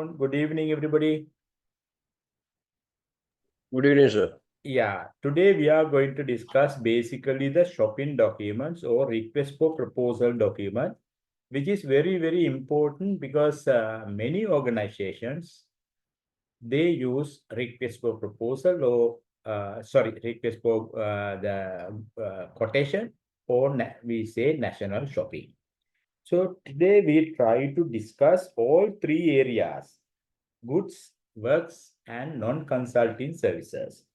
afternoon. Good evening, everybody. Good evening, sir. Yeah, today we are going to discuss basically the shopping documents or request for proposal document, which is very, very important because many organizations, they use request for proposal or request for the quotation, or we say national shopping. So today we try to discuss all three areas: goods, works, and non-consulting services.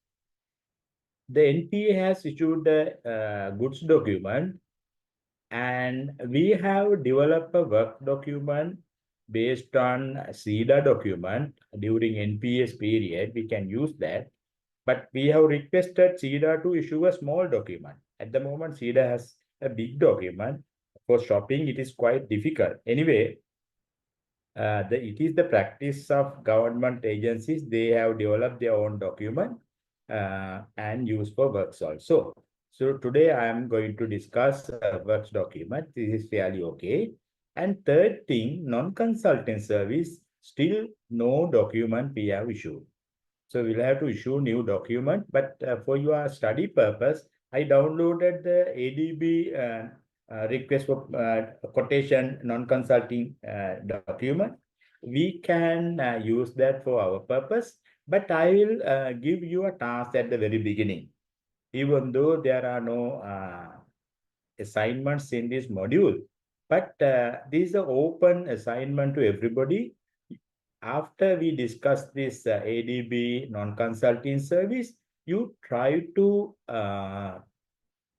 The NPA has issued a goods document, and we have developed a work document based on SIDA document during NPS period. We can use that, but we have requested SIDA to issue a small document. At the moment, SIDA has a big document. For shopping, it is quite difficult. Anyway, it is the practice of government agencies. They have developed their own document and use for works also. So today I am going to discuss works document. This is fairly okay. And third thing, non-consulting service, still no document we have issued. So we'll have to issue new document. But for your study purpose, I downloaded the ADB request for quotation non-consulting document. We can use that for our purpose, but I will give you a task at the very beginning. Even though there are no assignments in this module, but this is an open assignment to everybody. After we discuss this ADB non-consulting service, you try to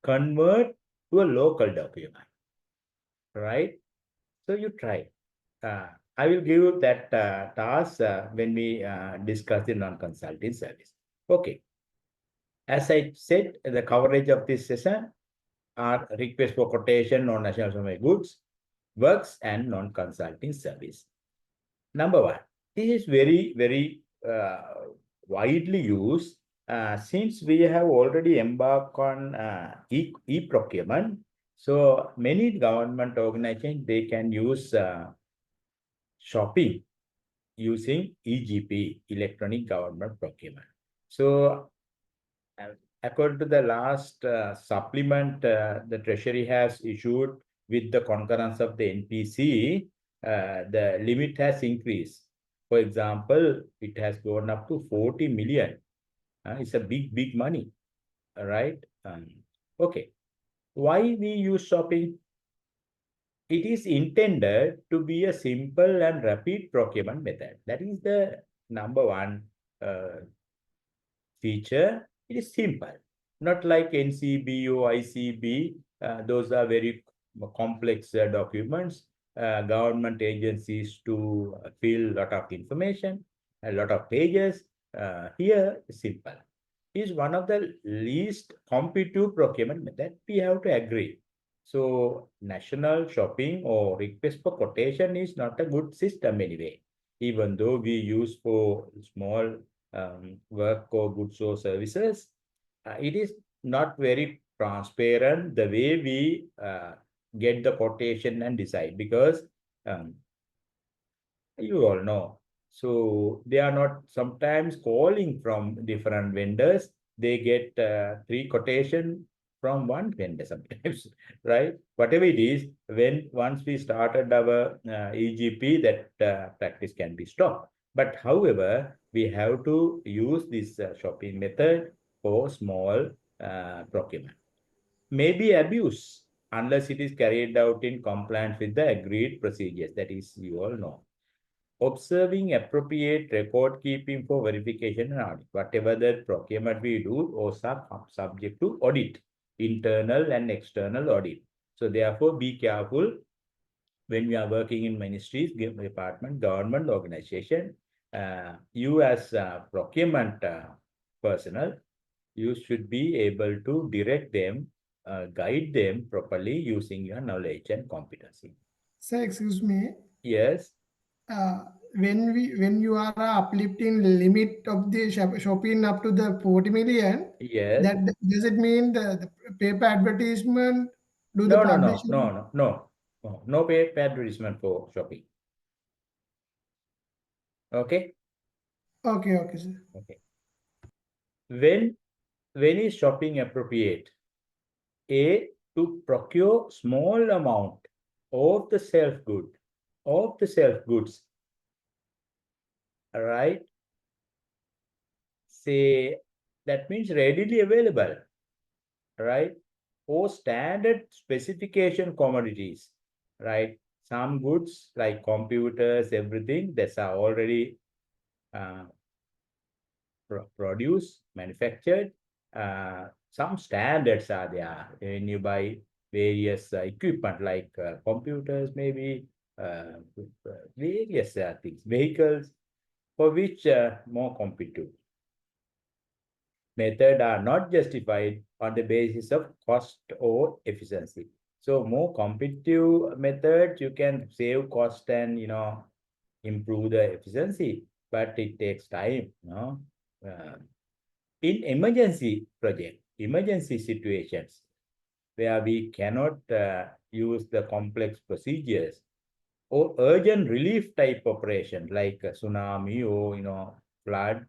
convert to a local document, right? So you try. I will give you that task when we discuss the non-consulting service. Okay. As I said, the coverage of this session are request for quotation on national supply goods, works, and non-consulting service. Number one, this is very, very widely used since we have already embarked on e-procurement. So many government organizations, they can use shopping using EGP, electronic government procurement. So according to the last supplement the Treasury has issued with the concurrence of the NPC, the limit has increased. For example, it has gone up to 40 million. It's a big money, right? Okay. Why we use shopping? It is intended to be a simple and rapid procurement method. That is the number one feature. It is simple, not like NCB or ICB. Those are very complex documents. Government agencies to fill a lot of information, a lot of pages. Here, simple. Is one of the least competitive procurement method. We have to agree. So national shopping or request for quotation is not a good system anyway. Even though we use for small work or goods or services, it is not very transparent the way we get the quotation and decide, because you all know. So they are not sometimes calling from different vendors. They get 3 quotation from one vendor sometimes, right? Whatever it is, once we started our EGP, that practice can be stopped. But however, we have to use this shopping method for small procurement. Maybe abuse unless it is carried out in compliance with the agreed procedures. That is, you all know. Observing appropriate record keeping for verification and audit. Whatever the procurement we do, also subject to audit, internal and external audit. So therefore, be careful when we are working in ministries, department, government organization. You as procurement personnel, you should be able to direct them, guide them properly using your knowledge and competency. Sir, excuse me. Yes. When you are uplifting limit of the shopping up to the 40 million, Yes. that does it mean the paper advertisement do the publishing? No pay advertisement for shopping. Okay. Okay, sir. Okay. When is shopping appropriate? A, to procure small amount of the self goods, all right? Say that means readily available, right? Or standard specification commodities, right? Some goods like computers, everything that's are already uh, produced, manufactured. Some standards are there when you buy various equipment like computers, maybe various things, vehicles, for which more competitive method are not justified on the basis of cost or efficiency. So more competitive methods, you can save cost and improve the efficiency, but it takes time. Uh, in emergency situations where we cannot use the complex procedures or urgent relief type operation like a tsunami or flood,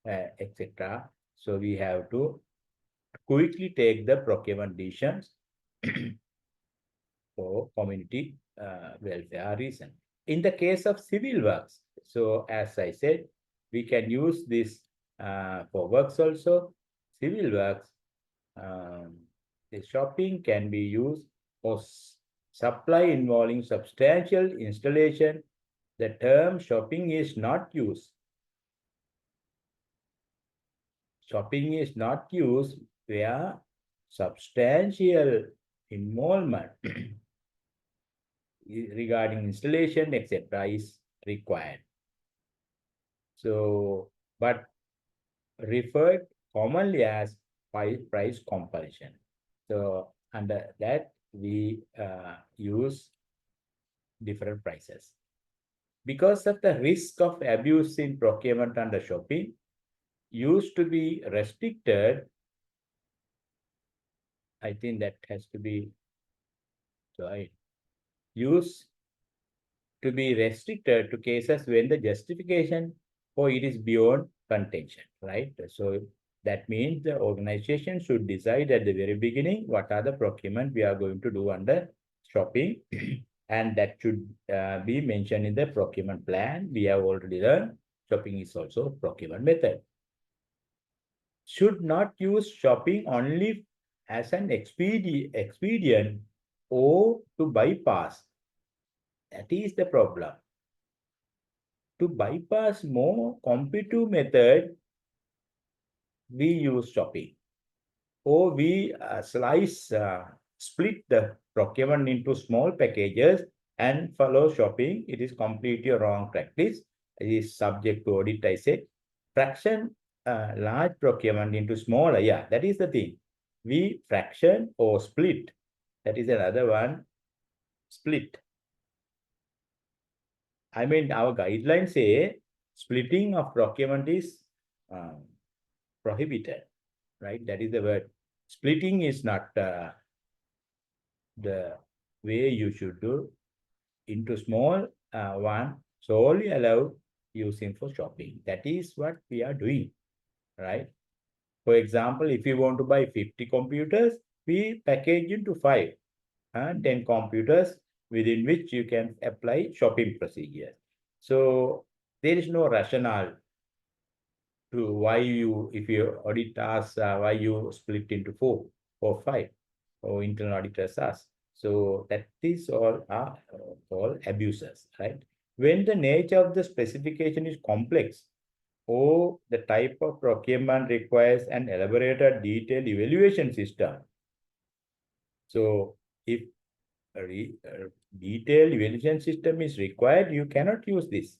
etc. So we have to quickly take the procurement decisions for community welfare reason. In the case of civil works, so as I said, we can use this for works also. Civil works, um, the shopping can be used for supply involving substantial installation. The term shopping is not used. Shopping is not used where substantial involvement regarding installation, etc., is required. So, but referred commonly as price comparison. So, under that, we use different prices. Because of the risk of abuse in procurement under shopping, used to be restricted. I think that has to be right. Used to be restricted to cases when the justification for it is beyond contention, right? So that means the organization should decide at the very beginning what are the procurement we are going to do under shopping, and that should be mentioned in the procurement plan. We have already learned shopping is also procurement method. Should not use shopping only as an expedient or to bypass. That is the problem. To bypass more competitive method, we use shopping, or we split the procurement into small packages and follow shopping. It is completely a wrong practice. It is subject to audit, I said. Fraction large procurement into smaller. Yeah, that is the thing. We fraction or split. That is another one. Split. I mean, our guidelines say splitting of procurement is prohibited, right? That is the word. Splitting is not the way you should do into small one, solely allowed using for shopping. That is what we are doing, right? For example, if you want to buy 50 computers, we package into 5 and 10 computers within which you can apply shopping procedures. So there is no rationale to why you, if your audit asks why you split into 4 or 5, or internal auditors ask. So that is all are all abuses, right? When the nature of the specification is complex, or the type of procurement requires an elaborated detailed evaluation system. So if a detailed evaluation system is required, you cannot use this,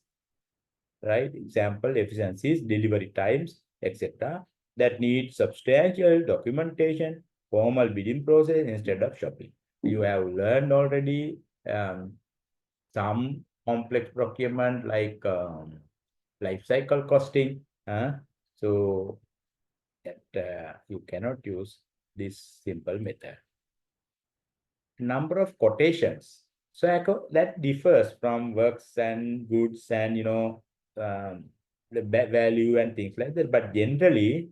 right? Example, efficiencies, delivery times, etc. that need substantial documentation, formal bidding process instead of shopping. You have learned already some complex procurement like life cycle costing. So that you cannot use this simple method. Number of quotations. So that differs from works and goods and the value and things like that. But generally,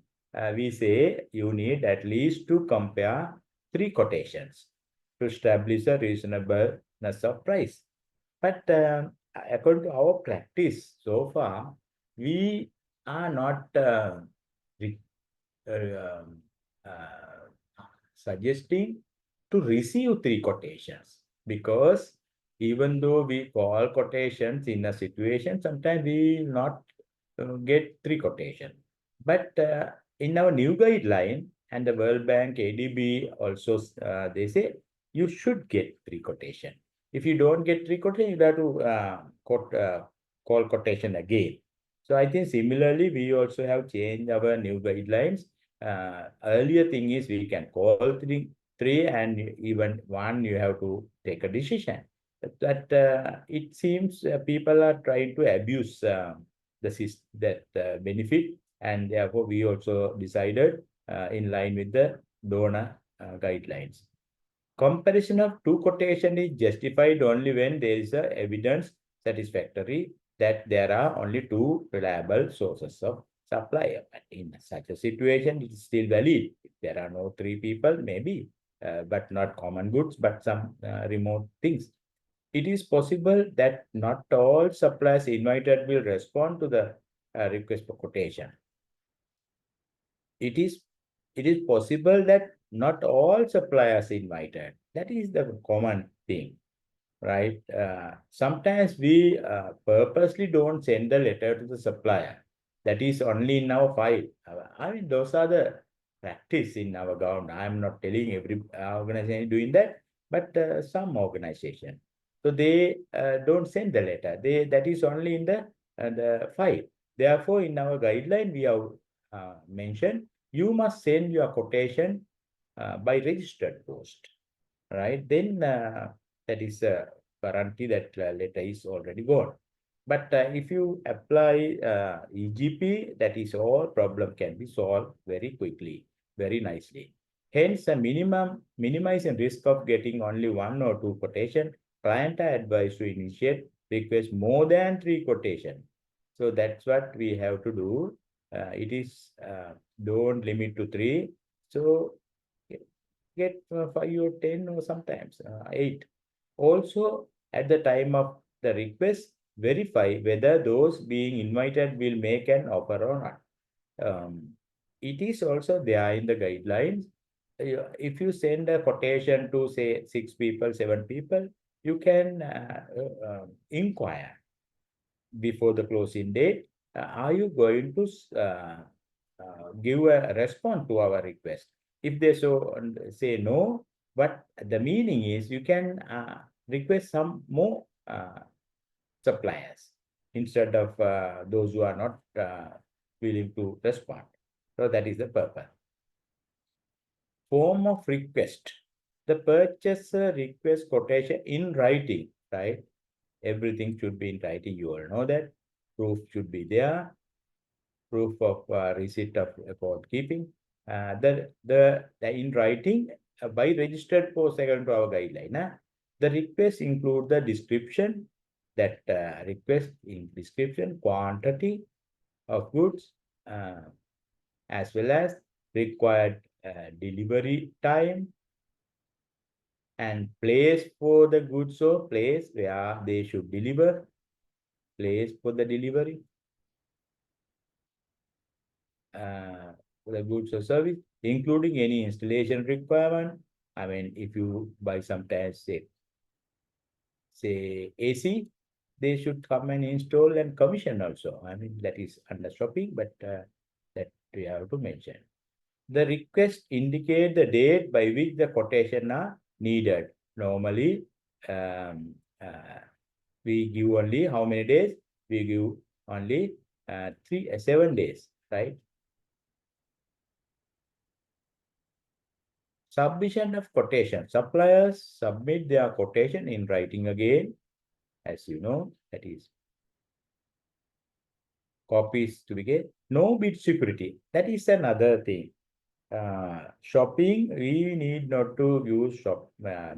we say you need at least to compare 3 quotations to establish a reasonableness of price. But according to our practice so far, we are not um, suggesting to receive 3 quotations, because even though we call quotations in a situation, sometimes we will not get 3 quotations. But in our new guideline and the World Bank, ADB also, they say you should get 3 quotations. If you don't get 3 quotations, you have to call quotation again. So I think similarly, we also have changed our new guidelines. Earlier thing is we can call three, and even one you have to take a decision. But it seems people are trying to abuse that benefit, and therefore we also decided in line with the donor guidelines. Comparison of 2 quotation is justified only when there is a evidence satisfactory that there are only 2 reliable sources of supply. In such a situation, it is still valid. If there are no 3 people, maybe, but not common goods, but some remote things. It is possible that not all suppliers invited will respond to the request for quotation. It is possible that not all suppliers invited. That is the common thing, right? Sometimes we purposely don't send the letter to the supplier. That is only in our file. I mean, those are the practice in our government. I'm not telling every organization doing that, but some organization. So they don't send the letter. That is only in the file. Therefore, in our guideline, we have mentioned you must send your quotation by registered post, right? Then that is a guarantee that letter is already gone. But if you apply EGP, that is all problem can be solved very quickly, very nicely. Hence, a minimizing risk of getting only 1 or 2 quotation, client are advised to initiate request more than 3 quotation. So that's what we have to do. It is don't limit to 3. So get 5 or 10 or sometimes 8. Also, at the time of the request, verify whether those being invited will make an offer or not. It is also there in the guidelines. If you send a quotation to say 6 people, 7 people, you can inquire before the closing date. Are you going to give a response to our request? If they say no, but the meaning is you can request some more suppliers instead of those who are not willing to respond. So that is the purpose. Form of request. The purchaser request quotation in writing, right? Everything should be in writing. You all know that. Proof should be there. Proof of receipt of record keeping. The in writing by registered post according to our guideline. The request include the description, that request in description, quantity of goods, as well as required delivery time and place for the goods, so place where they should deliver, place for the delivery, the goods or service, including any installation requirement. I mean, if you buy sometimes say AC, they should come and install and commission also. I mean, that is under shopping, but that we have to mention. The request indicate the date by which the quotation are needed. Normally, we give only how many days? We give only 7 days, right? Submission of quotation. Suppliers submit their quotation in writing again, as you know, that is copies to be get. No bid security. That is another thing. Shopping, we need not to use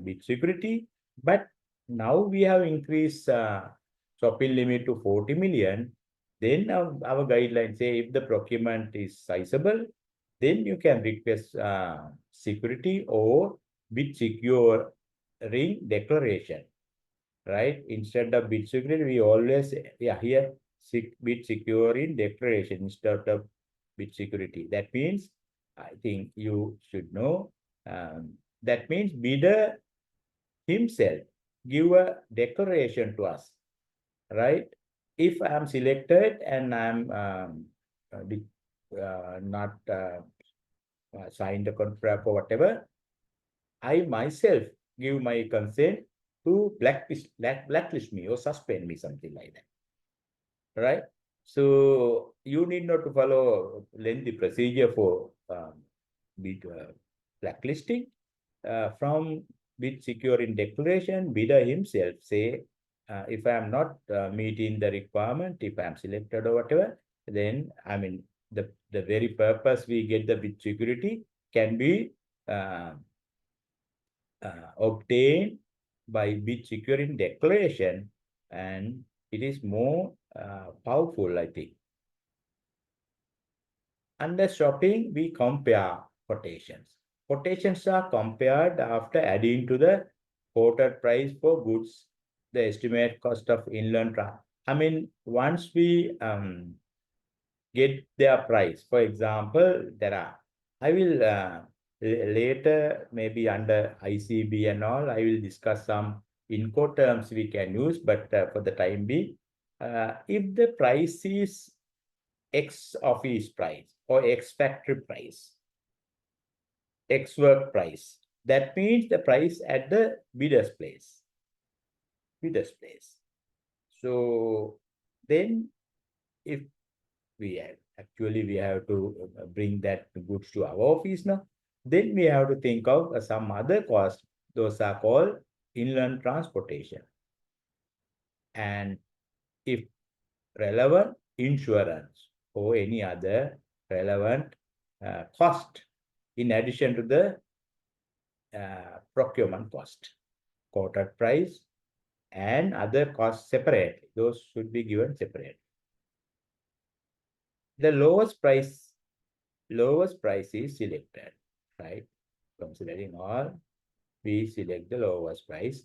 bid security, but now we have increased shopping limit to 40 million. Then our guidelines say if the procurement is sizable, then you can request security or bid securing declaration, right? Instead of bid security, we always here bid securing declaration instead of bid security. That means I think you should know. That means bidder himself give a declaration to us, right? If I'm selected and I'm not signed the contract or whatever, I myself give my consent to blacklist me or suspend me, something like that, right? So you need not to follow lengthy procedure for blacklisting. From bid securing declaration, bidder himself say, if I am not meeting the requirement, if I am selected or whatever, then I mean the very purpose we get the bid security can be obtained by bid securing declaration, and it is more powerful, I think. Under shopping, we compare quotations. Quotations are compared after adding to the quoted price for goods, the estimate cost of inland transport. I mean, once we get their price, for example, I will later, maybe under ICB and all, I will discuss some Incoterms we can use, but for the time being, if the price is X office price or X factory price, X work price. That means the price at the bidder's place. Bidder's place. So then if we have to bring that goods to our office now, then we have to think of some other cost. Those are called inland transportation. And if relevant, insurance or any other relevant cost in addition to the procurement cost, quoted price, and other costs separate. Those should be given separate. The lowest price is selected, right? Considering all, we select the lowest price.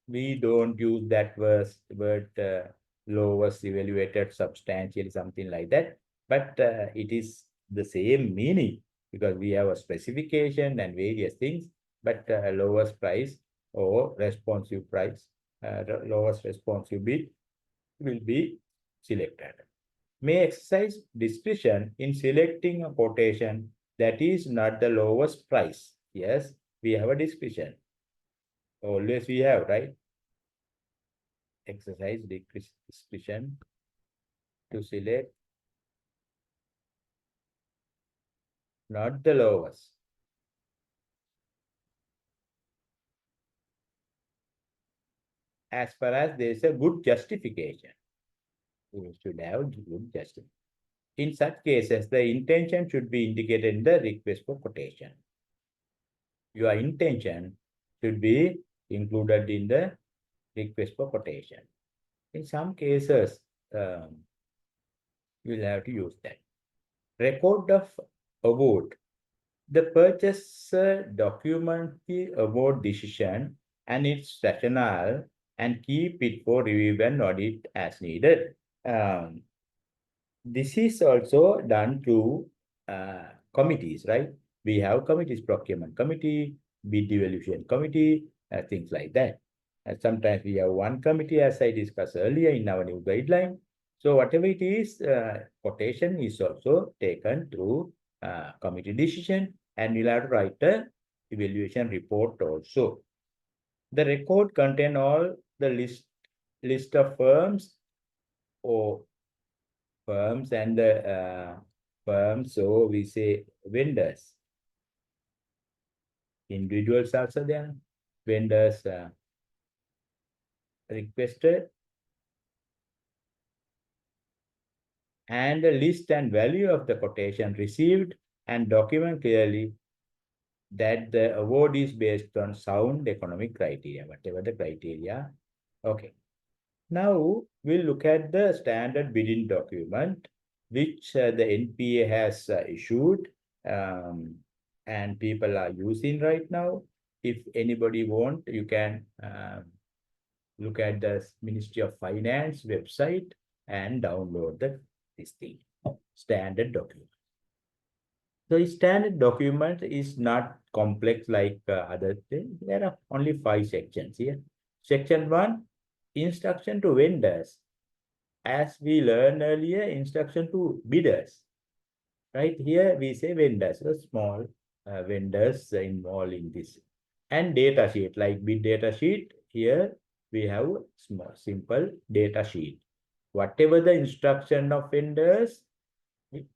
We don't use that word lowest evaluated substantially, something like that. But it is the same meaning because we have a specification and various things, but lowest price or responsive price, the lowest responsive bid will be selected. May exercise discretion in selecting a quotation that is not the lowest price. Yes, we have a discretion. Always we have, right? Exercise discretion to select not the lowest. As far as there is a good justification. We should have good justification. In such cases, the intention should be indicated in the request for quotation. Your intention should be included in the request for quotation. In some cases, you will have to use that. Record of award. The purchaser document the award decision and its rationale and keep it for review and audit as needed. This is also done through committees, right? We have committees, procurement committee, bid evaluation committee, things like that. And sometimes we have one committee, as I discussed earlier in our new guideline. So whatever it is, quotation is also taken through committee decision, and you'll have to write a evaluation report also. The record contain all the list of firms or firms and the firms, so we say vendors. Individuals also there. Vendors requested, and the list and value of the quotation received, and document clearly that the award is based on sound economic criteria, whatever the criteria. Okay. Now we'll look at the standard bidding document, which the NPA has issued and people are using right now. If anybody want, you can look at the Ministry of Finance website and download this thing, standard document. The standard document is not complex like other things. There are only 5 sections here. Section 1, instruction to vendors. As we learned earlier, instruction to bidders. Right here, we say vendors, the small vendors involved in this. And data sheet, like bid data sheet, here we have small, simple data sheet. Whatever the instruction of vendors,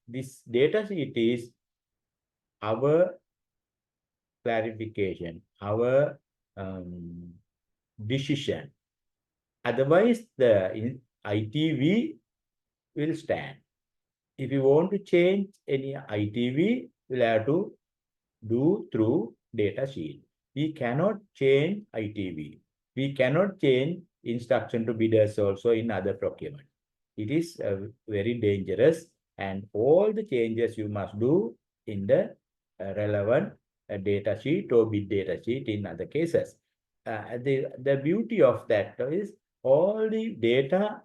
this data sheet is our clarification, our decision. Otherwise, the ITV will stand. If you want to change any ITV, we'll have to do through data sheet. We cannot change ITV. We cannot change instruction to bidders also in other procurement. It is very dangerous, and all the changes you must do in the relevant data sheet or bid data sheet in other cases. The beauty of that is all the data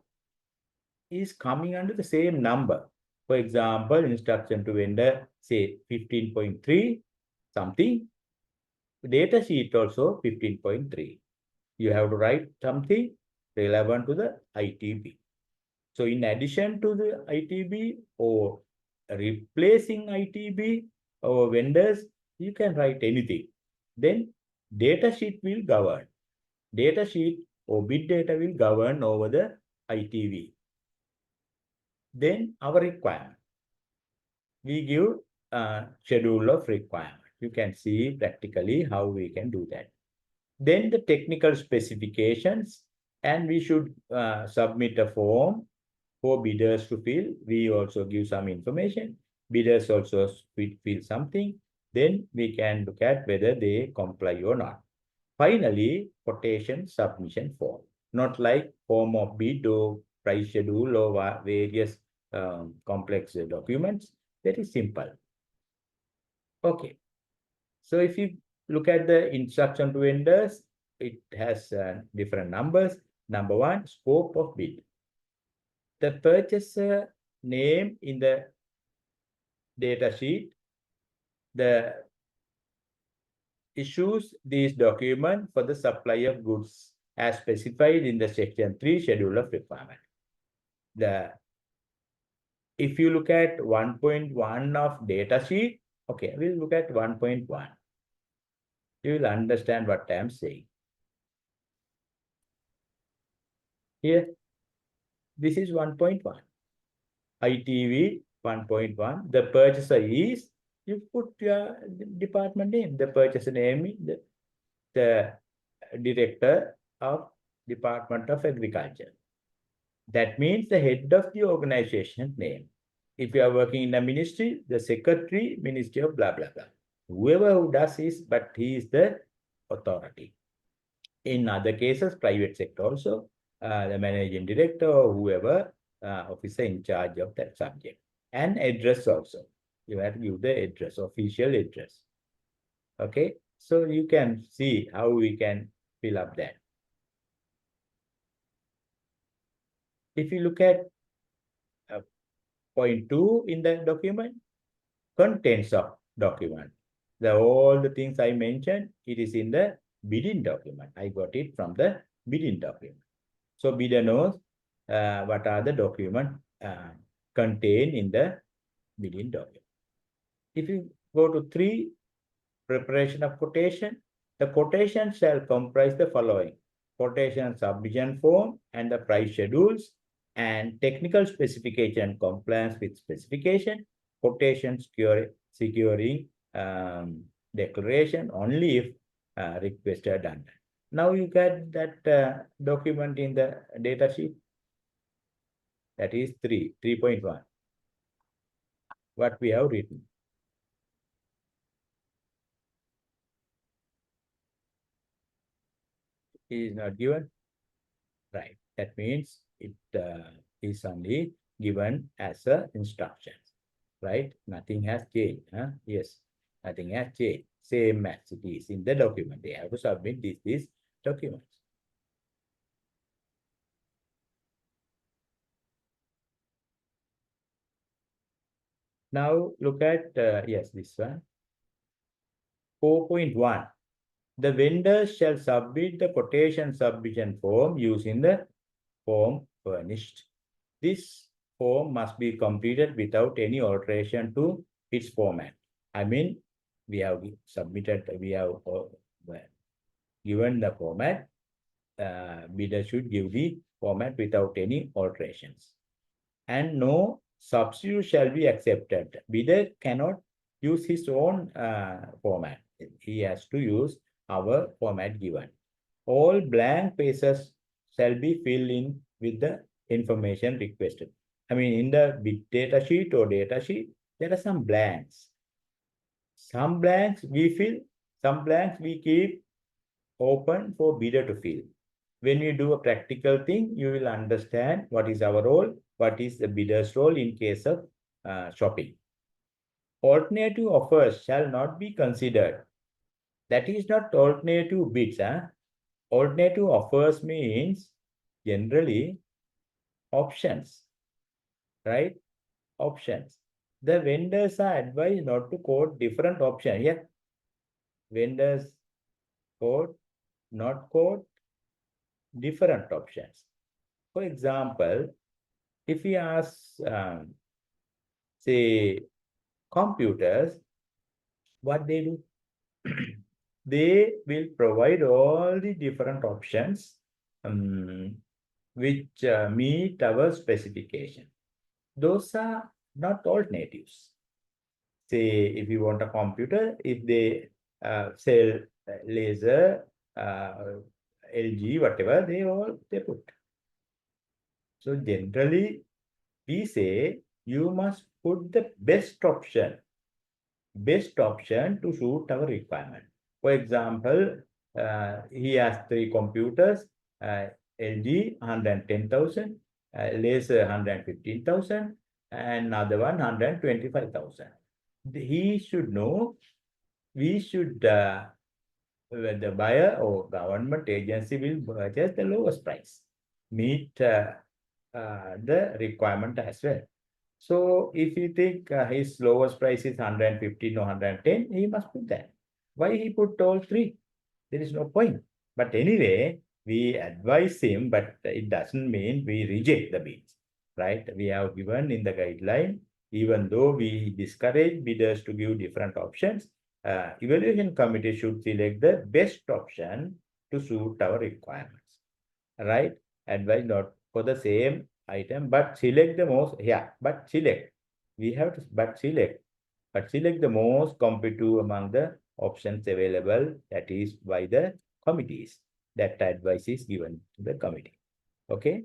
is coming under the same number. For example, instruction to vendor, say 15.3 something. Data sheet also 15.3. You have to write something relevant to the ITB. So in addition to the ITB or replacing ITB or vendors, you can write anything. Then data sheet will govern. Data sheet or bid data will govern over the ITV. Then our requirement. We give a schedule of requirement. You can see practically how we can do that. Then the technical specifications, and we should submit a form for bidders to fill. We also give some information. Bidders also fill something. Then we can look at whether they comply or not. Finally, quotation submission form. Not like form of bid or price schedule or various complex documents. That is simple. Okay. So if you look at the instruction to vendors, it has different numbers. Number 1, scope of bid. The purchaser name in the data sheet, the issues these document for the supply of goods as specified in the section 3 schedule of requirement. If you look at 1.1 of data sheet, okay, we'll look at 1.1. You will understand what I'm saying. Here, this is 1.1. ITV 1.1. The purchaser is, you put your department name. The purchaser name is the director of Department of Agriculture. That means the head of the organization name. If you are working in a ministry, the secretary, ministry of blah, blah, blah. Whoever who does is, but he is the authority. In other cases, private sector also, the managing director or whoever, officer in charge of that subject. And address also. You have to give the address, official address. Okay, so you can see how we can fill up that. If you look at point 2 in the document, contents of document. All the things I mentioned, it is in the bidding document. I got it from the bidding document. So bidder knows what are the documents contained in the bidding document. If you go to 3, preparation of quotation, the quotation shall comprise the following: quotation submission form and the price schedules, and technical specification compliance with specification, quotation securing declaration only if requested done. Now you get that document in the data sheet. That is 3.1. What we have written. Is not given. Right. That means it is only given as a instruction, right? Nothing has changed. Huh? Yes, nothing has changed. Same as it is in the document. They have to submit these documents. Now look at, yes, this one. 4.1. The vendor shall submit the quotation submission form using the form furnished. This form must be completed without any alteration to its format. I mean, we have submitted, we have given the format. Bidder should give the format without any alterations. And no substitute shall be accepted. Bidder cannot use his own format. He has to use our format given. All blank spaces shall be filled in with the information requested. I mean, in the bit data sheet or data sheet, there are some blanks. Some blanks we fill, some blanks we keep open for bidder to fill. When you do a practical thing, you will understand what is our role, what is the bidder's role in case of shopping. Alternative offers shall not be considered. That is not alternative bids. Alternative offers means generally options, right? Options. The vendors are advised not to quote different options. Here, vendors not quote different options. For example, if we ask, say, computers, what they do? They will provide all the different options which meet our specification. Those are not alternatives. Say, if you want a computer, if they sell laser, LG, whatever, they put. So generally, we say you must put the best option to suit our requirement. For example, he has 3 computers, LG 110,000, laser 115,000, and another one 125,000. He should know, we should, the buyer or government agency will purchase the lowest price, meet the requirement as well. So if you think his lowest price is 115 or 110, he must put that. Why he put all 3? There is no point. But anyway, we advise him, but it doesn't mean we reject the bids, right? We have given in the guideline, even though we discourage bidders to give different options, evaluation committee should select the best option to suit our requirements, right? Advise not for the same item, but select the most, but select. We have to, but select the most competitive among the options available, that is by the committees. That advice is given to the committee. Okay.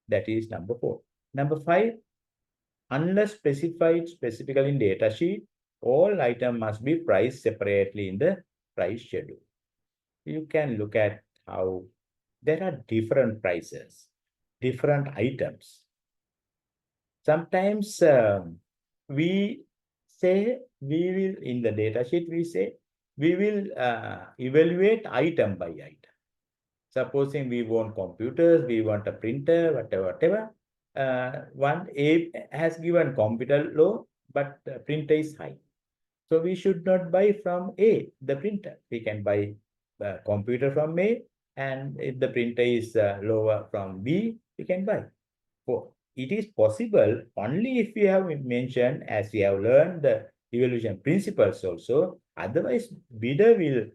That is number 4. Number 5, unless specified specifically in data sheet, all items must be priced separately in the price schedule. You can look at how there are different prices, different items. Sometimes we say we will, in the data sheet, we say we will evaluate item by item. Supposing we want computers, we want a printer, whatever. One A has given computer low, but printer is high. So we should not buy from A, the printer. We can buy the computer from A, and if the printer is lower from B, we can buy. So it is possible only if we have mentioned, as we have learned the evaluation principles also. Otherwise, bidder will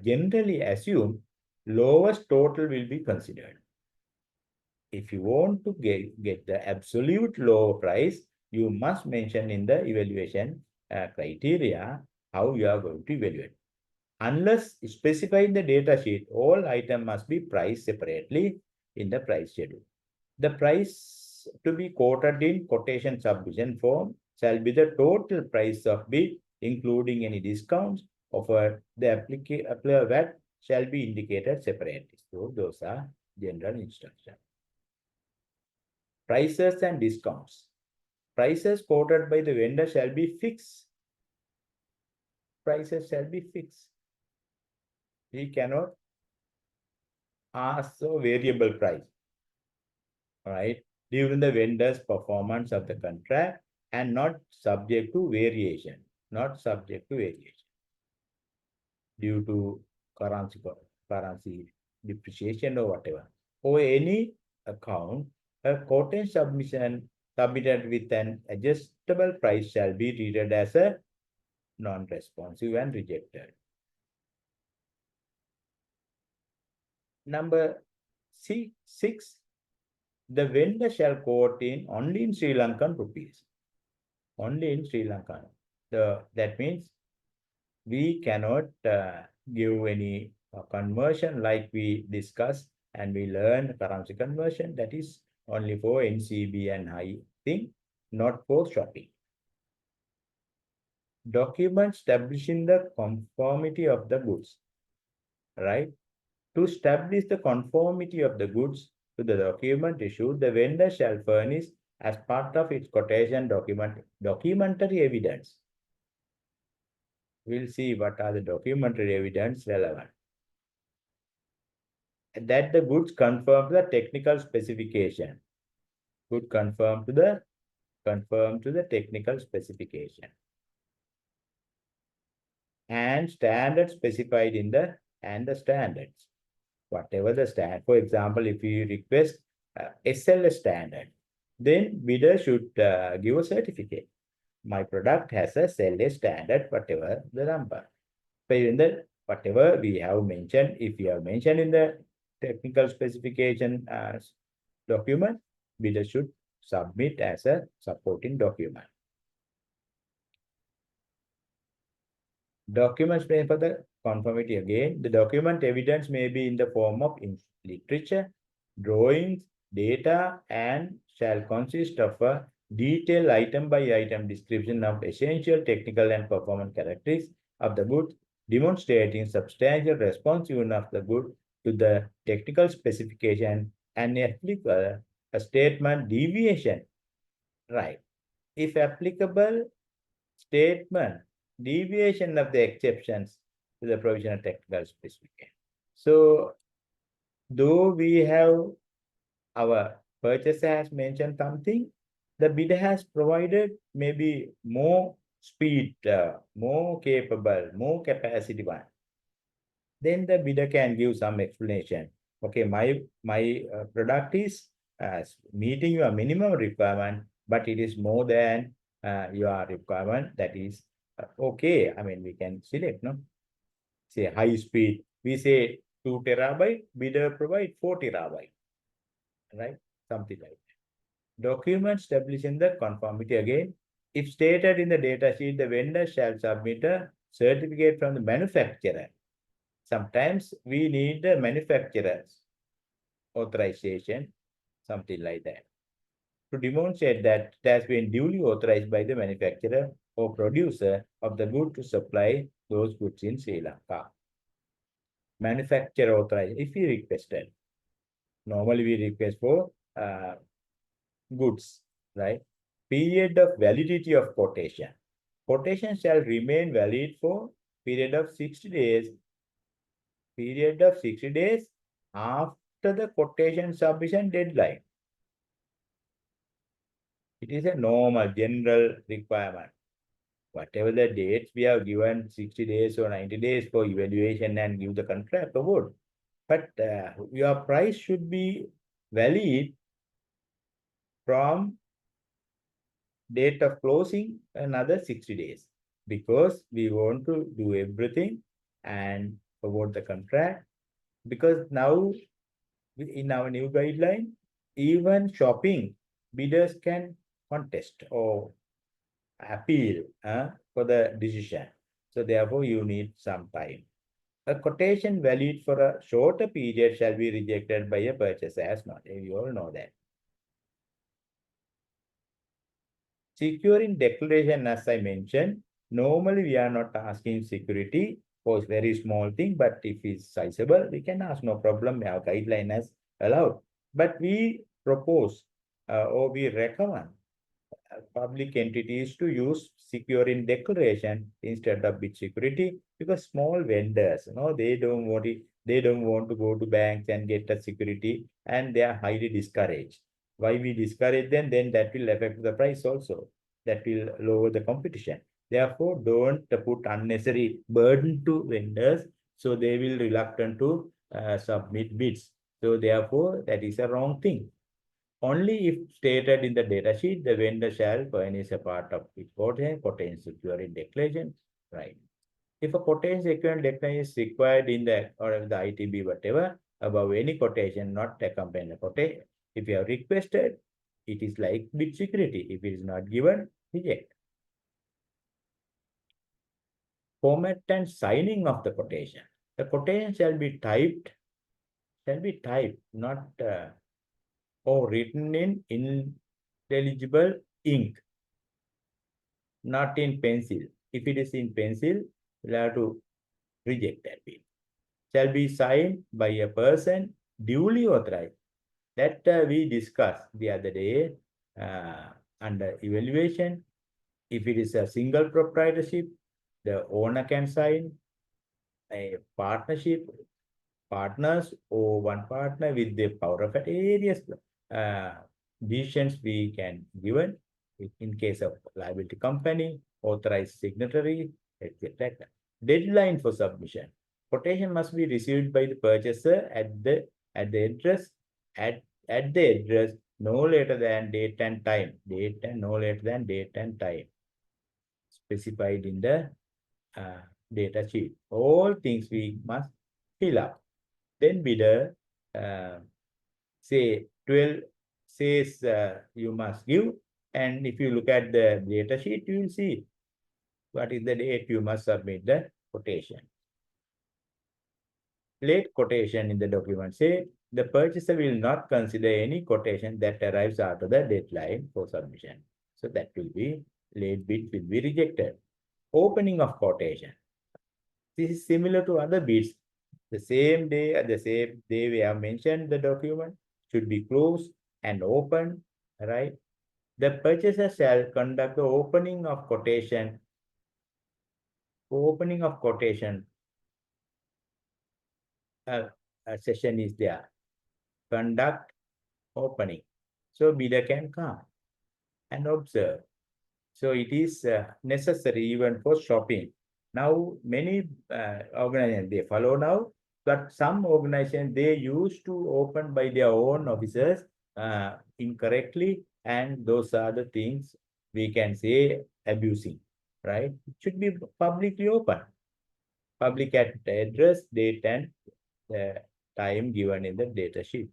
generally assume lowest total will be considered. If you want to get the absolute low price, you must mention in the evaluation criteria how you are going to evaluate. Unless specified in the data sheet, all items must be priced separately in the price schedule. The price to be quoted in quotation submission form shall be the total price of bid, including any discounts offered. The applicable VAT shall be indicated separately. So those are General instruction. Prices and discounts. Prices quoted by the vendor shall be fixed. Prices shall be fixed. We cannot ask for variable price. All right, during the vendor's performance of the contract and not subject to variation, not subject to variation due to currency depreciation or whatever, or any account. A quotation submission submitted with an adjustable price shall be treated as a non-responsive and rejected. Number six, the vendor shall quote in only in Sri Lankan rupees. Only in Sri Lankan. That means we cannot give any conversion like we discussed and we learned currency conversion. That is only for NCB and high thing, not for shopping. Document establishing the conformity of the goods, right? To establish the conformity of the goods to the document issued, the vendor shall furnish as part of its quotation documentary evidence. We'll see what are the documentary evidence relevant. That the goods conform to the technical specification. Good conform to the technical specification. And standards specified in the standards. Whatever the standard. For example, if you request SLS standard, then bidder should give a certificate. My product has a SLS standard, whatever the number. So in the whatever we have mentioned, if you have mentioned in the technical specification document, bidder should submit as a supporting document. Documents made for the conformity again. The document evidence may be in the form of literature, drawings, data, and shall consist of a detailed item-by-item description of essential technical and performance characteristics of the good, demonstrating substantial responsiveness of the good to the technical specification and applicable a statement deviation. Right. If applicable, statement deviation of the exceptions to the provision of technical specification. So, though we have our purchaser has mentioned something, the bidder has provided maybe more speed, more capable, more capacity one. Then the bidder can give some explanation. Okay, my product is meeting your minimum requirement, but it is more than your requirement. That is okay. I mean, we can select, no? Say high speed. We say 2 terabyte, bidder provide 4 terabyte, right? Something like that. Document establishing the conformity again. If stated in the data sheet, the vendor shall submit a certificate from the manufacturer. Sometimes we need the manufacturer's authorization, something like that, to demonstrate that it has been duly authorized by the manufacturer or producer of the good to supply those goods in Sri Lanka. Manufacturer authorized, if we requested. Normally we request for goods, right? Period of validity of quotation. Quotation shall remain valid for period of 60 days. Period of 60 days after the quotation submission deadline. It is a normal general requirement. Whatever the dates we have given, 60 days or 90 days for evaluation and give the contract award. But your price should be valid from date of closing another 60 days, because we want to do everything and award the contract. Because now in our new guideline, even shopping bidders can contest or appeal for the decision. So therefore you need some time. A quotation valid for a shorter period shall be rejected by a purchaser as not. You all know that. Securing declaration, as I mentioned, normally we are not asking security for very small thing, but if it's sizable, we can ask, no problem. Our guideline has allowed. But we propose or we recommend public entities to use securing declaration instead of bid security, because small vendors, they don't want to go to banks and get a security, and they are highly discouraged. Why we discourage them? Then that will affect the price also. That will lower the competition. Therefore, don't put unnecessary burden to vendors, so they will reluctant to submit bids. So therefore, that is a wrong thing. Only if stated in the data sheet, the vendor shall furnish a part of its quotation securing declaration. Right. If a quotation securing declaration is required in the or the ITB, whatever, above any quotation, not accompanying the quotation. If you have requested, it is like bid security. If it is not given, reject. Format and signing of the quotation. The quotation shall be typed, not or written in intelligible ink, not in pencil. If it is in pencil, we'll have to reject that bill. Shall be signed by a person duly authorized. That we discussed the other day under evaluation. If it is a single proprietorship, the owner can sign. A partnership, partners or one partner with the power of various uh, decisions we can given in case of liability company, authorized signatory, etc. Deadline for submission. Quotation must be received by the purchaser at the address at the address no later than date and time. Date and no later than date and time specified in the uh, data sheet. All things we must fill up. Then bidder say 12 says you must give, and if you look at the data sheet, you will see what is the date you must submit the quotation. Late quotation in the document say the purchaser will not consider any quotation that arrives after the deadline for submission. So that will be late bid will be rejected. Opening of quotation. This is similar to other bids. The same day, at the same day we have mentioned the document should be closed and open, right? The purchaser shall conduct the opening of quotation. Opening of quotation session is there. Conduct opening. So bidder can come and observe. So it is necessary even for shopping. Now, many organizations, they follow now, but some organizations, they used to open by their own officers incorrectly, and those are the things we can say abusing, right? It should be publicly open. Public at the address, date, and the time given in the data sheet.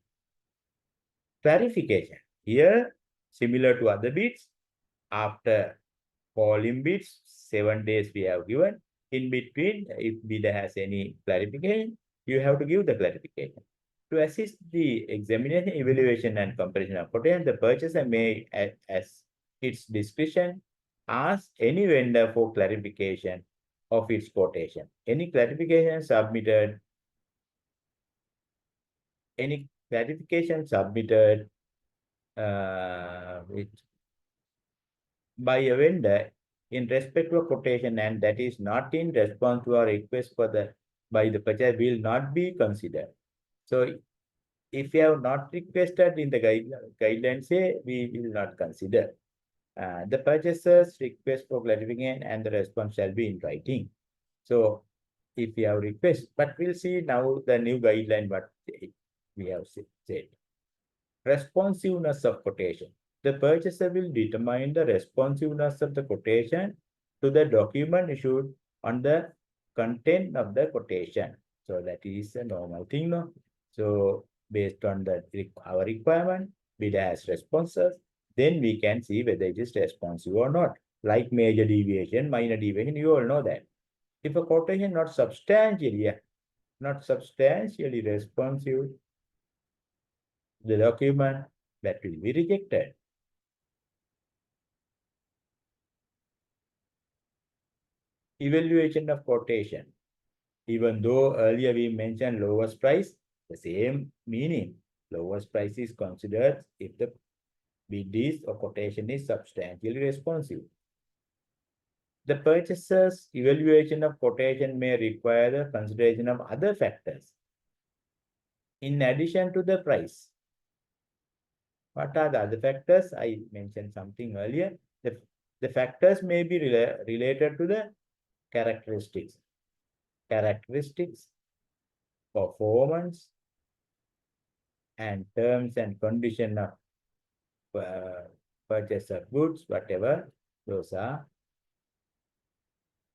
Clarification. Here, similar to other bits, after calling bids, 7 days we have given. In between, if bidder has any clarification, you have to give the clarification. To assist the examination, evaluation, and comparison of quotation, the purchaser may, as its discretion, ask any vendor for clarification of its quotation. Any clarification submitted, any clarification submitted with by a vendor in respect to a quotation, and that is not in response to a request for the by the purchaser will not be considered. So if you have not requested in the guidelines, say we will not consider. The purchaser's request for clarification and the response shall be in writing. So if you have request, but we'll see now the new guideline what we have said. Responsiveness of quotation. The purchaser will determine the responsiveness of the quotation to the document issued on the content of the quotation. So that is a normal thing, no? So based on our requirement, bidder has responses, then we can see whether it is responsive or not. Like major deviation, minor deviation, you all know that. If a quotation not substantially responsive, the document that will be rejected. Evaluation of quotation. Even though earlier we mentioned lowest price, the same meaning. Lowest price is considered if the bid is or quotation is substantially responsive. The purchaser's evaluation of quotation may require the consideration of other factors in addition to the price. What are the other factors? I mentioned something earlier. The factors may be related to the characteristics, performance, and terms and condition of purchase of goods, whatever. Those are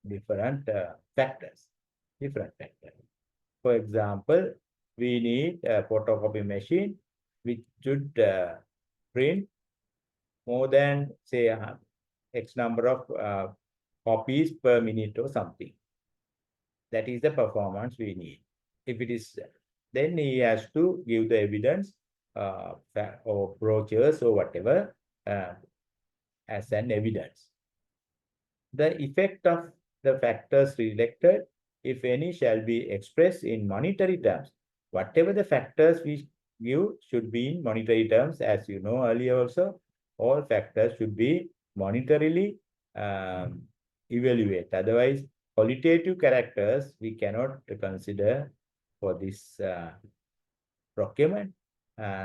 different factors. For example, we need a photocopy machine which should print more than, say, X number of copies per minute or something. That is the performance we need. If it is, then he has to give the evidence or brochures or whatever as an evidence. The effect of the factors selected, if any, shall be expressed in monetary terms. Whatever the factors we give should be in monetary terms, as you know earlier also. All factors should be monetarily evaluated. Otherwise, qualitative characters we cannot consider for this procurement.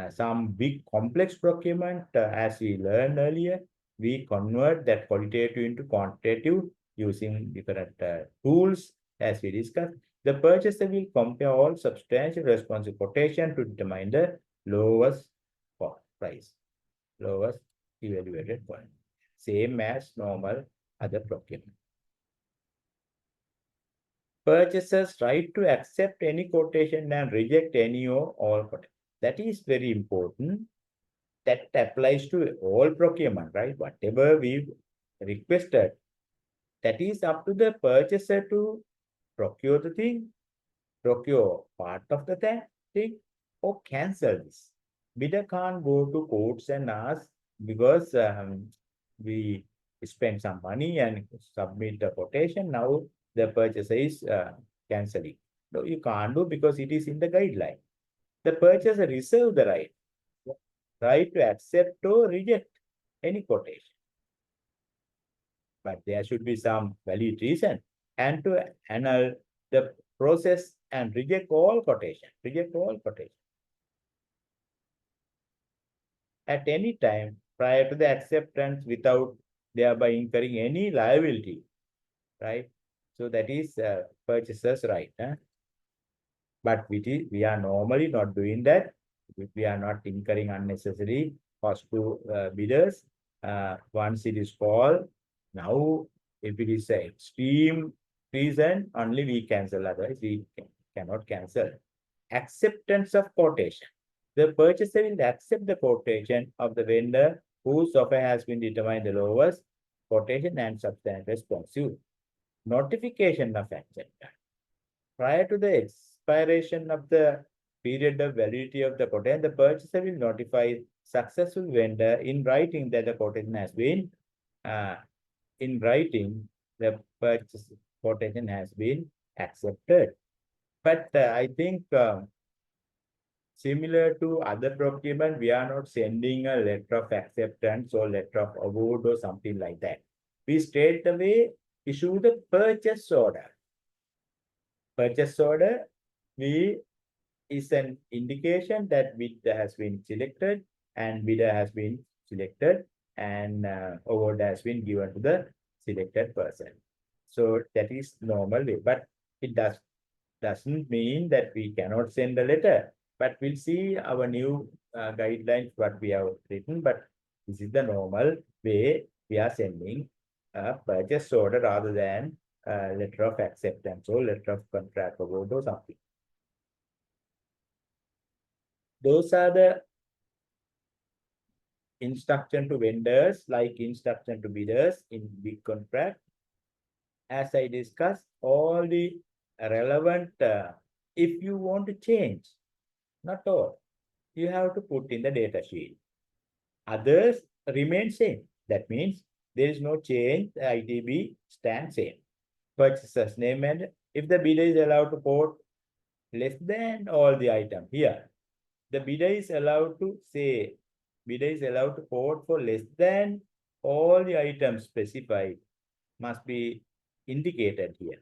Some big complex procurement, as we learned earlier, we convert that qualitative into quantitative using different tools, as we discussed. The purchaser will compare all substantial responsive quotation to determine the lowest price, lowest evaluated point. Same as normal other procurement. Purchasers right to accept any quotation and reject any or all quotation. That is very important. That applies to all procurement, right? Whatever we requested, that is up to the purchaser to procure the thing, procure part of the thing, or cancel this. Bidder can't go to courts and ask because we spend some money and submit the quotation. Now the purchaser is cancelling. No, you can't do because it is in the guideline. The purchaser reserves the right to accept or reject any quotation. But there should be some valid reason and to annul the process and reject all quotation. At any time prior to the acceptance without thereby incurring any liability, right? So that is purchaser's right. But we are normally not doing that. We are not incurring unnecessary cost to bidders. Once it is called, now if it is an extreme reason, only we cancel. Otherwise, we cannot cancel. Acceptance of quotation. The purchaser will accept the quotation of the vendor whose offer has been determined the lowest quotation and substantial responsive. Notification of acceptance. Prior to the expiration of the period of validity of the quotation, the purchaser will notify successful vendor in writing that the quotation has been the purchase quotation has been accepted. But I think similar to other procurement, we are not sending a letter of acceptance or letter of award or something like that. We straight away issue the purchase order. Purchase order is an indication that bidder has been selected and bidder has been selected and award has been given to the selected person. So that is normal way, but it doesn't mean that we cannot send a letter. But we'll see our new guidelines what we have written. But this is the normal way we are sending a purchase order rather than a letter of acceptance or letter of contract award or something. Those are the instruction to vendors, like instruction to bidders in big contract. As I discussed, all the relevant, if you want to change, not all, you have to put in the data sheet. Others remain same. That means there is no change, the ITB stands same. Purchaser's name, and if the bidder is allowed to quote less than all the item here, the bidder is allowed to say, bidder is allowed to quote for less than all the items specified must be indicated here.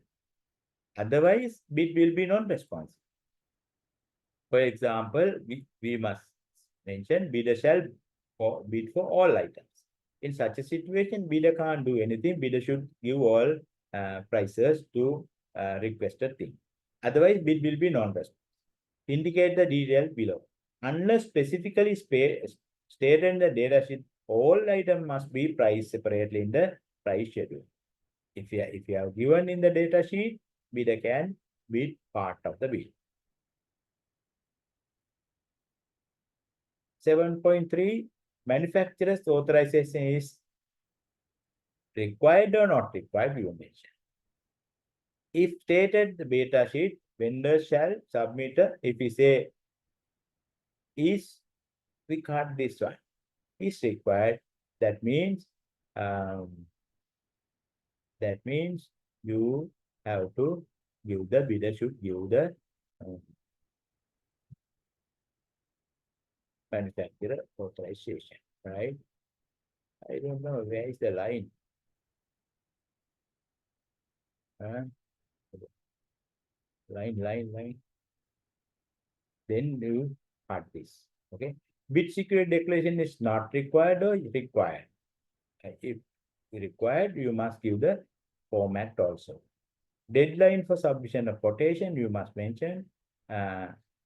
Otherwise, bid will be non-responsive. For example, we must mention bidder shall bid for all items. In such a situation, bidder can't do anything. Bidder should give all prices to requested thing. Otherwise, bid will be non-responsive. Indicate the detail below. Unless specifically stated in the data sheet, all items must be priced separately in the price schedule. If you have given in the data sheet, bidder can bid part of the bid. 7.3, manufacturer's authorization is required or not required, you mention. If stated the data sheet, vendor shall submit if we say is, we cut this one, is required. That means you have to give the bidder should give the manufacturer authorization, right? I don't know where is the line. Line. Then you cut this. Okay. Bid security declaration is not required or required. If required, you must give the format also. Deadline for submission of quotation, you must mention.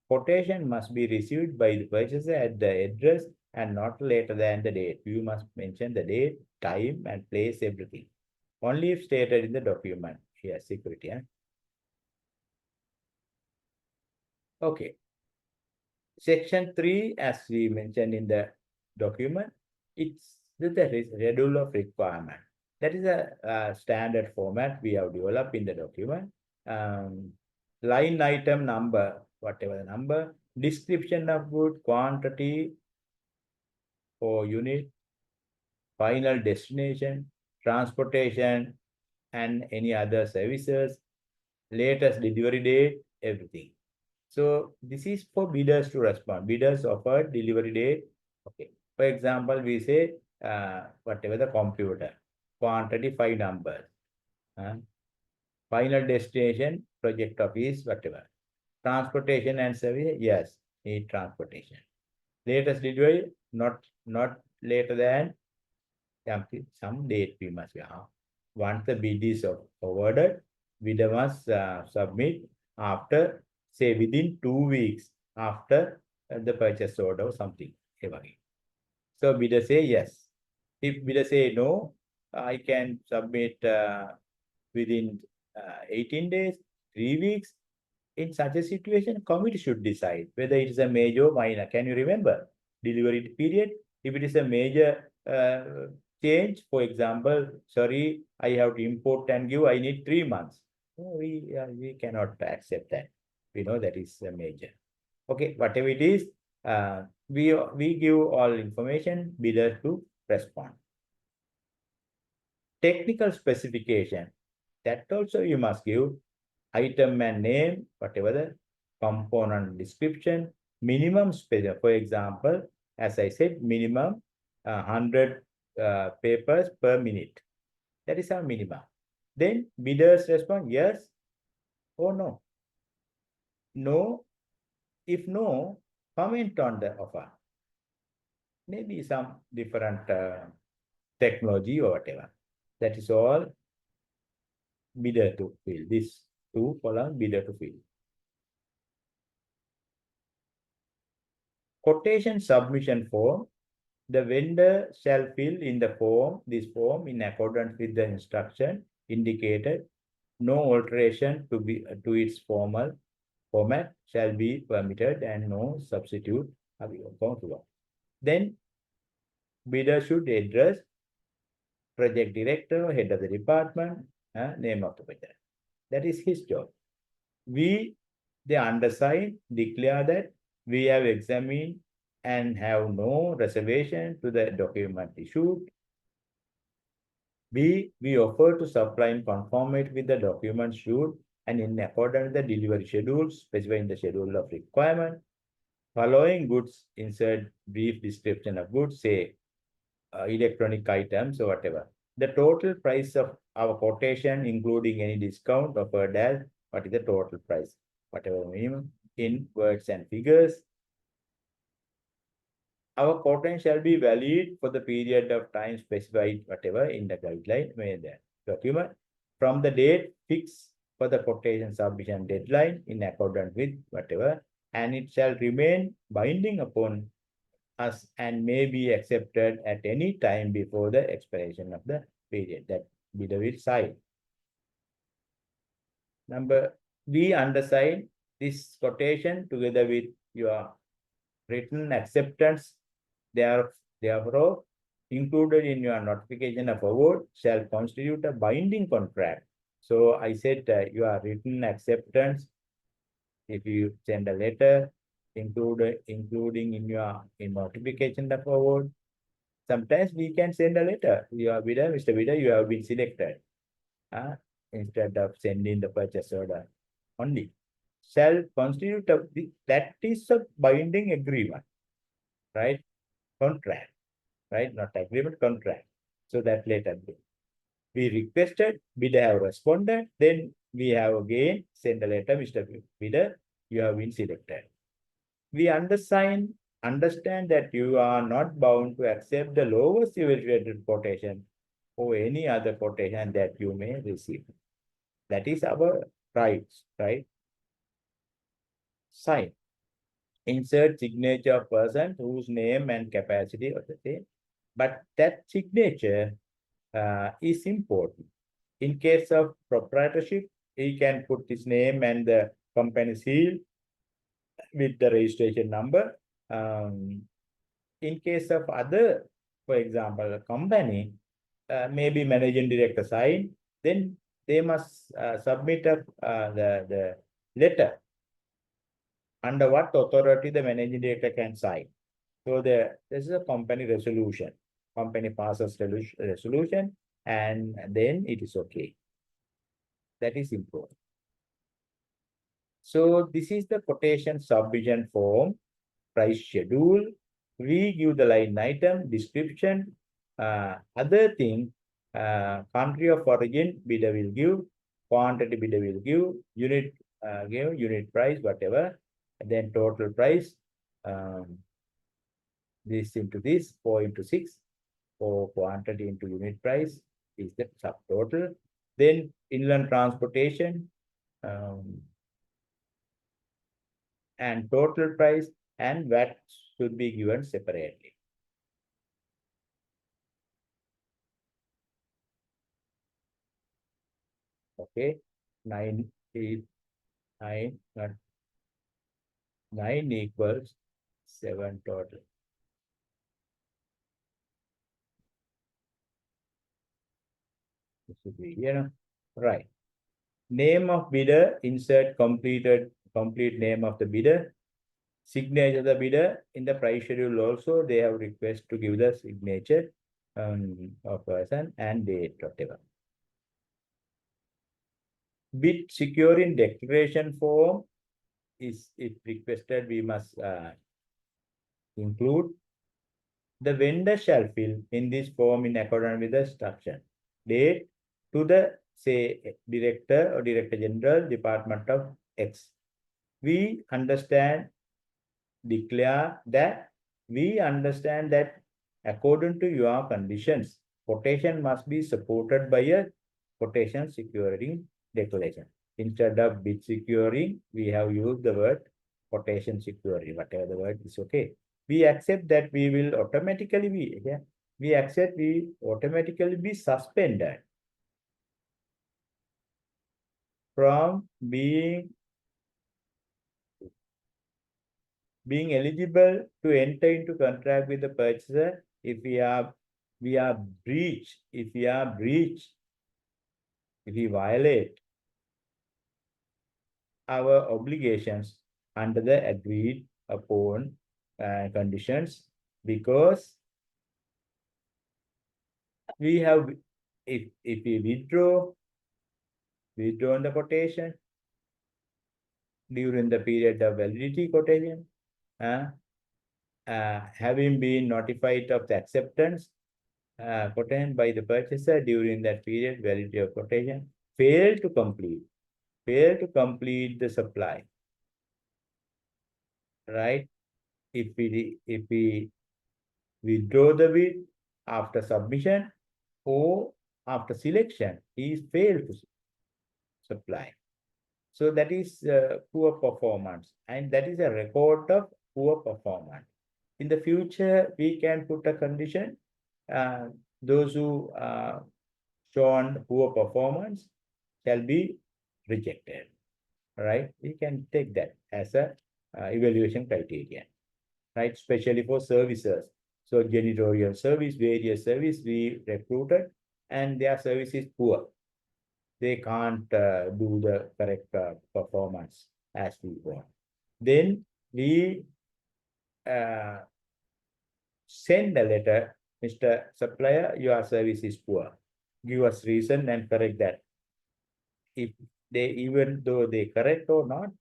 Quotation must be received by the purchaser at the address and not later than the date. You must mention the date, time, and place, everything. Only if stated in the document. Here, security. Okay. Section 3, as we mentioned in the document, it's the schedule of requirement. That is a standard format we have developed in the document. Line item number, whatever the number, description of good, quantity or unit, final destination, transportation, and any other services, latest delivery date, everything. So this is for bidders to respond. Bidders offered delivery date. Okay. For example, we say whatever the computer, quantity 5 numbers, final destination, project office, whatever. Transportation and service, yes, need transportation. Latest delivery, not later than some date we must have. Once the bid is awarded, bidder must submit after, say, within 2 weeks after the purchase order or something. So bidder say yes. If bidder say no, I can submit within 18 days, 3 weeks. In such a situation, committee should decide whether it is a major or minor. Can you remember? Delivery period. If it is a major change, for example, sorry, I have to import and give, I need 3 months. We cannot accept that. We know that is a major. Okay, whatever it is, we give all information, bidder to respond. Technical specification, that also you must give item and name, whatever the component description, minimum space. For example, as I said, minimum 100 papers per minute. That is our minimum. Then bidders respond yes or no. No. If no, comment on the offer. Maybe some different technology or whatever. That is all bidder to fill. This 2 column bidder to fill. Quotation submission form. The vendor shall fill in the form, this form in accordance with the instruction indicated. No alteration to its formal format shall be permitted and no substitute. Then bidder should address project director, head of the department, name of the bidder. That is his job. The undersigned, declare that we have examined and have no reservation to the document issued. B, we offer to supply in conformity with the document issued and in accordance with the delivery schedules specified in the schedule of requirement. Following goods, insert brief description of goods, say electronic items or whatever. The total price of our quotation, including any discount offered as, what is the total price? Whatever minimum in words and figures. Our quotation shall be valid for the period of time specified, whatever, in the guideline made there. Document from the date fixed for the quotation submission deadline in accordance with whatever, and it shall remain binding upon us and may be accepted at any time before the expiration of the period that bidder will sign. Number, we undersign this quotation together with your written acceptance. Therefore, included in your notification of award shall constitute a binding contract. So I said your written acceptance, if you send a letter, including in your notification of award, sometimes we can send a letter. Your bidder, Mr. Bidder, you have been selected. Instead of sending the purchase order only. Shall constitute that is a binding agreement, right? Contract, right? Not agreement, contract. So that later we requested, bidder have responded, then we have again sent a letter, Mr. Bidder, you have been selected. We understand that you are not bound to accept the lowest evaluated quotation or any other quotation that you may receive. That is our rights, right? Sign. Insert signature of person whose name and capacity are the same. But that signature is important. In case of proprietorship, he can put his name and the company seal with the registration number. In case of other, for example, a company, maybe managing director sign, then they must submit the letter under what authority the managing director can sign. So this is a company resolution. Company passes resolution and then it is okay. That is important. So this is the quotation submission form, price schedule. We give the line item, description, other thing, country of origin, bidder will give, quantity bidder will give, unit price, whatever, and then total price, this into this, 4 into 6, for quantity into unit price is the subtotal. Then inland transportation, and total price and VAT should be given separately. Okay, 9 equals 7 total. This should be here, right? Name of bidder, insert complete name of the bidder. Signature of the bidder in the price schedule also they have request to give the signature of person and date, whatever. Bid securing declaration form is, if requested, we must include. The vendor shall fill in this form in accordance with the instruction. Date to the, say, director or director general, department of X. We declare that we understand that according to your conditions, quotation must be supported by a quotation securing declaration. Instead of bid securing, we have used the word quotation securing, whatever the word is okay. We accept that we will automatically be, we accept we automatically be suspended from being eligible to enter into contract with the purchaser if we violate our obligations under the agreed upon conditions, because we have, if we withdraw the quotation during the period of validity quotation, having been notified of the acceptance quotation by the purchaser during that period, validity of quotation, fail to complete the supply, right? If we withdraw the bid after submission or after selection, he is failed to supply. So that is poor performance, and that is a record of poor performance. In the future, we can put a condition, those who shown poor performance shall be rejected, right? We can take that as a evaluation criterion, right? Especially for services. So janitorial service, various service we recruited, and their service is poor. They can't do the correct performance as we want. Then we send a letter, Mr. Supplier, your service is poor. Give us reason and correct that. If they, even though they correct or not,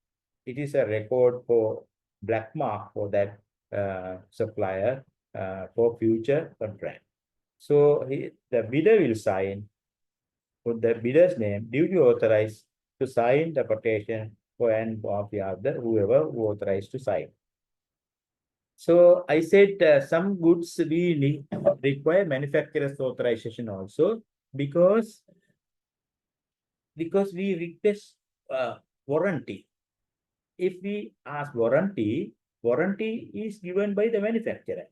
it is a record for black mark for that supplier for future contract. So the bidder will sign, put the bidder's name, duly authorized to sign the quotation for and of the other, whoever who authorized to sign. So I said some goods we need, require manufacturer's authorization also, because we request warranty. If we ask warranty, warranty is given by the manufacturer.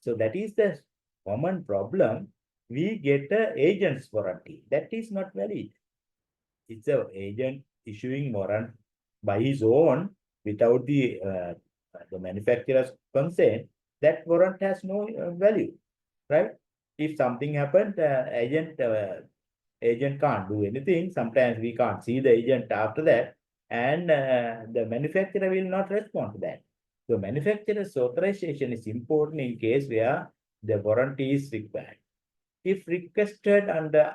So that is the common problem. We get a agent's warranty. That is not valid. It's an agent issuing warrant by his own without the manufacturer's consent. That warrant has no value, right? If something happened, agent can't do anything. Sometimes we can't see the agent after that, and the manufacturer will not respond to that. So manufacturer's authorization is important in case where the warranty is required. If requested under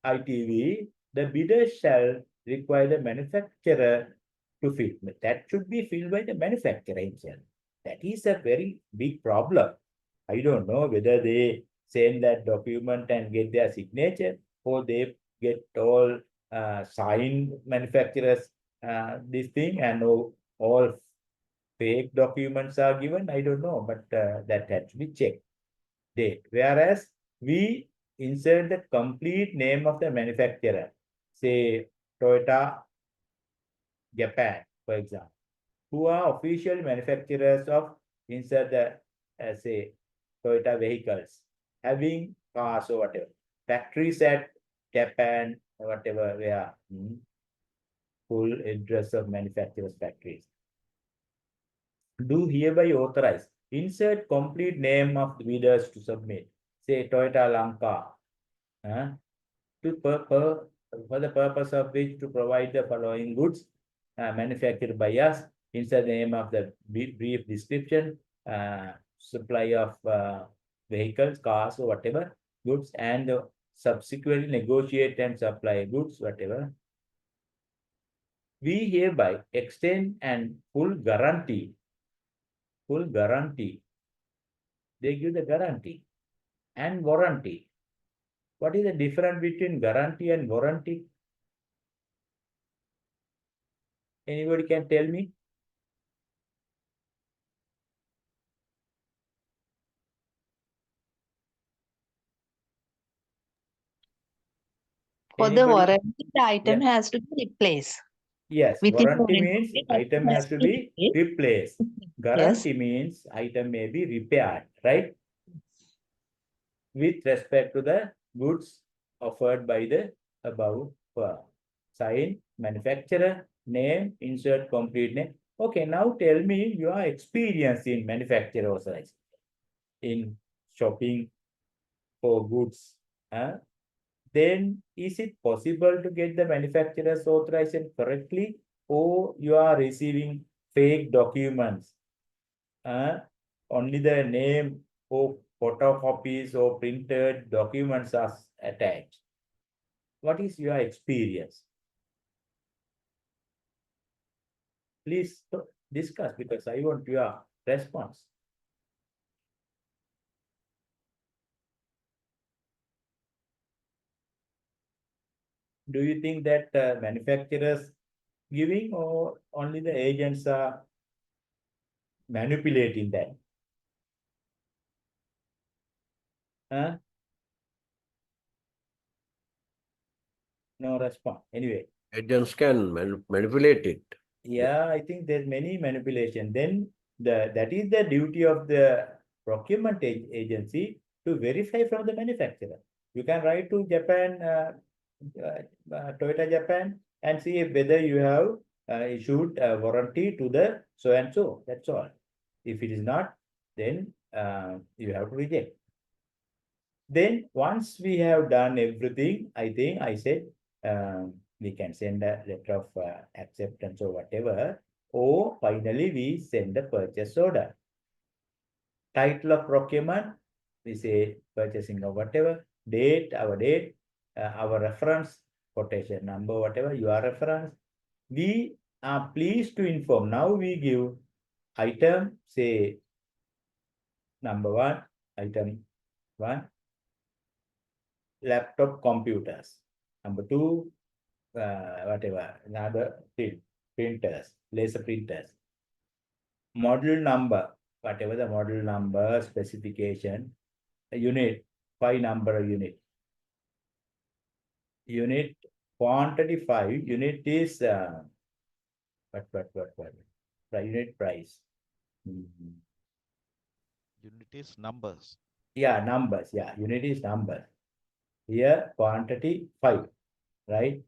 ITV, the bidder shall require the manufacturer to fill. That should be filled by the manufacturer himself. That is a very big problem. I don't know whether they send that document and get their signature, or they get all signed manufacturers this thing, and all fake documents are given. I don't know, but that had to be checked. Date. Whereas we insert the complete name of the manufacturer, say Toyota Japan, for example, who are official manufacturers of, insert the say Toyota vehicles, having cars or whatever, factories at Japan or whatever, where full address of manufacturers factories. Do hereby authorize, insert complete name of the bidders to submit, say Toyota Lanka, for the purpose of which to provide the following goods manufactured by us, insert the name of the brief description, supply of vehicles, cars, or whatever goods, and subsequently negotiate and supply goods, whatever. We hereby extend and full guarantee. They give the guarantee and warranty. What is the difference between guarantee and warranty? Anybody can tell me? For the Anybody? warranty, the item Yeah. has to be replaced. Yes, Within warranty warranty means period, item has to be replaced. Guarantee means item may be repaired, right? With respect to the goods offered by the above firm. Sign, manufacturer, name, insert complete name. Okay, now tell me your experience in manufacturer authorization, in shopping for goods. Then is it possible to get the manufacturer's authorization correctly, or you are receiving fake documents? Only the name or photocopies or printed documents are attached. What is your experience? Please discuss, because I want your response. Do you think that manufacturers giving or only the agents are manipulating that? Huh? No response. Anyway, Agents can manipulate it. yeah, I think there's many manipulation. Then that is the duty of the procurement agency to verify from the manufacturer. You can write to Japan, Toyota Japan, and see whether you have issued a warranty to the so and so. That's all. If it is not, then you have to reject. Then once we have done everything, I think I said we can send a letter of acceptance or whatever, or finally we send a purchase order. Title of procurement, we say purchasing or whatever, date, our reference, quotation number, whatever, your reference. We are pleased to inform. Now we give item, say number 1, item 1, laptop computers. Number 2, whatever, another printers, laser printers. Model number, whatever the model number, specification, unit, 5 number unit. Unit quantity 5, unit is what? Unit price. Unit is numbers. Yeah, numbers. Yeah, unit is numbers. Here quantity 5, right?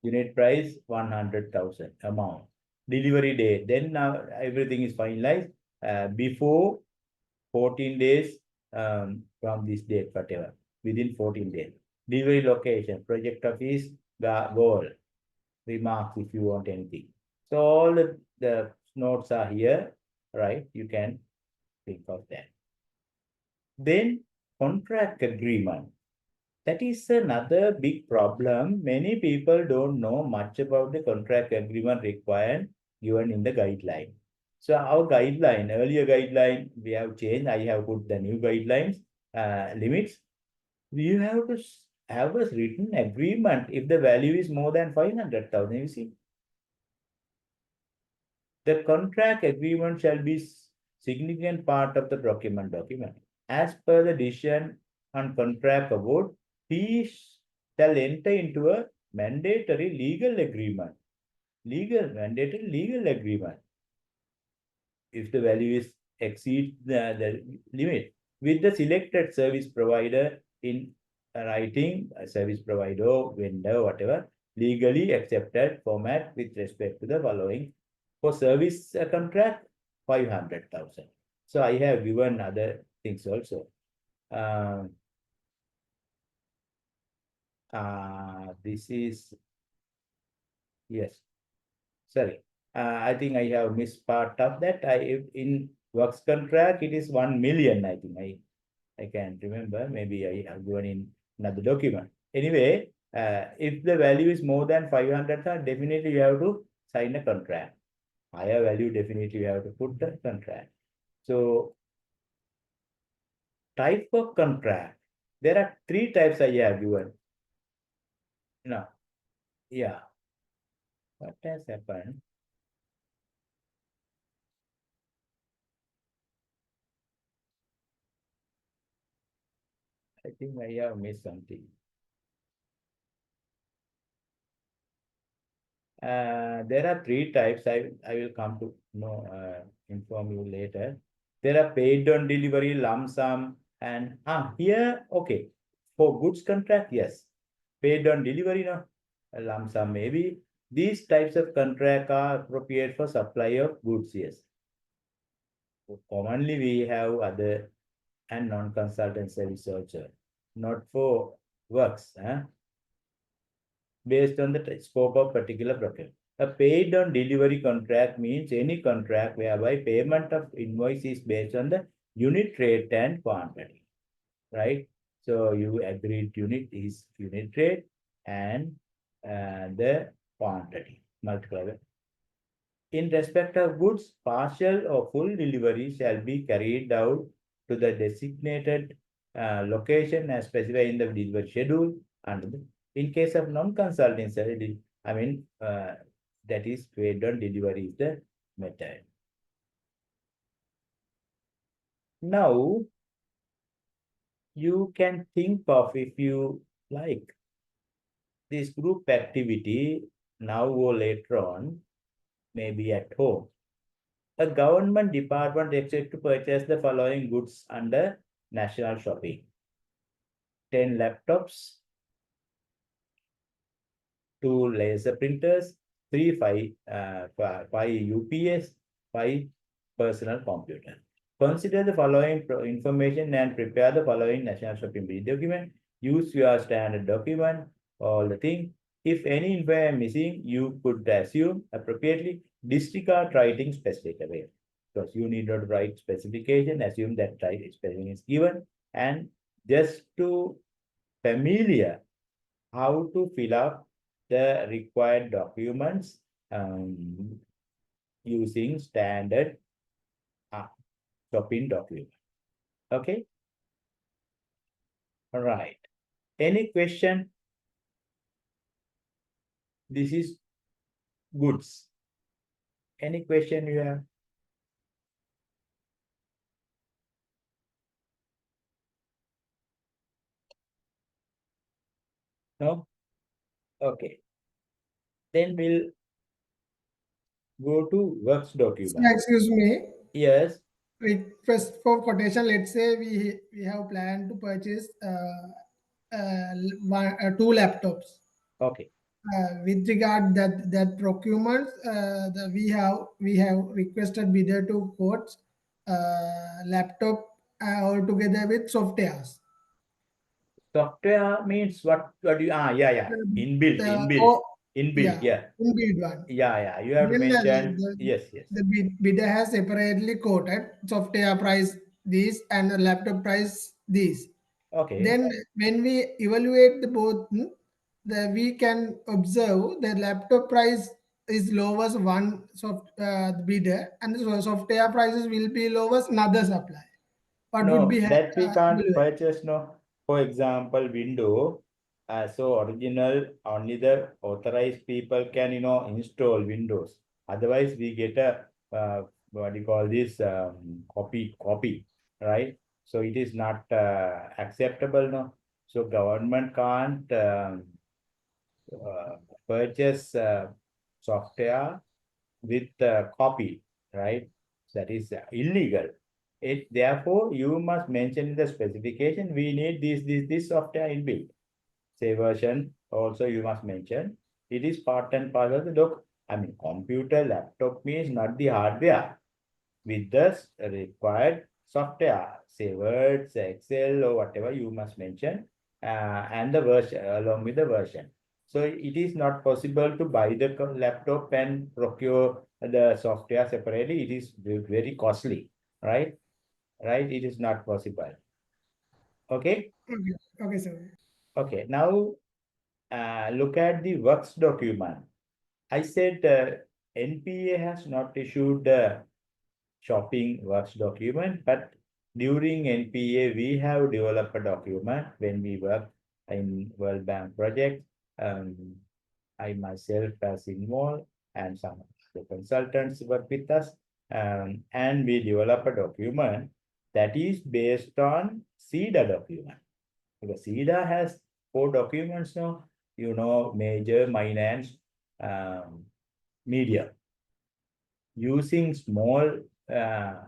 Unit price 100,000 amount. Delivery date. Then now everything is finalized before 14 days from this date, whatever, within 14 days. Delivery location, project office, goal, remarks if you want anything. So all the notes are here, right? You can think of that. Then contract agreement. That is another big problem. Many people don't know much about the contract agreement required given in the guideline. So our guideline, earlier guideline, we have changed. I have put the new guidelines, limits. You have to have a written agreement if the value is more than 500,000, you see. The contract agreement shall be significant part of the procurement document. As per the decision on contract award, he shall enter into a mandatory legal agreement. Mandatory legal agreement. If the value is exceeds the limit with the selected service provider in writing, service provider, vendor, whatever, legally accepted format with respect to the following. For service contract, 500,000. So I have given other things also. This is, yes, sorry. I think I have missed part of that. In works contract, it is 1 million, I think. I can't remember. Maybe I have given in another document. Anyway, if the value is more than 500, definitely you have to sign a contract. Higher value, definitely you have to put the contract. So, type of contract. There are 3 types I have given. No, yeah. What has happened? I think I have missed something. There are 3 types. I will come to know, inform you later. There are paid on delivery, lump sum, and here, okay. For goods contract, yes. Paid on delivery, no. A lump sum, maybe. These types of contract are appropriate for supply of goods, yes. Commonly, we have other and non-consultant service also, not for works, based on the scope of particular procurement. A paid on delivery contract means any contract whereby payment of invoice is based on the unit rate and quantity, right? So you agreed unit is unit rate and the quantity multiplied. In respect of goods, partial or full delivery shall be carried out to the designated location as specified in the delivery schedule. And in case of non-consulting service, that is paid on delivery is the method. Now, you can think of, if you like, this group activity now or later on, maybe at home. A government department expects to purchase the following goods under national shopping: 10 laptops, 2 laser printers, 5 UPS, 5 personal computers. Consider the following information and prepare the following national shopping bill document. Use your standard document, all the thing. If any info is missing, you could assume appropriately disregard writing specific away. Because you need not write specification, assume that specification is given, and just to familiar how to fill up the required documents using standard shopping document. Okay. All right. Any question? This is goods. Any question you have? No? Okay. Then we'll go to works document. Excuse me. Yes. Request for quotation. Let's say we have planned to purchase 2 laptops. Okay. With regard that procurement, we have requested bidder to quote laptop altogether with softwares. Software means what do you, yeah. Inbuilt, Yeah, yeah. inbuilt one. Yeah. You have to Then, mention, yes. The bidder has separately quoted software price this and the laptop price this. Okay. Then when we evaluate the both, we can observe the laptop price is lowest one bidder, and the software prices will be lowest another supplier. What would No, be that we can't evaluate? purchase, no. For example, window, so original, only the authorized people can, install Windows. Otherwise, we get a, what do you call this, copy, right? So it is not acceptable, no. So government can't purchase software with copy, right? That is illegal. Therefore, you must mention in the specification, we need this software inbuilt. Say version, also you must mention. It is part and parcel of the computer, laptop means not the hardware. With the required software, say Word, say Excel, or whatever you must mention, and the version, along with the version. So it is not possible to buy the laptop and procure the software separately. It is very costly, right? Right? It is not possible. Okay? Okay, sir. Okay. Now, look at the works document. I said NPA has not issued the shopping works document, but during NPA, we have developed a document when we work in World Bank project. I myself was involved, and some of the consultants work with us, and we develop a document that is based on SIDA document. Because SIDA has 4 documents now, major, minor, and medium. Using small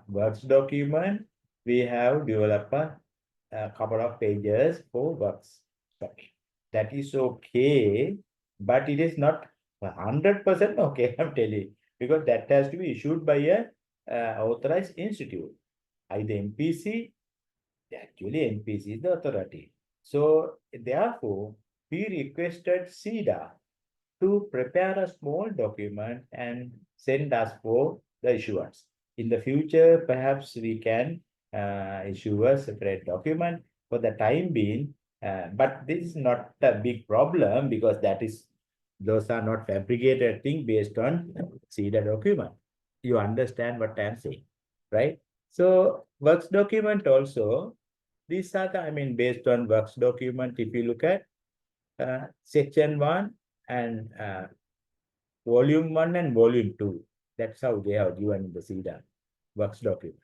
works document, we have developed a couple of pages for works document. That is okay, but it is not 100% okay, I'm telling you, because that has to be issued by a authorized institute. Either NPC, actually NPC is the authority. So therefore, we requested SIDA to prepare a small document and send us for the issuance. In the future, perhaps we can issue a separate document for the time being, but this is not a big problem because that is Those are not fabricated things based on CEDA document. You understand what I'm saying, right? So works document also, these are the, I mean, based on works document, if you look at section 1 and volume 1 and volume 2, that's how they have given the CEDA works document.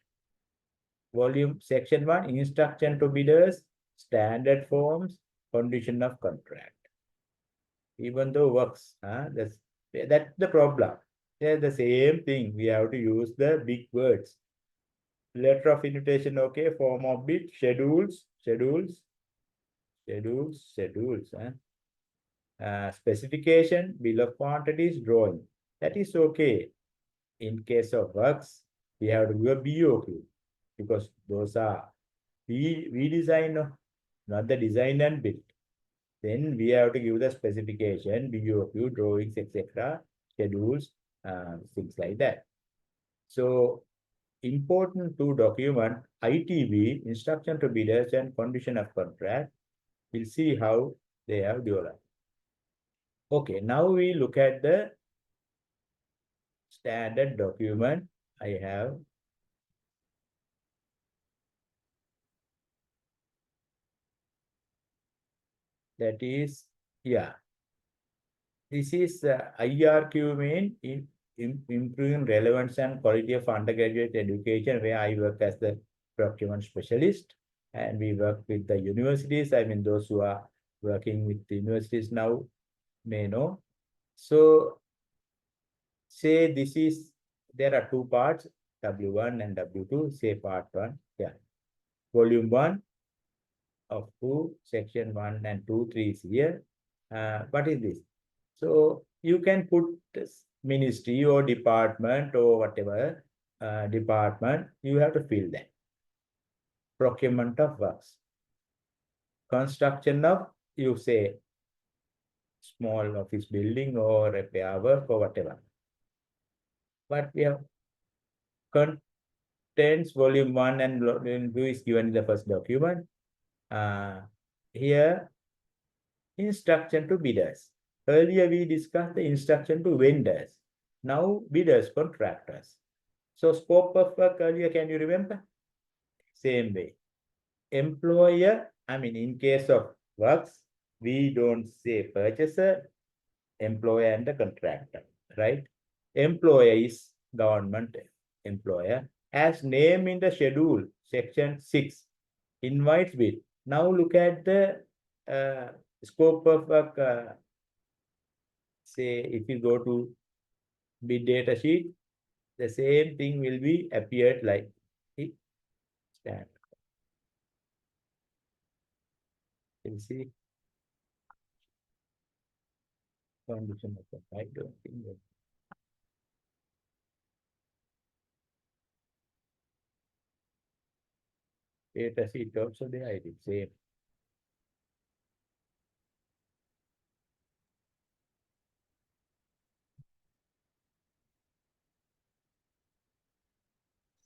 Volume section 1, instruction to bidders, standard forms, condition of contract. Even though works, that's the problem. They're the same thing. We have to use the big words. Letter of invitation, okay. Form of bid, schedules. Specification, bill of quantities, drawing. That is okay. In case of works, we have to do a BOQ because those are we design, not the design and build. Then we have to give the specification, BOQ, drawings, etc., schedules, things like that. So important to document ITB, instruction to bidders and condition of contract. We'll see how they have developed. Okay, now we look at the standard document. I have that is, yeah. This is IRQ mean in improving relevance and quality of undergraduate education, where I work as the procurement specialist, and we work with the universities. I mean, those who are working with the universities now may know. So say this is, there are two parts, W1 and W2, say part 1, yeah. Volume 1 of 2, section 1 and 2, 3 is here. What is this? So you can put this ministry or department or whatever department, you have to fill that. Procurement of works. Construction of, you say, small office building or repair work or whatever. But we have contents volume 1 and volume 2 is given in the first document. Here, instruction to bidders. Earlier we discussed the instruction to vendors. Now bidders, contractors. So scope of work earlier, can you remember? Same way. Employer, I mean, in case of works, we don't say purchaser, employer and the contractor, right? Employer is government employer. As named in the schedule, section 6, invites bid. Now look at the scope of work. Say if you go to bid data sheet, the same thing will be appeared like it stands. You see, condition of the, I don't think that. Data sheet also there, I did same.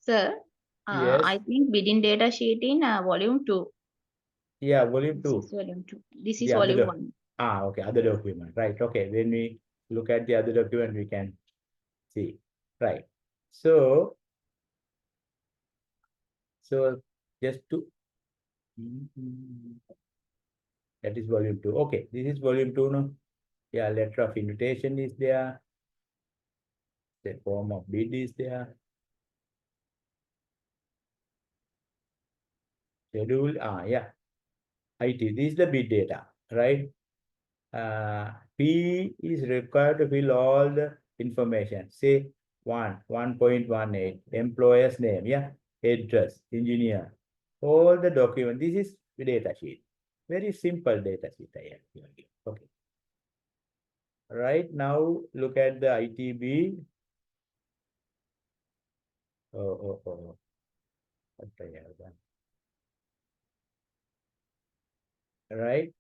Sir, Yes. I think bidding data sheet in volume 2. Yeah, volume This 2. is volume 2. This is The other volume 1. Okay, other document, right? Okay, when we look at the other document, we can see, right? So just to that is volume 2. Okay, this is volume 2 now. Yeah, letter of invitation is there. The form of bid is there. Schedule, yeah. IT, this is the bid data, right? P is required to fill all the information. Say 1.18, employer's name, yeah, address, engineer, all the document. This is the data sheet. Very simple data sheet I have given you. Okay. Right now, look at the ITB. What I have done. Right.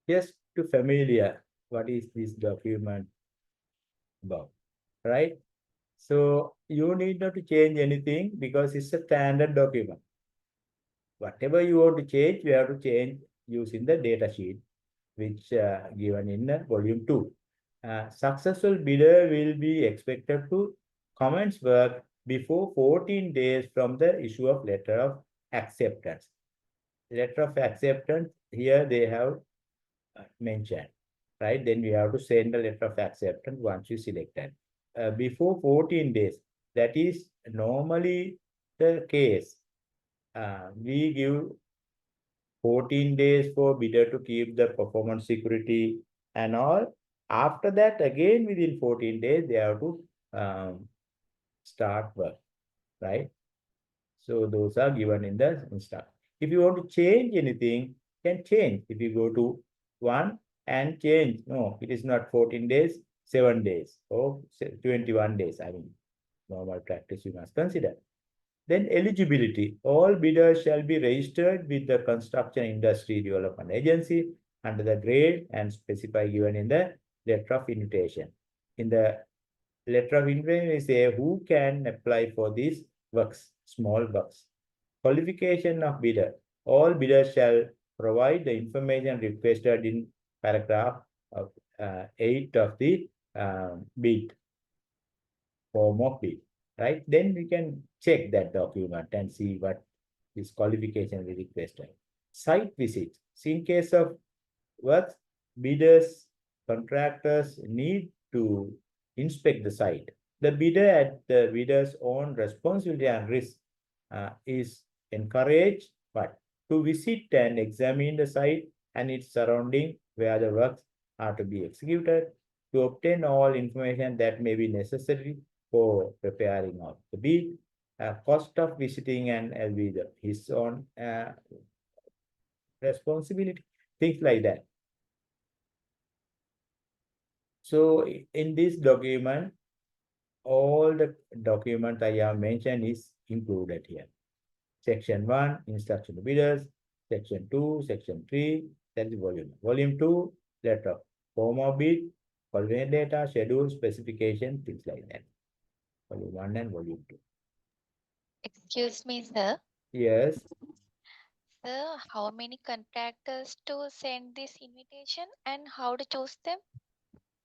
Just to familiar, what is this document about, right? So you need not to change anything because it's a standard document. Whatever you want to change, you have to change using the data sheet, which given in volume 2. Successful bidder will be expected to commence work before 14 days from the issue of letter of acceptance. Letter of acceptance, here they have mentioned, right? Then we have to send a letter of acceptance once you selected. Before 14 days, that is normally the case. We give 14 days for bidder to keep the performance security and all. After that, again within 14 days, they have to start work, right? So those are given in the instruction. If you want to change anything, can change. If you go to 1 and change, no, it is not 14 days, 7 days or 21 days. I mean, normal practice you must consider. Then eligibility. All bidders shall be registered with the Construction Industry Development Agency under the grade and specify given in the letter of invitation. In the letter of invitation, we say who can apply for these works, small works. Qualification of bidder. All bidders shall provide the information requested in paragraph of 8 of the bid, form of bid, right? Then we can check that document and see what is qualification we requested. Site visits. In case of works, bidders, contractors need to inspect the site. The bidder at the bidder's own responsibility and risk is encouraged, but to visit and examine the site and its surrounding where the works are to be executed, to obtain all information that may be necessary for preparing of the bid, cost of visiting and be his own responsibility, things like that. So in this document, all the documents I have mentioned is included here. Section 1, instruction to bidders. Section 2, Section 3, that is volume. Volume 2, letter of form of bid, qualification data, schedule, specification, things like that. Volume 1 and volume 2. Excuse me, sir. Yes. Sir, how many contractors to send this invitation and how to choose them?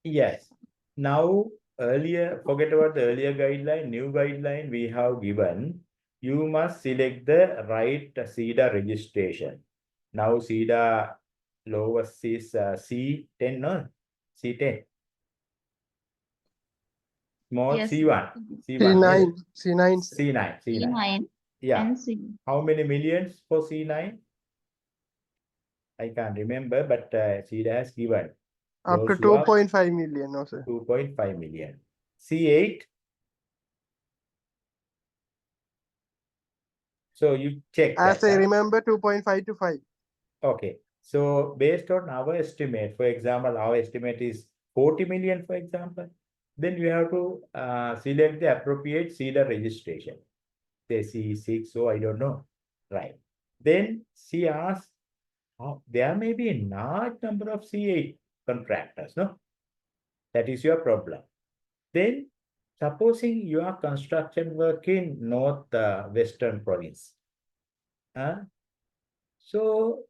Yes. Now, earlier, forget about the earlier guideline, new guideline we have given. You must select the right CEDA registration. Now, CEDA lowest is C10, no? C10. Small Yes. C1. C1. C9, yes. C9. C9. C9. C9 Yeah. and C. How many millions for C9? I can't remember, but CEDA has given. Up to Those who are 2.5 million, no sir. 2.5 million. C8. So you check As that. I remember, 2.5 to 5. Okay. So based on our estimate, for example, our estimate is 40 million, for example, then you have to select the appropriate CEDA registration. Say C6, so I don't know. Right. Then she asks, oh, there may be a large number of C8 contractors, no? That is your problem. Then supposing you are construction work in North Western province. So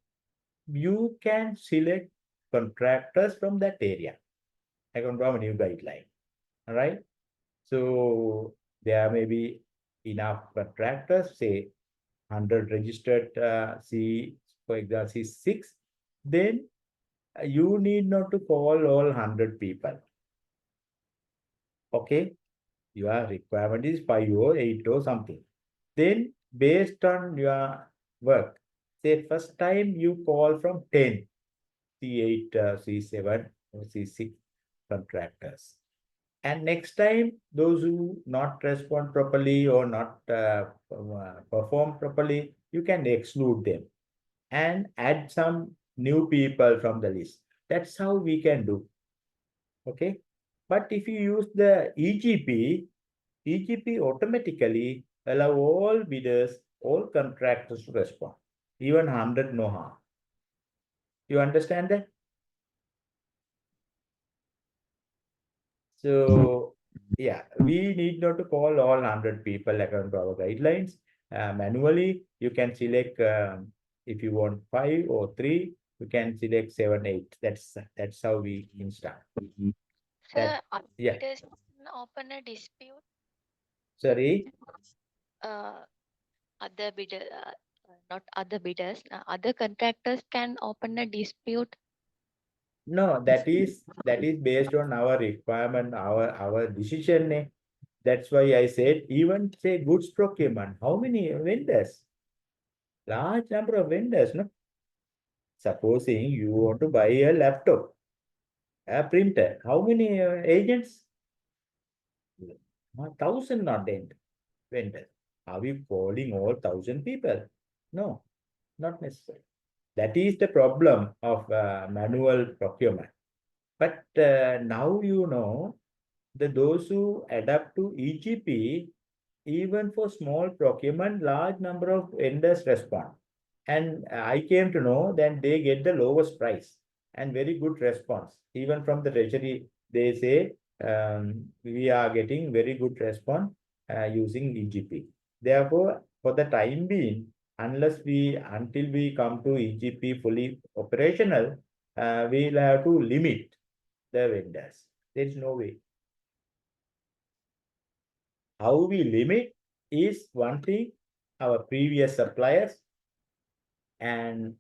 you can select contractors from that area. I can draw a new guideline. All right. So there may be enough contractors, say 100 registered for example, C6. Then you need not to call all 100 people. Okay. Your requirement is 5 or 8 or something. Then based on your work, say first time you call from 10, C8, C7, or C6 contractors. And next time, those who not respond properly or not perform properly, you can exclude them and add some new people from the list. That's how we can do. Okay. But if you use the EGP automatically allow all bidders, all contractors to respond. Even 100, no harm. You understand that? So Yeah, we need not to call all 100 people according to our guidelines. Manually, you can select if you want 5 or 3, you can select 7, 8. That's how we install. Sir, Yeah. bidders can open a dispute. Sorry. Other bidder, not other bidders, other contractors can open a dispute. No, that is based on our requirement, our decision. That's why I said even say goods procurement. How many vendors? Large number of vendors, no? Supposing you want to buy a laptop, a printer. How many agents? 1,000 not vendors. Are we calling all 1,000 people? No, not necessary. That is the problem of manual procurement. But now you know that those who adapt to EGP, even for small procurement, large number of vendors respond. And I came to know that they get the lowest price and very good response. Even from the treasury, they say we are getting very good response using EGP. Therefore, for the time being, until we come to EGP fully operational, we'll have to limit the vendors. There is no way. How we limit is one thing, our previous suppliers, and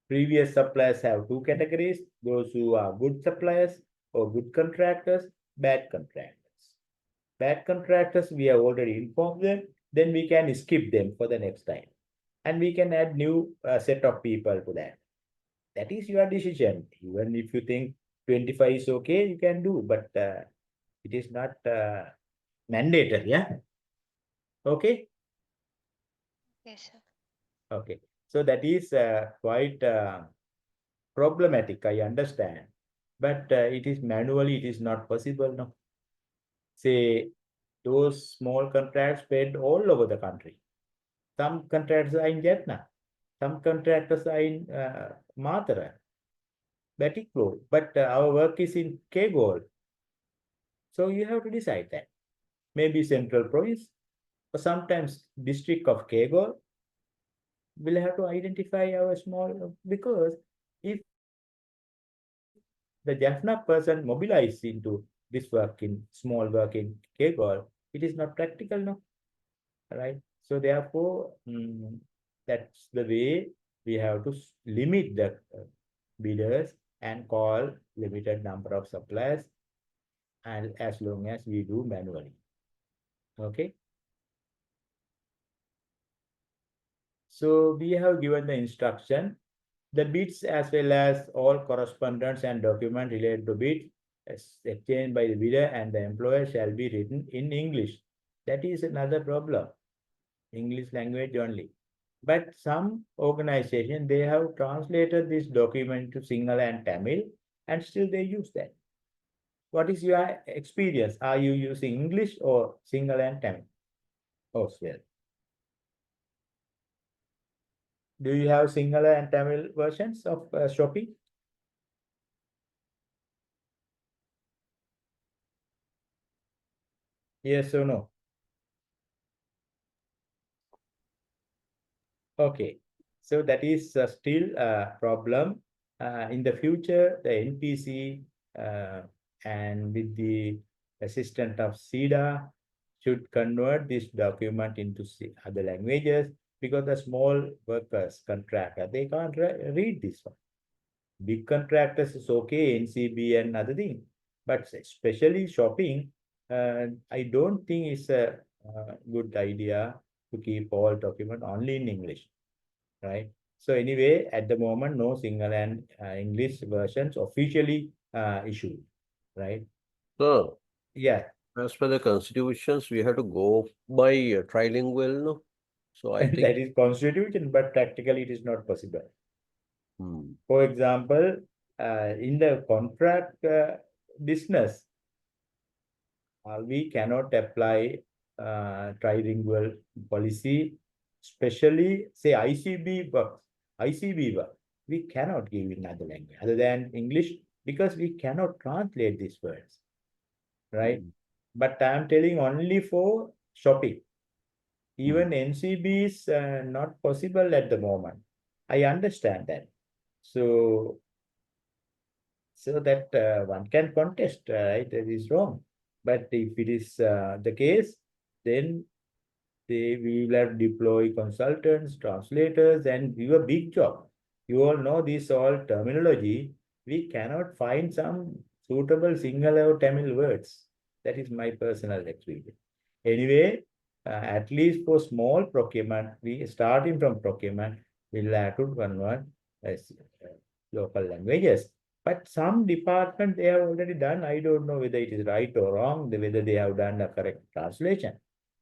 previous suppliers have 2 categories, those who are good suppliers or good contractors, bad contractors. Bad contractors, we have already informed them, then we can skip them for the next time. And we can add new set of people to that. That is your decision. Even if you think 25 is okay, you can do, but it is not mandatory, yeah? Okay? Yes, sir. Okay. So that is quite problematic, I understand. But it is manually, it is not possible, no? Say, those small contracts spread all over the country. Some contracts are in Jaffna. Some contractors are in Mathura, Batiklo. But our work is in Kegol. So you have to decide that. Maybe Central Province or sometimes District of Kegol will have to identify our small, because if the Jaffna person mobilized into this work in small work in Kegol, it is not practical, no? Right? So therefore, that's the way we have to limit the bidders and call limited number of suppliers, and as long as we do manually. Okay. So we have given the instruction, the bids as well as all correspondence and document related to bid exchanged by the bidder and the employer shall be written in English. That is another problem. English language only. But some organization, they have translated this document to Sinhala and Tamil, and still they use that. What is your experience? Are you using English or Sinhala and Tamil? Oh, well. Do you have Sinhala and Tamil versions of Shopee? Yes or no? Okay, so that is still a problem. In the future, the NPC and with the assistance of SIDA should convert this document into other languages, because the small workers, contractor, they can't read this one. Big contractors is okay, NCB and other thing, but especially shopping, I don't think it's a good idea to keep all document only in English, right? So anyway, at the moment, no Sinhala and English versions officially issued, right? So, Yeah, as per the constitutions, we have to go by trilingual, no? So I think. that is constitution, but practically it is not possible. Hmm. For example, in the contract business, we cannot apply trilingual policy, especially say ICB work. We cannot give in other language other than English, because we cannot translate these words, right? but I'm telling only for shopping. Even NCB is not possible at the moment. I understand that. So that one can contest, right? That is wrong. But if it is the case, then we will have deploy consultants, translators, and do a big job. You all know this all terminology. We cannot find some suitable Sinhala or Tamil words. That is my personal experience. Anyway, at least for small procurement, we starting from procurement, we'll have to convert as local languages. But some department they have already done. I don't know whether it is right or wrong, whether they have done a correct translation.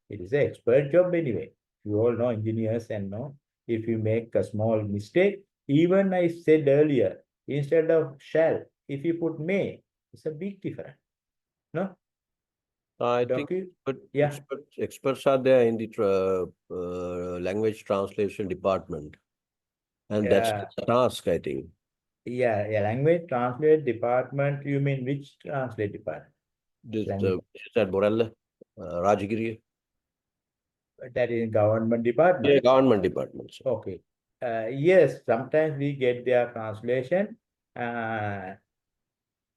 It is an expert job anyway. You all know engineers and know if you make a small mistake, even I said earlier, instead of shall, if you put may, it's a big difference. No? I think but yeah. experts are there in the language translation department. And that's the task, I think. Yeah, language translate department. You mean which translate department? This is at Borella, Rajagiri. That is government department. Yeah, government department. Okay. Yes, sometimes we get their translation.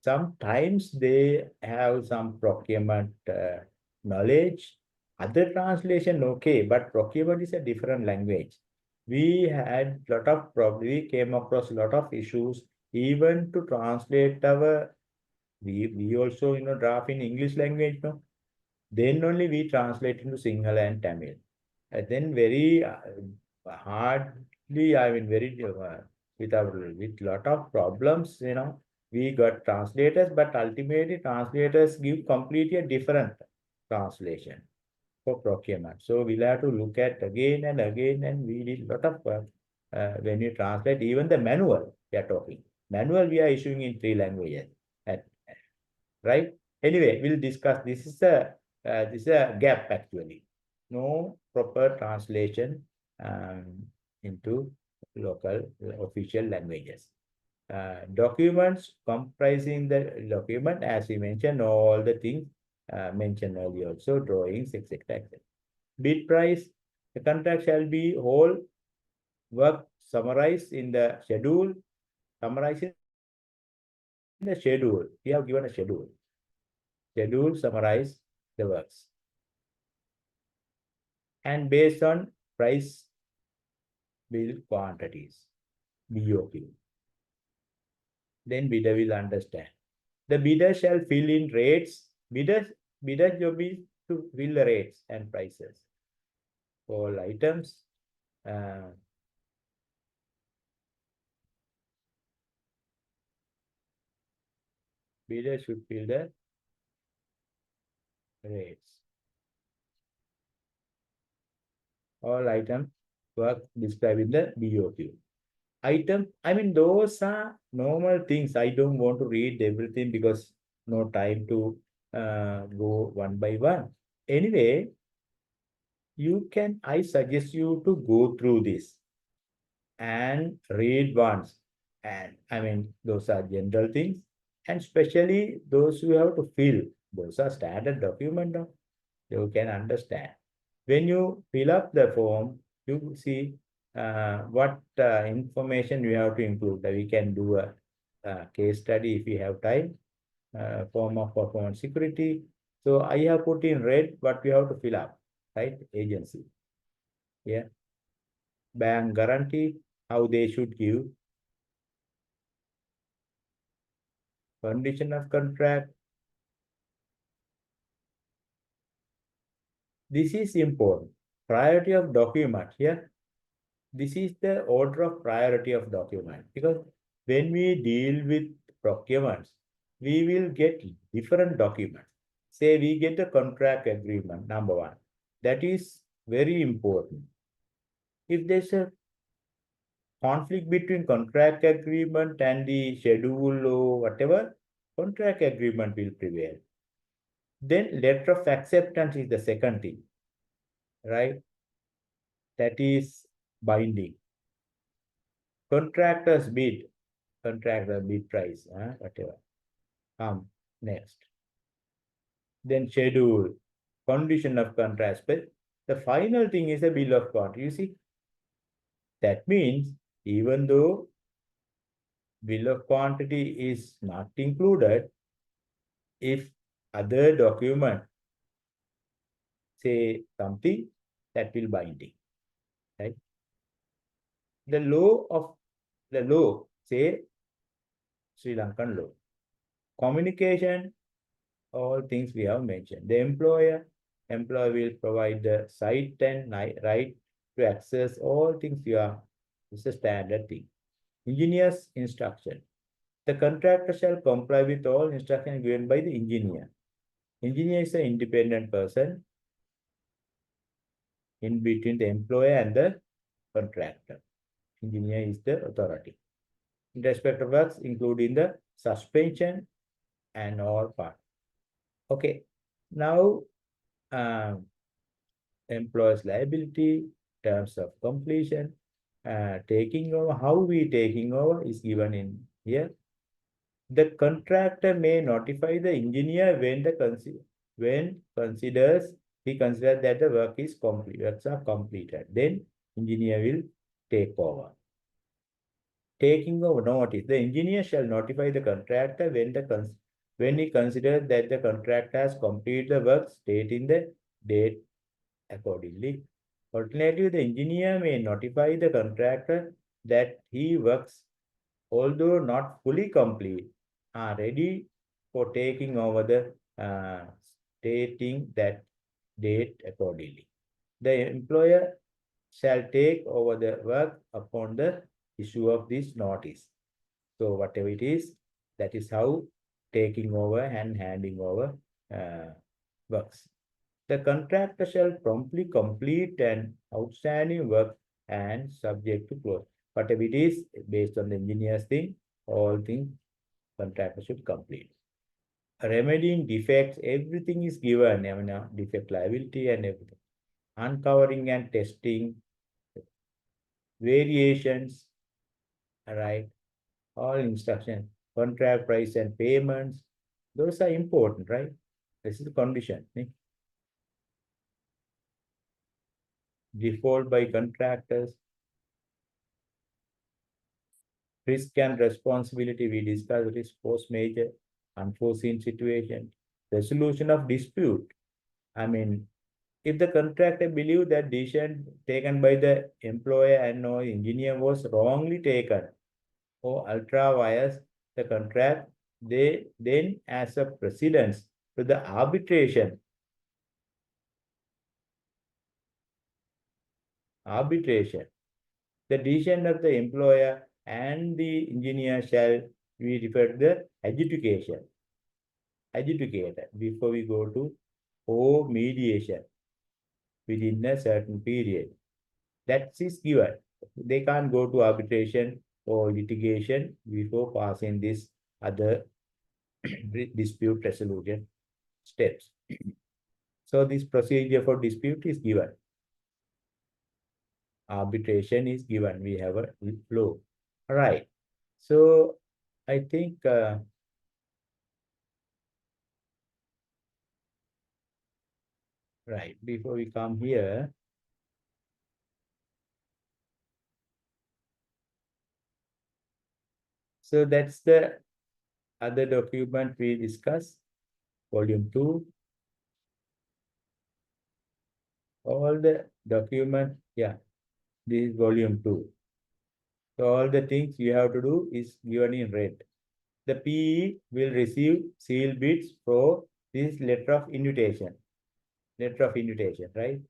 Sometimes they have some procurement knowledge. Other translation, okay, but procurement is a different language. We had lot of we came across a lot of issues even to translate our. We also draft in English language, no. Then only we translate into Sinhala and Tamil. And then very hardly, I mean, very with lot of problems, we got translators, but ultimately translators give completely a different translation for procurement. So we'll have to look at again and again, and we did a lot of work when you translate. Even the manual we are talking. Manual we are issuing in 3 languages, right? Anyway, we'll discuss. This is a gap actually. No proper translation into local official languages. Documents comprising the document, as we mentioned, all the things mentioned earlier, also drawings, etc. Bid price, the contract shall be whole work summarized in the schedule, summarizing the schedule. We have given a schedule. Schedule summarize the works. And based on price bill quantities, BOQ. Then bidder will understand. The bidder shall fill in rates. Bidder job is to fill the rates and prices. All items. Bidder should fill the rates. All items work described in the BOQ. Item, I mean, those are normal things. I don't want to read everything because no time to go one by one. Anyway, I suggest you to go through this and read once. And I mean, those are general things. And especially those who have to fill. Those are standard document. You can understand. When you fill up the form, you see what information you have to include. We can do a case study if we have time, form of performance security. So I have put in red what we have to fill up, right? Agency. Yeah. Bank guarantee, how they should give. Condition of contract. This is important. Priority of document here. This is the order of priority of document, because when we deal with procurements, we will get different documents. Say we get a contract agreement, number 1. That is very important. If there's a conflict between contract agreement and the schedule or whatever, contract agreement will prevail. Then letter of acceptance is the second thing, right? That is binding. Contractor's bid, contractor bid price, whatever. Next. then schedule, condition of contract. But the final thing is a bill of quantity. You see, that means even though bill of quantity is not included, if other document say something, that will binding, right? The law, say Sri Lankan law, communication, all things we have mentioned. The employer will provide the site and right to access all things you are. It's a standard thing. Engineer's instruction. The contractor shall comply with all instructions given by the engineer. Engineer is an independent person in between the employer and the contractor. Engineer is the authority. In respect of works, including the suspension and all part. Okay, now employer's liability, terms of completion, taking over, how we taking over is given in here. The contractor may notify the engineer when he considers that the work is complete, works are completed. Then engineer will take over. Taking over notice. The engineer shall notify the contractor when he considers that the contractor has completed the work, stating the date accordingly. Alternatively, the engineer may notify the contractor that he works, although not fully complete, are ready for taking over the stating that date accordingly. The employer shall take over the work upon the issue of this notice. So whatever it is, that is how taking over and handing over works. The contractor shall promptly complete an outstanding work and subject to close. Whatever it is, based on the engineer's thing, all things contractor should complete. Remedying defects, everything is given, defect liability and everything. Uncovering and testing, variations, right? All instructions, contract price and payments, those are important, right? This is the condition. Default by contractors, risk and responsibility, we discussed risk, force majeure, unforeseen situation, resolution of dispute. I mean, if the contractor believes that decision taken by the employer and or engineer was wrongly taken or ultra vires the contract, they then as a precedence to the arbitration, the decision of the employer and the engineer shall be referred to the adjudicator before we go to or mediation within a certain period. That is given. They can't go to arbitration or litigation before passing this other dispute resolution steps. So this procedure for dispute is given. Arbitration is given. We have a flow. All right. So I think right before we come here, so that's the other document we discussed, volume 2. All the document, yeah, this is volume 2. So all the things you have to do is given in red. The PE will receive seal bids for this letter of invitation. Right?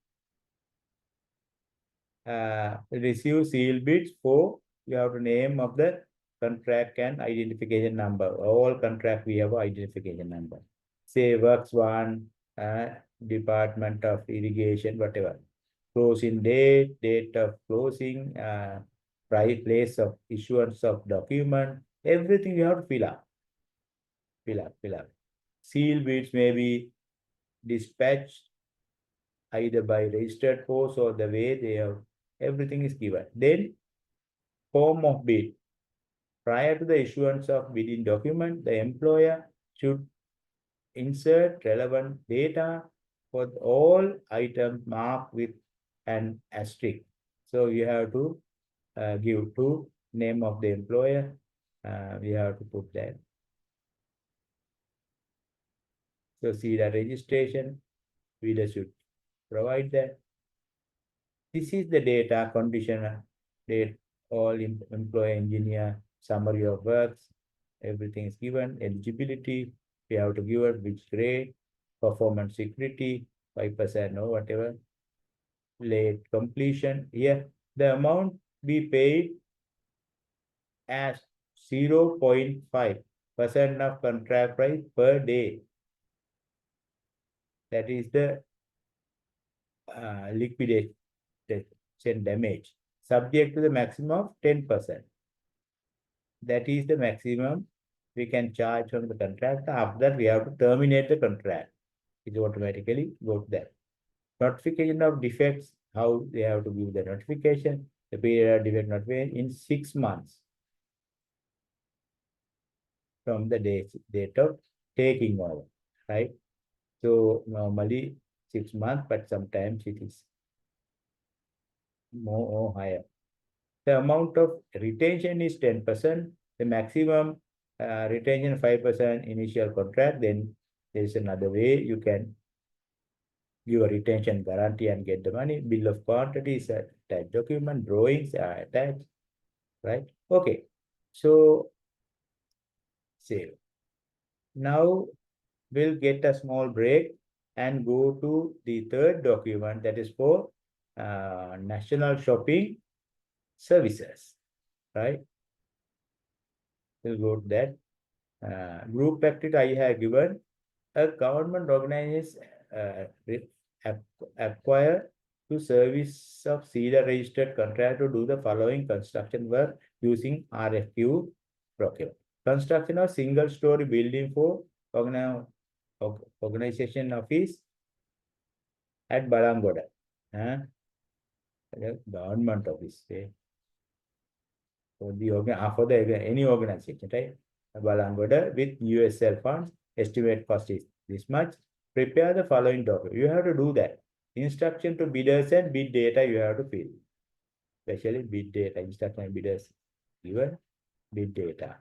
Receive seal bids for, you have to name of the contract and identification number. All contract we have identification number. Say works 1, Department of Irrigation, whatever. Closing date, date of closing, place of issuance of document, everything you have to fill up. Seal bids may be dispatched either by registered post or the way they have, everything is given. Then form of bid. Prior to the issuance of bidding document, the employer should insert relevant data for all items marked with an asterisk. So you have to give to name of the employer. We have to put that. So see the registration, we should provide that. This is the data condition, date, all employee, engineer, summary of works, everything is given, eligibility, we have to give it which grade, performance security, 5% or whatever, late completion. Here, the amount we paid as 0.5% of contract price per day. That is the liquidation damage, subject to the maximum of 10%. That is the maximum we can charge from the contractor. After that, we have to terminate the contract. It automatically goes there. Notification of defects, how they have to give the notification, the period of defect notification in 6 months from the date of taking over, right? So normally 6 months, but sometimes it is more or higher. The amount of retention is 10%. The maximum retention 5% initial contract. Then there is another way you can give a retention guarantee and get the money. Bill of quantity is attached document, drawings are attached, right? Okay, so save. Now we'll get a small break and go to the third document, that is for national shopping services, right? We'll go to that. Group activity I have given. A government organization acquire to service of CEDA registered contract to do the following construction work using RFQ procurement. Construction of single story building for organization office at Balangoda. Government office. For any organization, right? Balangoda with USL funds, estimate cost is this much. Prepare the following document. You have to do that. Instruction to bidders and bid data you have to fill. Especially bid data, instruction and bidders given bid data.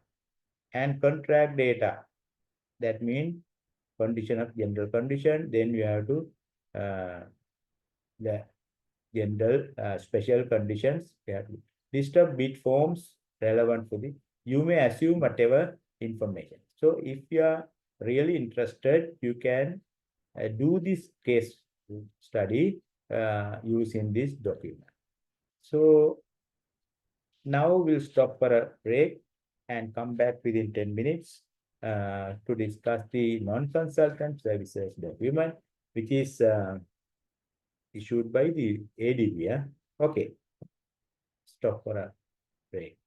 And contract data. That means condition of general condition. Then you have to the general special conditions. You have to list of bid forms relevant for the. You may assume whatever information. So if you are really interested, you can do this case study using this document. So now we'll stop for a break and come back within 10 minutes to discuss the non-consultant services document, which is issued by the ADB. Yeah? Okay, stop for a break.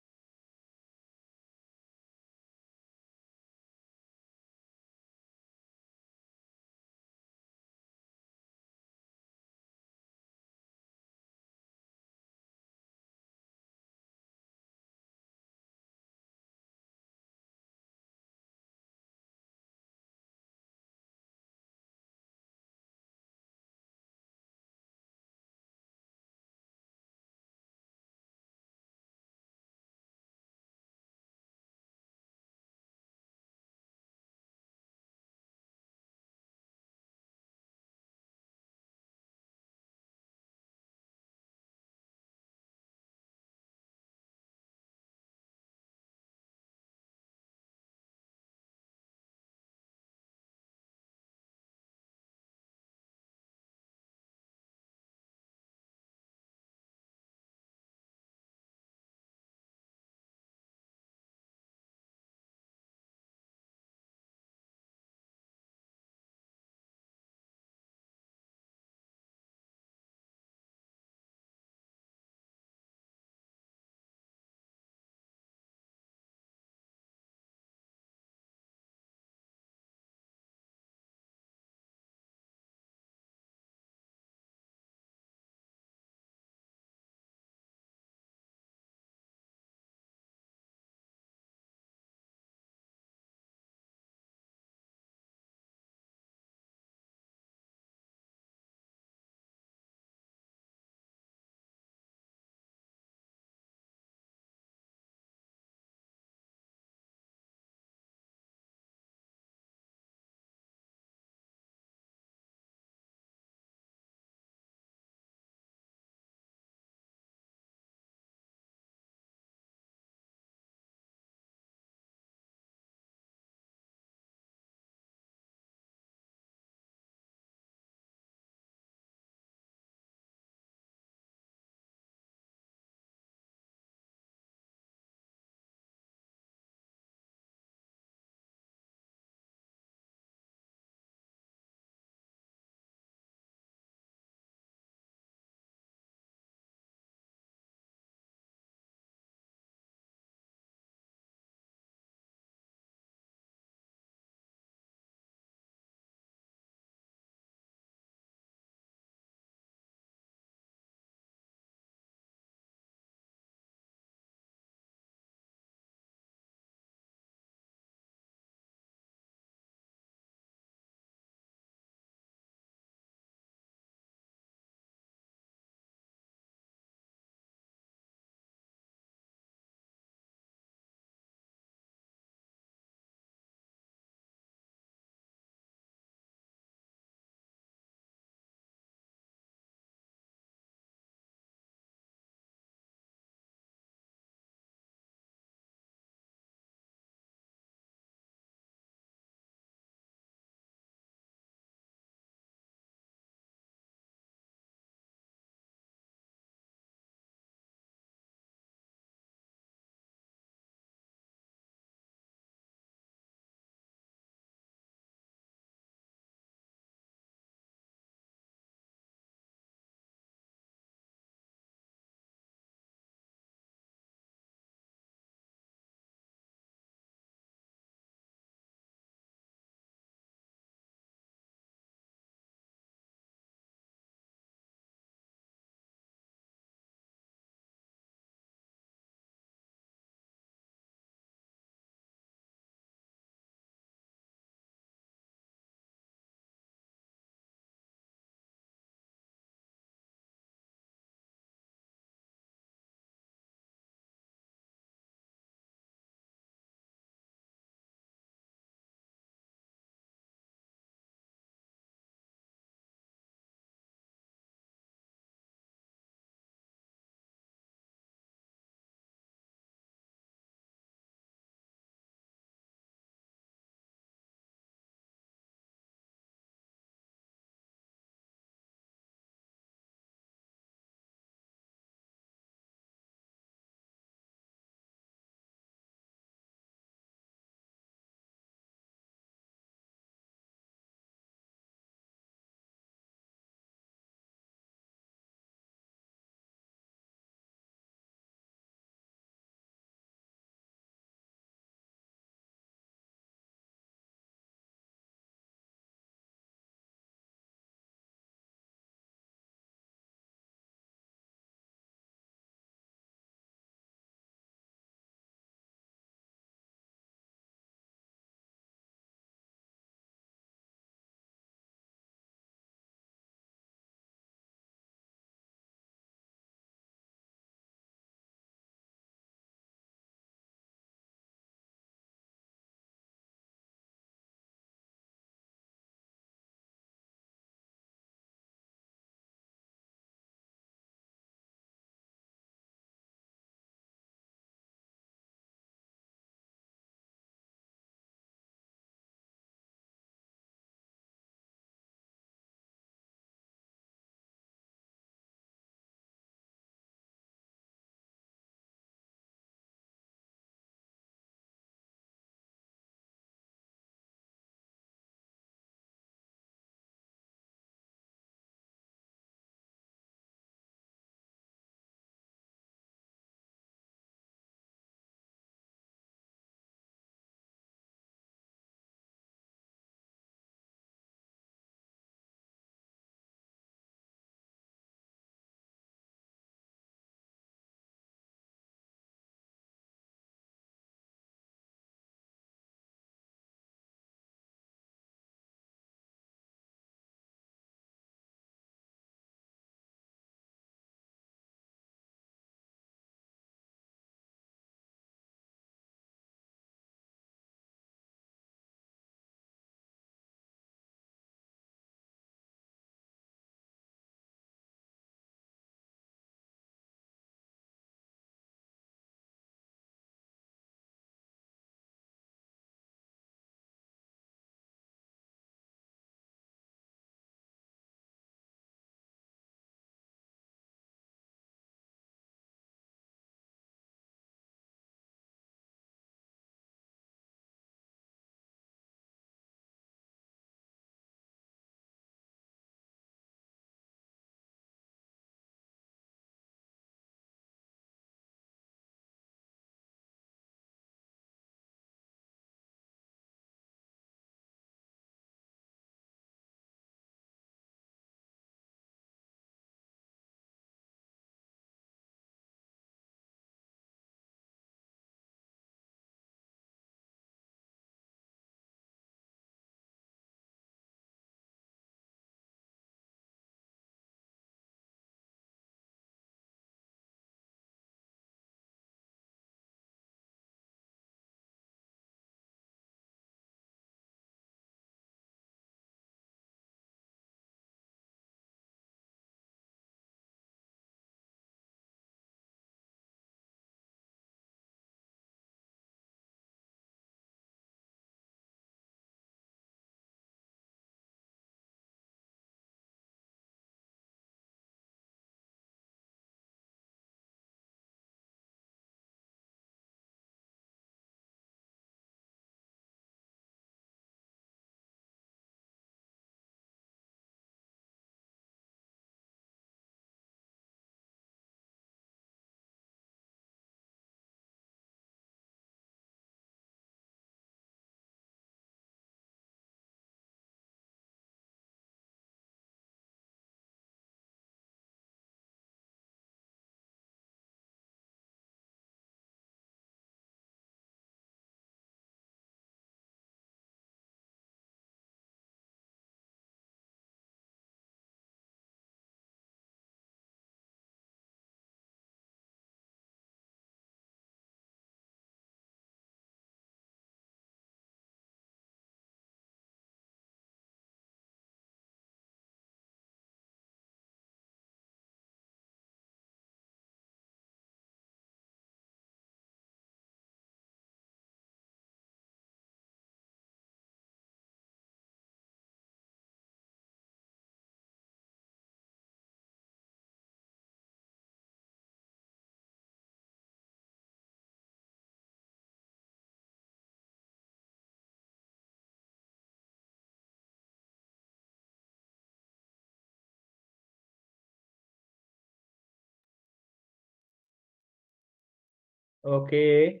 Okay.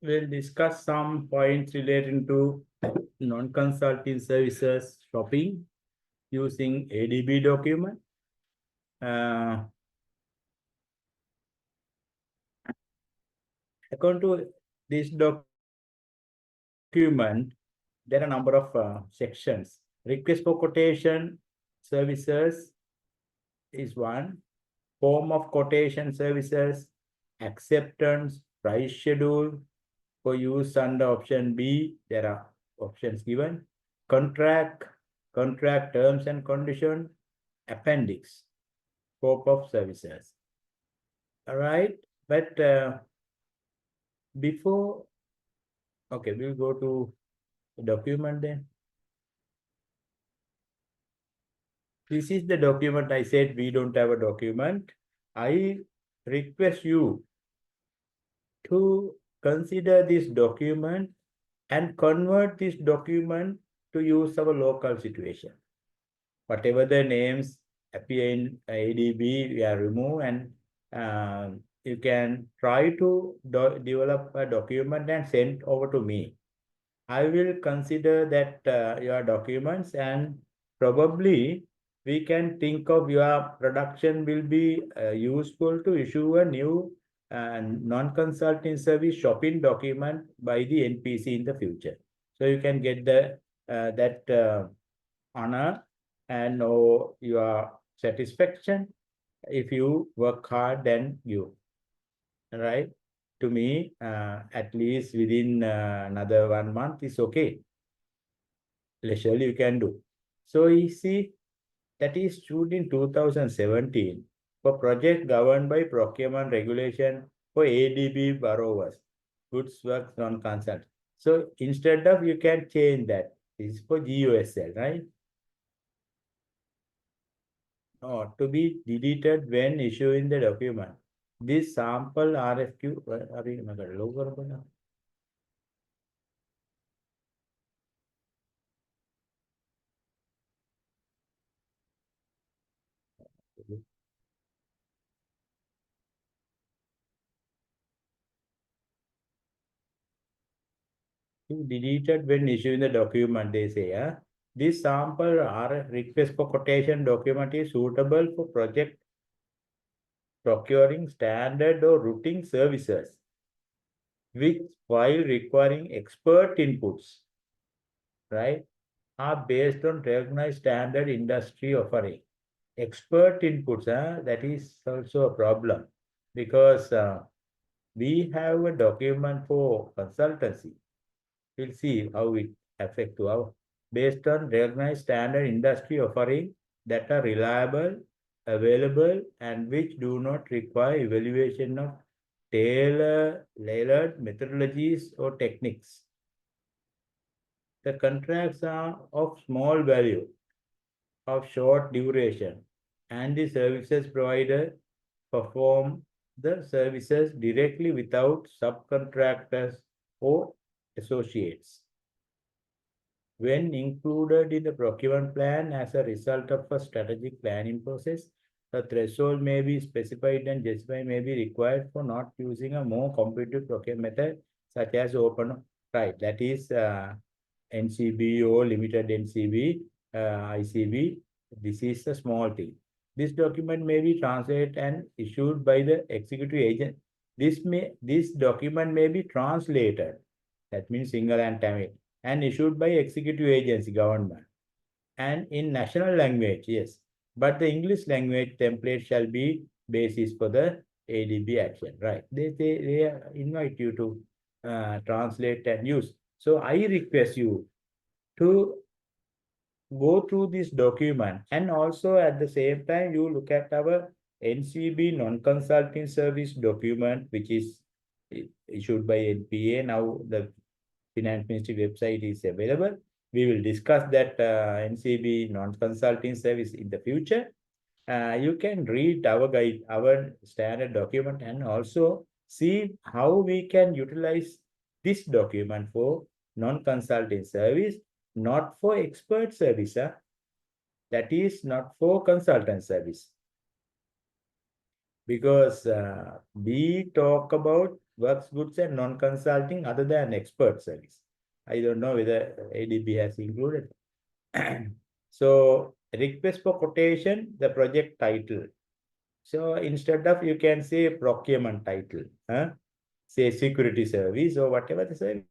We'll discuss some points relating to non-consulting services shopping using ADB document. According to this document, there are a number of sections. Request for quotation services is one. Form of quotation services, acceptance, price schedule for use under option B. There are options given. Contract terms and condition, appendix, scope of services. All right, but before, okay, we'll go to the document then. This is the document. I said we don't have a document. I request you to consider this document and convert this document to use our local situation. Whatever the names appear in ADB, we are remove, and you can try to develop a document and send over to me. I will consider that your documents, and probably we can think of your production will be useful to issue a new non-consulting service shopping document by the NPC in the future. So you can get the that honor and know your satisfaction if you work hard, then you, right? To me, at least within another 1 month is okay. Leisurely you can do. So you see, that is issued in 2017 for project governed by procurement regulation for ADB borrowers, goods works non-consult. So instead of, you can change that. This is for GUSL, right? No, to be deleted when issuing the document. This sample RFQ, deleted when issuing the document, they say. This sample RF request for quotation document is suitable for project procuring standard or routing services, which, while requiring expert inputs, right, are based on recognized standard industry offering. Expert inputs, that is also a problem, because we have a document for consultancy. We'll see how it affects to our, based on recognized standard industry offering that are reliable, available, and which do not require evaluation of tailored methodologies or techniques. The contracts are of small value, of short duration, and the services provider perform the services directly without subcontractors or associates. When included in the procurement plan as a result of a strategic planning process, a threshold may be specified and justified may be required for not using a more competitive procurement method, such as open, right? That is NCB or limited NCB, ICB. This is a small thing. This document may be translated and issued by the executive agent. This document may be translated, that means Sinhala and Tamil, and issued by executive agency, government, and in national language, yes. But the English language template shall be basis for the ADB action, right? They invite you to translate and use. So I request you to go through this document, and also at the same time you look at our NCB non-consulting service document, which is issued by NPA. Now the Finance Ministry website is available. We will discuss that NCB non-consulting service in the future. You can read our guide, our standard document, and also see how we can utilize this document for non-consulting service, not for expert service. That is not for consultant service. because we talk about works, goods, and non-consulting other than expert service. I don't know whether ADB has included. So request for quotation, the project title. So instead of, you can say procurement title, say security service or whatever the service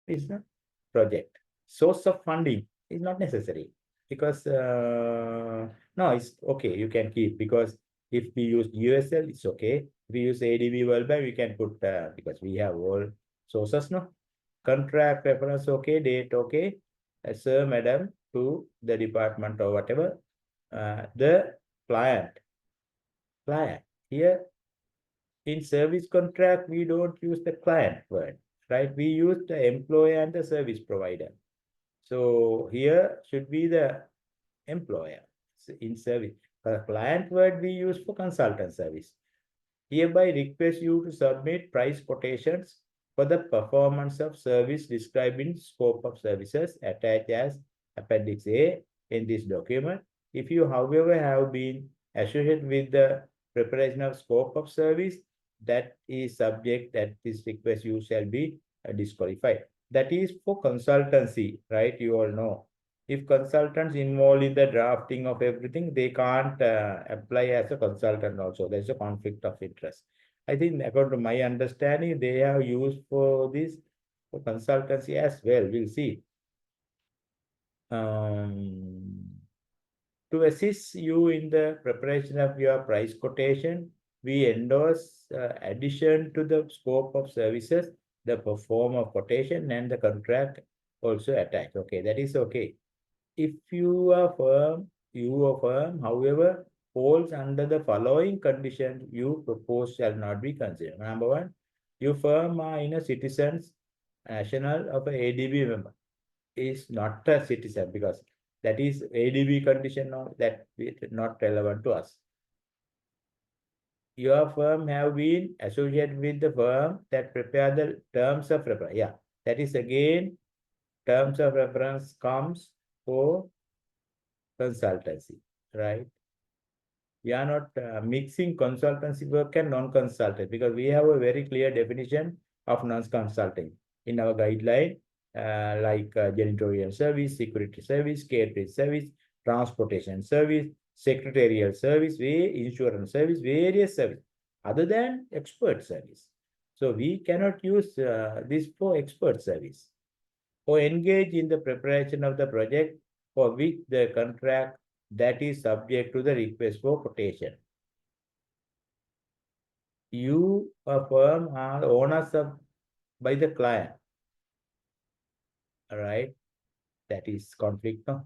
is the project. Source of funding is not necessary because no, it's okay. You can keep, because if we use USL, it's okay. If we use ADB Worldwide, we can put because we have all sources. No, contract reference okay, date okay, sir, madam, to the department or whatever. The client here in service contract, we don't use the client word, right? We use the employer and the service provider. So here should be the employer in service. The client word we use for consultant service. Hereby request you to submit price quotations for the performance of service described in scope of services attached as Appendix A in this document. If you, however, have been associated with the preparation of scope of service, that is subject that this request you shall be disqualified. That is for consultancy, right? You all know. If consultants involved in the drafting of everything, they can't apply as a consultant also. There's a conflict of interest. I think according to my understanding, they have used for this for consultancy as well. We'll see. To assist you in the preparation of your price quotation, we endorse addition to the scope of services, the form of quotation and the contract also attached. Okay, that is okay. If your firm, however, falls under the following conditions, you propose shall not be considered. Number one, your firm are in a citizens national of a ADB member is not a citizen, because that is ADB condition, that is not relevant to us. Your firm have been associated with the firm that prepare the terms of reference. Yeah, that is again, terms of reference comes for consultancy, right? We are not mixing consultancy work and non-consultant, because we have a very clear definition of non-consulting in our guideline, like janitorial service, security service, catering service, transportation service, secretarial service, insurance service, various service, other than expert service. So we cannot use this for expert service, or engage in the preparation of the project for which the contract that is subject to the request for quotation. You, a firm, are owners of by the client. All right, that is conflict. No?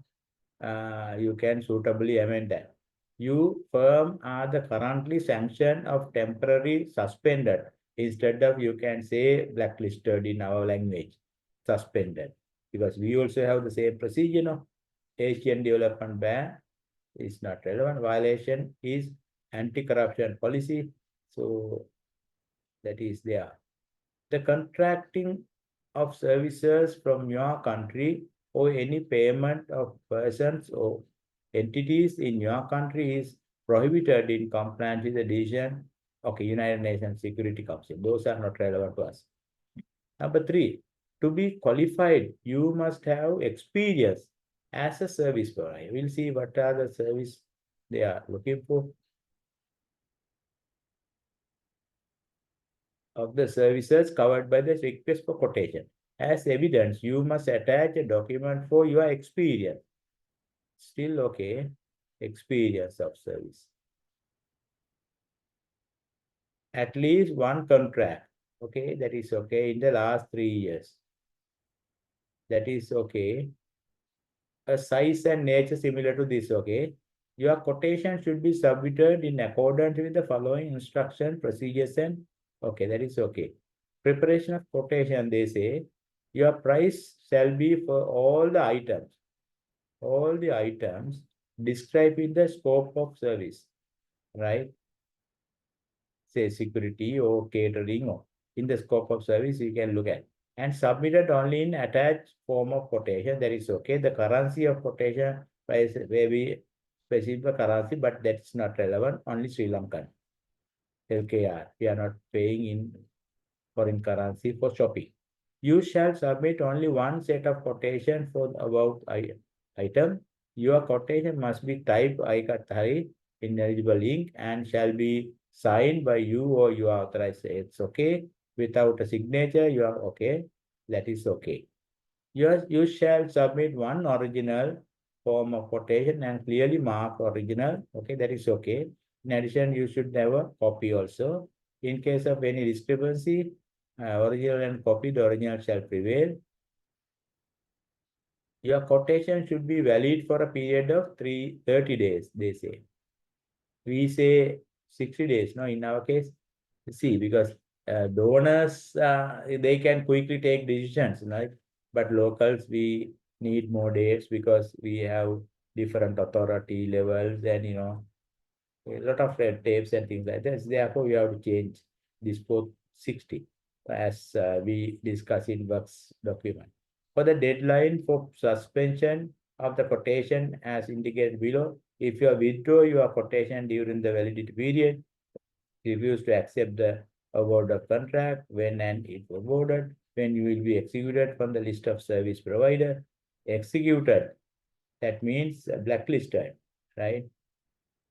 You can suitably amend that. You, firm, are the currently sanctioned of temporary suspended. Instead of, you can say blacklisted in our language, suspended, because we also have the same procedure. No? Asian Development Bank is not relevant. Violation is anti-corruption policy. So that is there. The contracting of services from your country or any payment of persons or entities in your country is prohibited in compliance with the decision of United Nations Security Council. Those are not relevant to us. Number 3, to be qualified, you must have experience as a service provider. We'll see what are the service they are looking for. Of the services covered by the request for quotation. As evidence, you must attach a document for your experience. Still okay, experience of service. At least one contract, okay, that is okay, in the last 3 years. That is okay. A size and nature similar to this, okay. Your quotation should be submitted in accordance with the following instruction, procedures, and okay, that is okay. Preparation of quotation, they say, your price shall be for all the items described in the scope of service, right? Say security or catering, or in the scope of service, you can look at. And submitted only in attached form of quotation, that is okay. The currency of quotation price may be specific currency, but that's not relevant, only Sri Lankan. LKR. We are not paying in foreign currency for shopping. You shall submit only one set of quotation for above item. Your quotation must be typed Aikatari in eligible ink and shall be signed by you or your authorized. It's okay. Without a signature, you are okay. That is okay. You shall submit one original form of quotation and clearly mark original. Okay, that is okay. In addition, you should have a copy also. In case of any discrepancy, original and copy, the original shall prevail. Your quotation should be valid for a period of 30 days, they say. We say 60 days, no, in our case. See, because donors, they can quickly take decisions, right? But locals, we need more dates because we have different authority levels and, a lot of red tapes and things like that. Therefore, we have to change this for 60 as we discuss in works document. For the deadline for suspension of the quotation as indicated below, if you withdraw your quotation during the validity period, refuse to accept the award of contract when and if awarded, when you will be executed from the list of service provider. Executed, that means blacklisted, right?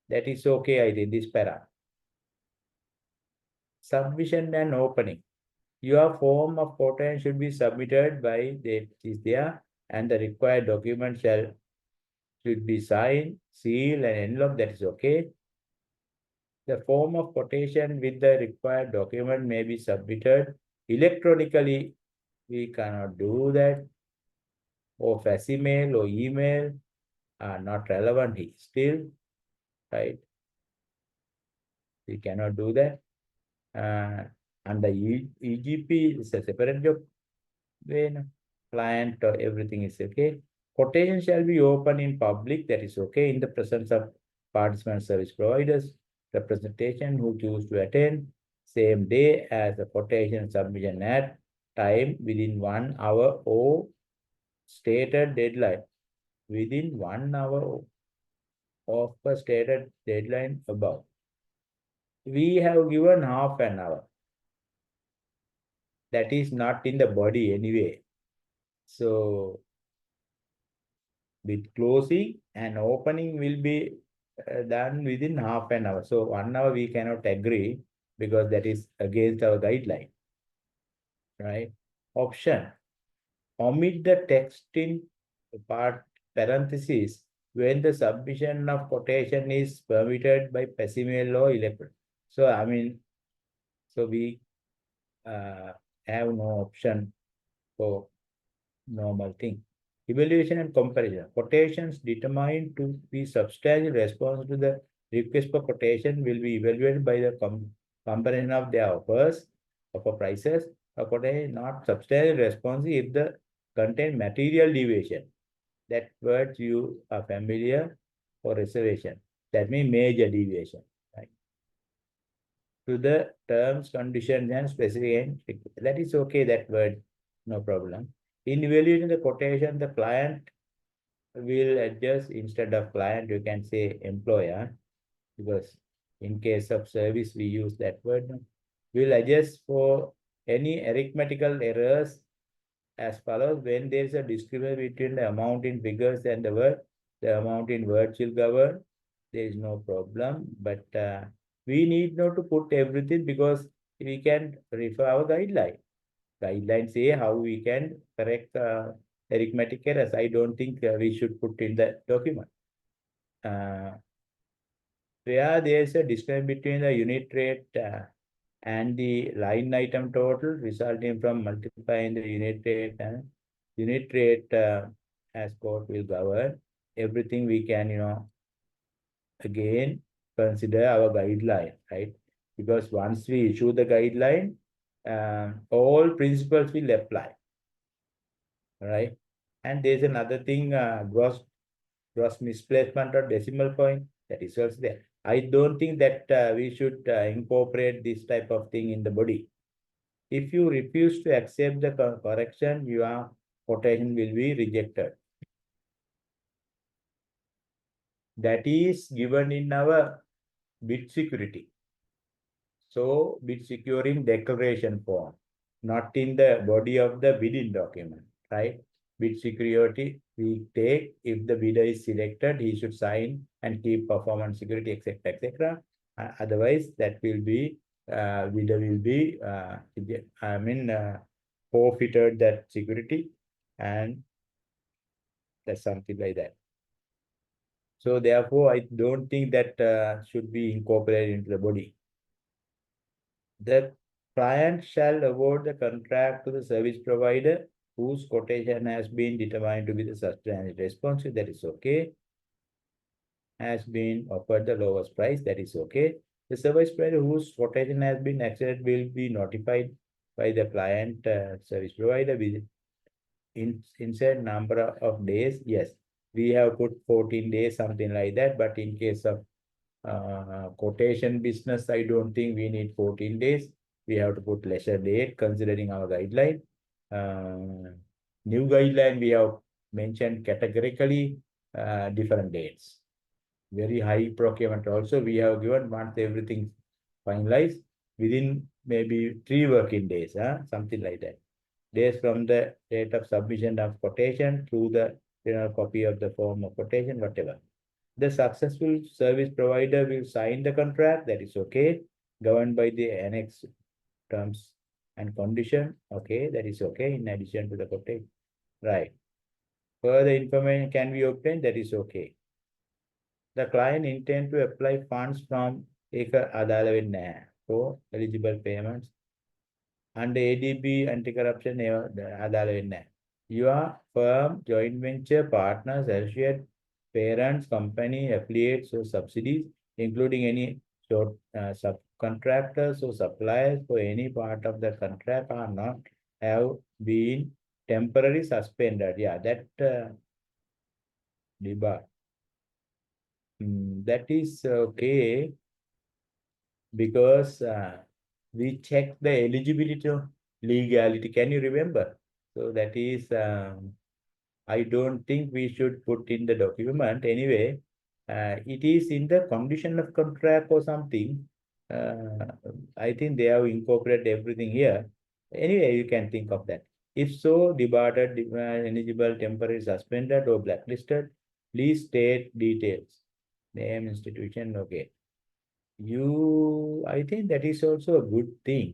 That is okay, I think, this para. Submission and opening. Your form of quotation should be submitted by date is there, and the required document should be signed, sealed, and enveloped. That is okay. The form of quotation with the required document may be submitted electronically. We cannot do that. Or facsimile or email are not relevant here still, right? We cannot do that. Under EGP, it's a separate job. When client or everything is okay. Quotation shall be open in public, that is okay, in the presence of participant service providers, representation who choose to attend same day as the quotation submission at time within 1 hour or stated deadline. Within 1 hour of a stated deadline above. We have given half an hour. That is not in the body anyway. So, with closing and opening will be done within half an hour. So 1 hour we cannot agree because that is against our guideline, right? Option, omit the text in part parentheses when the submission of quotation is permitted by facsimile or electronic. So I mean, so we have no option for normal thing. Evaluation and comparison. Quotations determined to be substantial response to the request for quotation will be evaluated by the comparison of their offers, offer prices. A quotation not substantial response if the contain material deviation. That word you are familiar for reservation. That means major deviation, right? To the terms, conditions, and specification. That is okay, that word, no problem. In evaluating the quotation, the client will adjust. Instead of client, you can say employer, because in case of service, we use that word. Will adjust for any arithmetical errors as follows. When there is a discrepancy between the amount in figures and the word, the amount in words will govern. There is no problem, but we need not to put everything because we can refer our guideline. Guidelines say how we can correct arithmetic errors. I don't think we should put in the document. Where there is a distance between the unit rate and the line item total resulting from multiplying the unit rate, and unit rate as court will govern. Everything we can, again consider our guideline, right? Because once we issue the guideline, all principles will apply, right? And there's another thing, gross misplacement or decimal point, that is also there. I don't think that we should incorporate this type of thing in the body. If you refuse to accept the correction, your quotation will be rejected. that is given in our bid security. So bid securing declaration form, not in the body of the bidding document, right? Bid security we take if the bidder is selected, he should sign and keep performance security, etc., etc. Otherwise, that will be bidder will be forfeited that security, and that's something like that. So therefore, I don't think that should be incorporated into the body. The client shall award the contract to the service provider whose quotation has been determined to be the substantially responsive. That is okay. Has been offered the lowest price. That is okay. The service provider whose quotation has been accepted will be notified by the client service provider within inside number of days. Yes, we have put 14 days, something like that. But in case of quotation business, I don't think we need 14 days. We have to put lesser date considering our guideline. New guideline, we have mentioned categorically different dates. Very high procurement also, we have given once everything finalized within maybe 3 working days, something like that. Days from the date of submission of quotation through the general copy of the form of quotation, whatever. The successful service provider will sign the contract, that is okay, governed by the annex terms and condition, okay, that is okay, in addition to the quotation, right. Further information can be obtained, that is okay. The client intend to apply funds from for eligible payments under ADB anti-corruption your firm, joint venture, partners, associate, parents, company, affiliates or subsidies, including any short subcontractors or suppliers for any part of the contract are not have been temporarily suspended. Yeah, that debar. That is okay because we check the eligibility of legality. Can you remember? So that is, I don't think we should put in the document. Anyway, it is in the condition of contract or something. I think they have incorporated everything here. Anyway, you can think of that. If so, debarred, eligible, temporary, suspended or blacklisted, please state details. Name, institution, okay. I think that is also a good thing.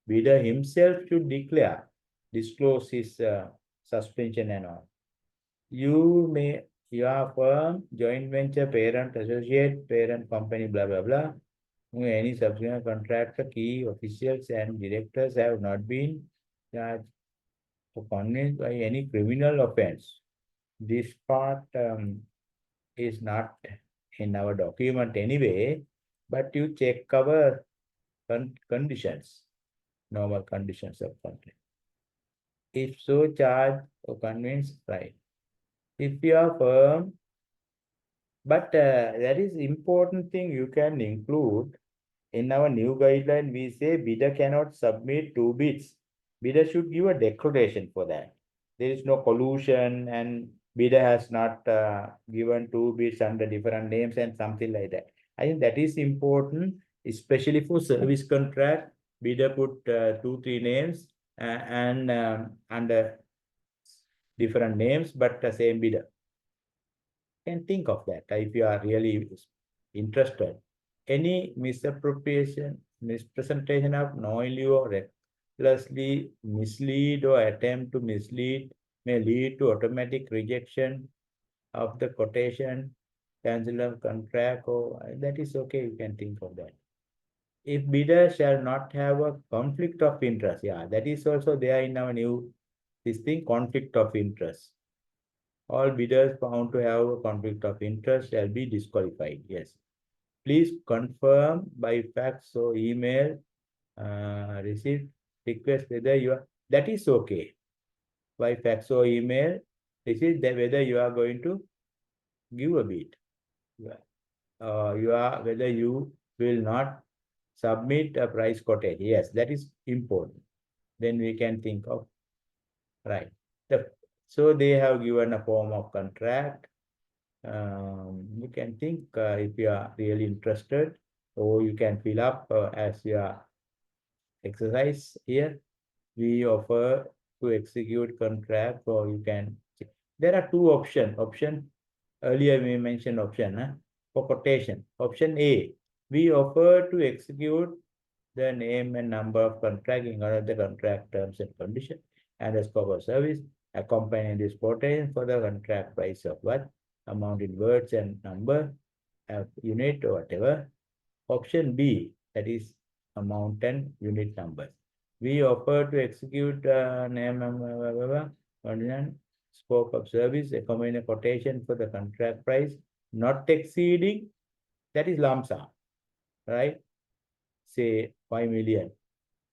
Bidder himself should disclose his suspension and all. Your firm, joint venture, parent, associate, parent company, blah, blah, blah. Any subsequent contractor, key officials and directors have not been charged or convicted by any criminal offense. This part is not in our document anyway, but you check our conditions, normal conditions of complaint. If so, charge or convince, right. If you are firm, but that is important thing you can include in our new guideline. We say bidder cannot submit 2 bids. Bidder should give a declaration for that. There is no collusion and bidder has not given 2 bids under different names and something like that. I think that is important, especially for service contract. Bidder put 2-3 names and under different names, but the same bidder. Can think of that if you are really interested. Any misappropriation, mispresentation of knowingly or recklessly mislead or attempt to mislead may lead to automatic rejection of the quotation, cancel of contract, or that is okay, you can think of that. If bidder shall not have a conflict of interest, yeah, that is also there in our new, this thing, conflict of interest. All bidders found to have a conflict of interest shall be disqualified. Yes. Please confirm by fax or email receipt request whether you are, that is okay. By fax or email, this is whether you are going to give a bid. Whether you will not submit a price quotation. Yes, that is important. Then we can think of, right. So they have given a form of contract. You can think if you are really interested, or you can fill up as your exercise here. We offer to execute contract, or you can. There are two options. Option earlier we mentioned option for quotation. Option A, we offer to execute the name and number of contract in order the contract terms and conditions and the scope of service, accompanying this quotation for the contract price of what amount in words and number of unit or whatever. Option B, that is amount and unit numbers. We offer to execute name and scope of service, accompanying a quotation for the contract price not exceeding, that is lump sum, right? Say 5 million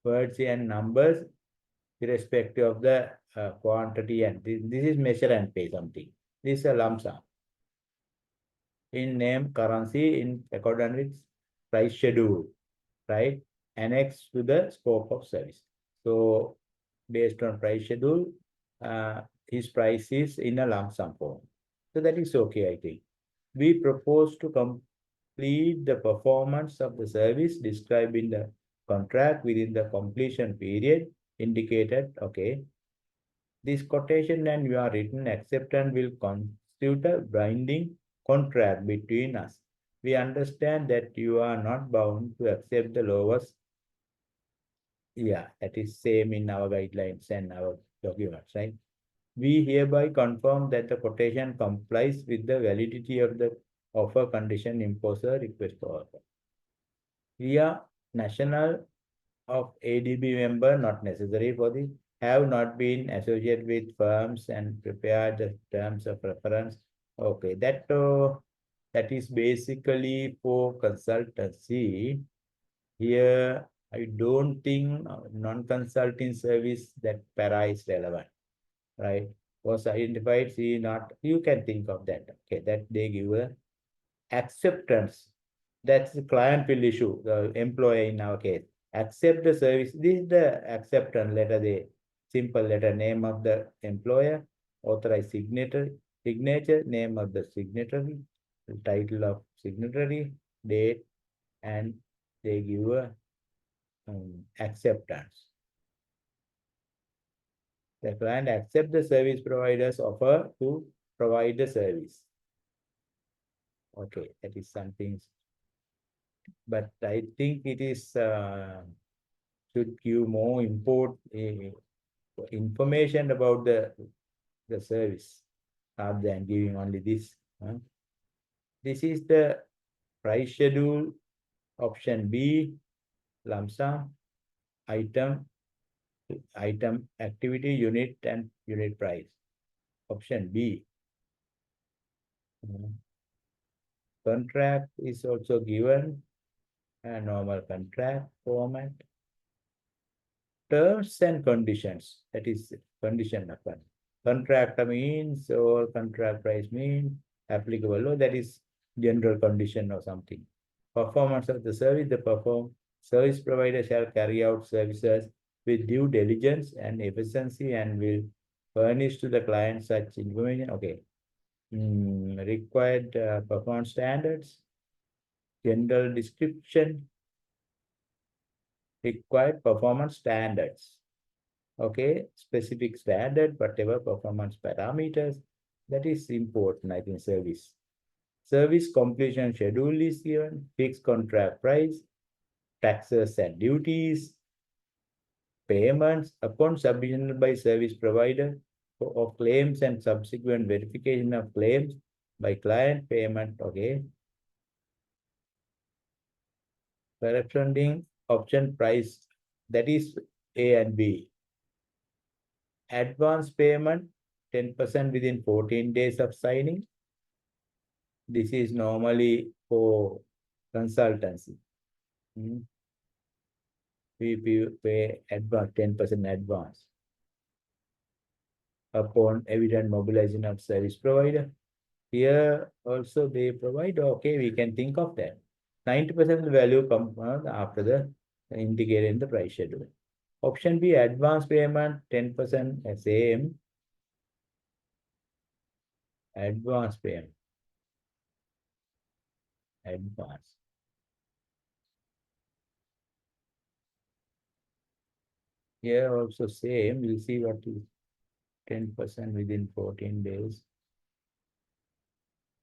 words and numbers irrespective of the quantity, and this is measure and pay something. This is a lump sum. In name, currency, in accordance with price schedule, right? Annexed to the scope of service. So based on price schedule, his price is in a lump sum form. So that is okay, I think. We propose to complete the performance of the service described in the contract within the completion period indicated. Okay. This quotation and your written acceptance will constitute a binding contract between us. We understand that you are not bound to accept the lowest. Yeah, that is same in our guidelines and our documents, right? We hereby confirm that the quotation complies with the validity of the offer condition imposed a request for offer. We are national of ADB member, not necessary for the, have not been associated with firms and prepared the terms of reference. Okay, that is basically for consultancy. Here, I don't think non-consulting service that para is relevant, right? Was identified, see not, you can think of that. Okay, that they give a acceptance. That's the client will issue, the employer in our case. Accept the service. This is the acceptance letter, the simple letter, name of the employer, authorized signature, name of the signatory, the title of signatory, date, and they give a acceptance. The client accept the service provider's offer to provide the service. Okay, that is something. But I think it is should give more information about the service rather than giving only this. This is the price schedule. Option B, lump sum, item, activity, unit, and unit price. Option B. Contract is also given, a normal contract format. Terms and conditions, that is condition upon. Contract means, or contract price means, applicable law, that is general condition or something. Performance of the service, the service provider shall carry out services with due diligence and efficiency and will furnish to the client such information. Okay. Required performance standards, general description, required performance standards. Okay, specific standard, whatever performance parameters, that is important, I think, service. Service completion schedule is given, fixed contract price, taxes and duties, payments upon submission by service provider of claims and subsequent verification of claims by client, payment. Okay. Corresponding option price, that is A and B. Advance payment 10% within 14 days of signing. This is normally for consultancy. We pay advance 10% advance upon evident mobilization of service provider. Here also they provide, okay, we can think of that. 90% of the value comes after the indicated in the price schedule. Option B, advance payment 10% same. Advance payment. advance. Here also same, we'll see what is 10% within 14 days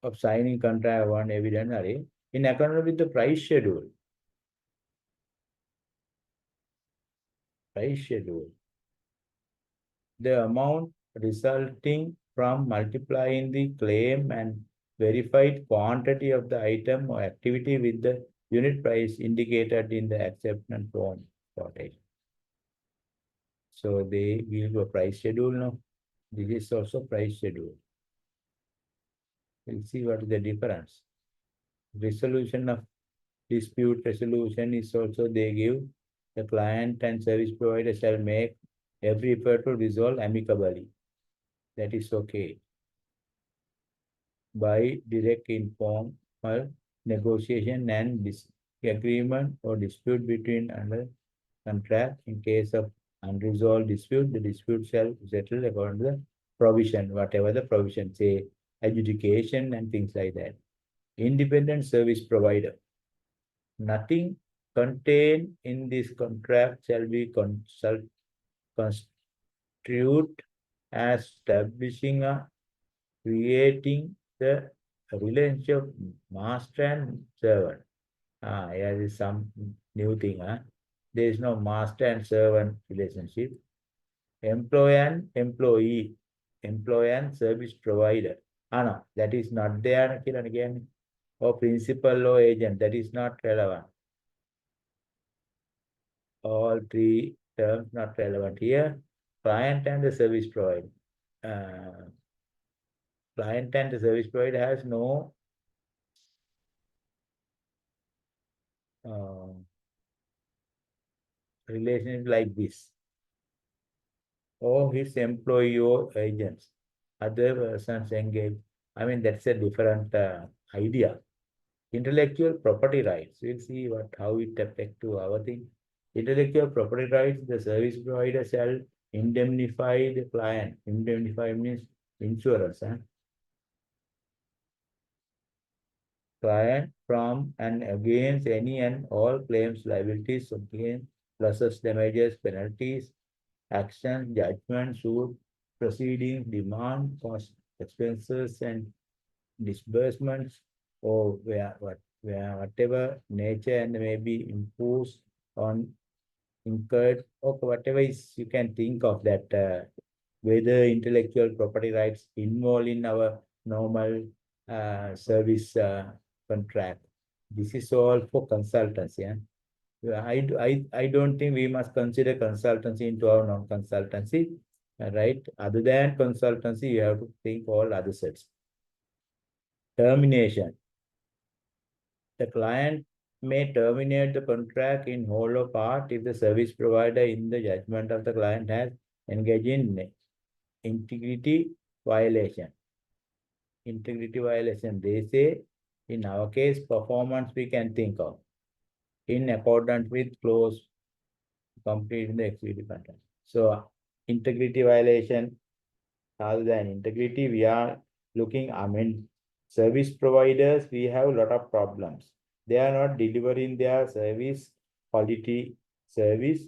of signing contract one evidently in accordance with the price schedule. Price schedule. The amount resulting from multiplying the claim and verified quantity of the item or activity with the unit price indicated in the acceptance form quotation. So they give a price schedule now. This is also price schedule. We'll see what is the difference. Resolution of dispute resolution is also they give the client and service provider shall make every effort to resolve amicably. That is okay. By direct informal negotiation and disagreement or dispute between under contract. In case of unresolved dispute, the dispute shall settle according to the provision, whatever the provision say, adjudication and things like that. Independent service provider. Nothing contained in this contract shall be construed as establishing a creating the relationship of master and servant. Here is some new thing. There is no master and servant relationship. Employee and employee, employee and service provider. No, that is not there again. Or principal or agent, that is not relevant. All three terms not relevant here. Client and the service provider. Client and the service provider has no relationship like this. Or his employee or agents, other persons engaged. I mean, that's a different idea. Intellectual property rights. We'll see how it affects to our thing. Intellectual property rights, the service provider shall indemnify the client. Indemnify means insurance. Client from and against any and all claims, liabilities, against losses, damages, penalties, action, judgment, suit, proceedings, demand, cost, expenses, and disbursements, or whatever nature and may be imposed on incurred, or whatever is you can think of that, whether intellectual property rights involved in our normal service contract. This is all for consultancy. I don't think we must consider consultancy into our non-consultancy, right? Other than consultancy, you have to think all other sets. Termination. The client may terminate the contract in whole or part if the service provider, in the judgment of the client, has engaged in integrity violation. Integrity violation, they say, in our case, performance we can think of. In accordance with clause complete in the executive contract. So integrity violation, other than integrity, we are looking, I mean, service providers, we have a lot of problems. They are not delivering their service, quality service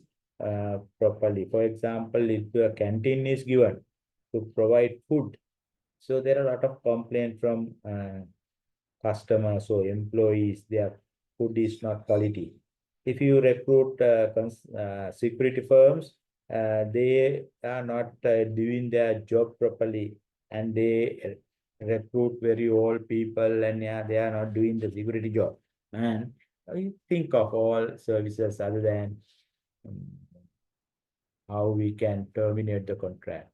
properly. For example, if a canteen is given to provide food, so there are a lot of complaints from customers or employees, their food is not quality. If you recruit security firms, they are not doing their job properly, and they recruit very old people, and they are not doing the security job. And you think of all services other than how we can terminate the contract.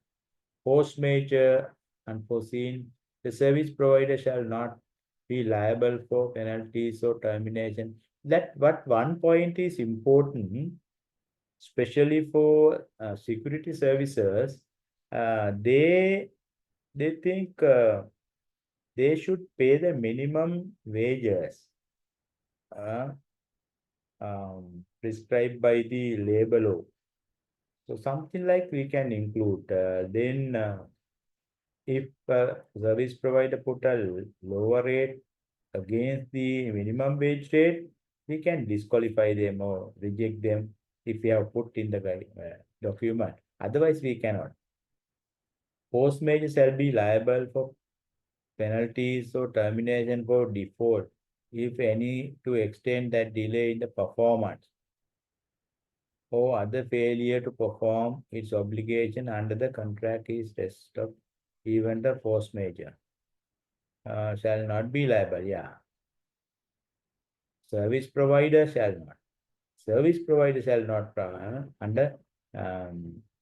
Post major unforeseen, the service provider shall not be liable for penalties or termination. But one point is important, especially for security services. They think they should pay the minimum wages prescribed by the labor law. So something like we can include. Then if service provider put a lower rate, against the minimum wage rate, we can disqualify them or reject them if we have put in the document. Otherwise, we cannot. Force majeure shall be liable for penalties or termination for default, if any, to extend that delay in the performance or other failure to perform its obligation under the contract is rest of even the force majeure. Shall not be liable, yeah. Service provider shall not. Service provider shall not under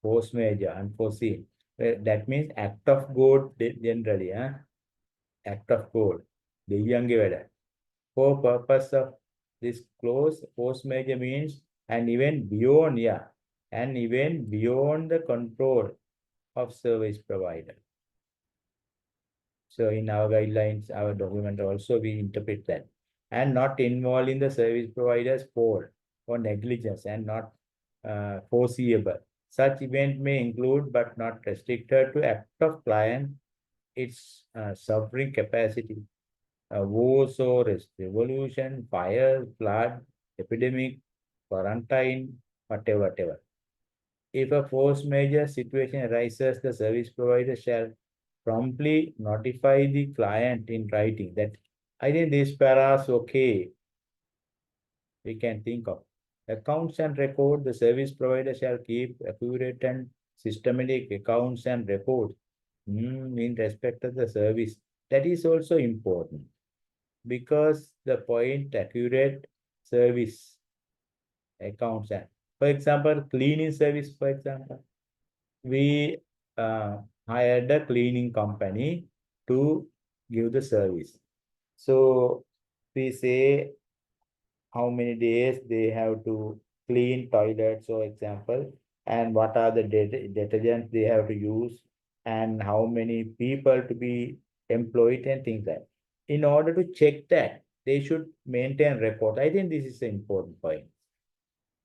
force majeure, unforeseen. That means act of God generally, act of God. දෙවියන්ගේ වැඩ. For purpose of this clause, force majeure means an event beyond, an event beyond the control of service provider. So in our guidelines, our document also, we interpret that. And not involving the service provider's fault or negligence and not foreseeable. Such event may include but not restricted to act of client, its suffering capacity, wars or revolution, fire, flood, epidemic, quarantine, whatever. If a force majeure situation arises, the service provider shall promptly notify the client in writing. That I think this paras okay. We can think of accounts and record. The service provider shall keep accurate and systematic accounts and reports in respect of the service. That is also important because the point accurate service accounts and, for example, cleaning service, for example, we hired a cleaning company to give the service. So we say how many days they have to clean toilets, for example, and what are the detergents they have to use, and how many people to be employed and things like that. In order to check that, they should maintain report. I think this is an important point.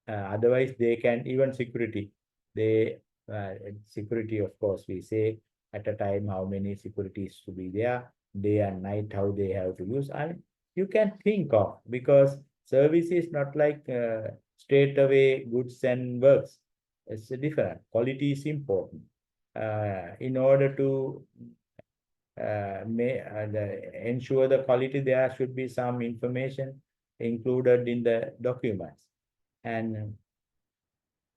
Otherwise, they can, even security, security, of course, we say at a time how many securities to be there, day and night, how they have to use. And you can think of, because service is not like straight away goods and works. It's different. Quality is important. In order to ensure the quality, there should be some information included in the documents. And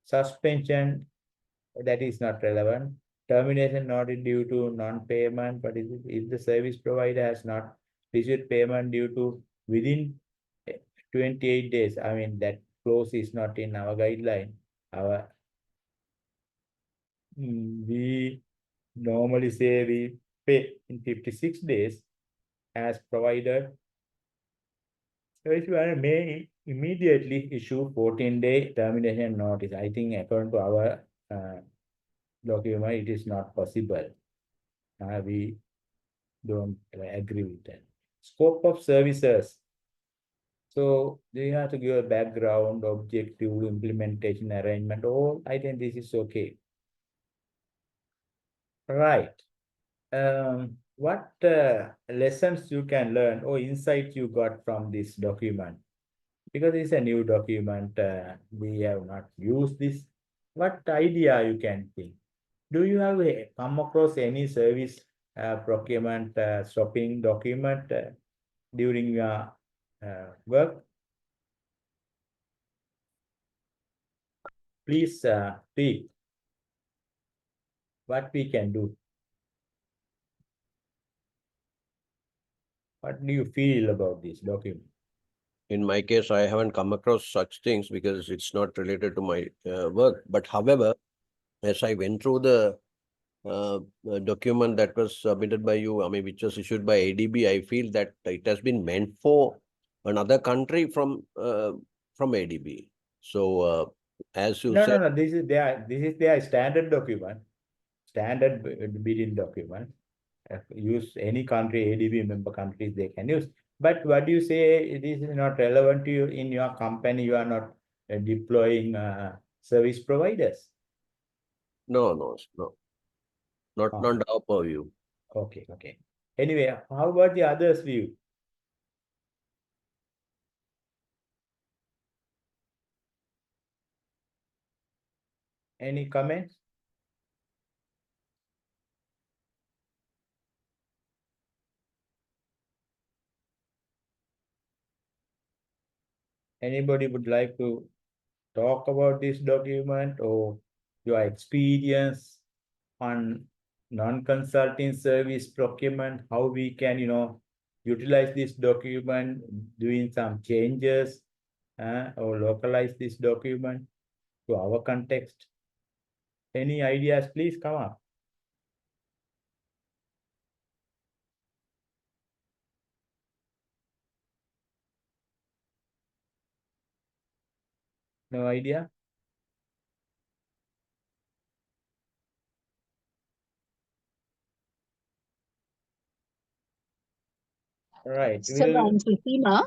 suspension, that is not relevant. Termination not due to non-payment, but if the service provider has not received payment due to within 28 days, I mean, that clause is not in our guideline. We normally say we pay in 56 days as provided. Service provider may immediately issue 14-day termination notice. I think according to our document, it is not possible. We don't agree with that. Scope of services. So they have to give a background, objective, implementation, arrangement. All I think this is okay. Right. What lessons you can learn or insights you got from this document? Because it's a new document, we have not used this. What idea you can think? Do you have come across any service procurement shopping document during your work? Please speak. What we can do? What do you feel about this document? In my case, I haven't come across such things because it's not related to my work. But however, as I went through the document that was submitted by you, I mean, which was issued by ADB, I feel that it has been meant for another country from ADB. So as you said, No, this is their standard document, standard bidding document. Use any country, ADB member countries they can use. But what do you say, this is not relevant to you in your company? You are not deploying service providers? No, not our purview. Okay. Anyway, how about the others' view? Any comments? Anybody would like to talk about this document or your experience on non-consulting service procurement, how we can, utilize this document, doing some changes or localize this document to our context. Any ideas, please come up. No idea? Right. So We'll, I'm Suseema.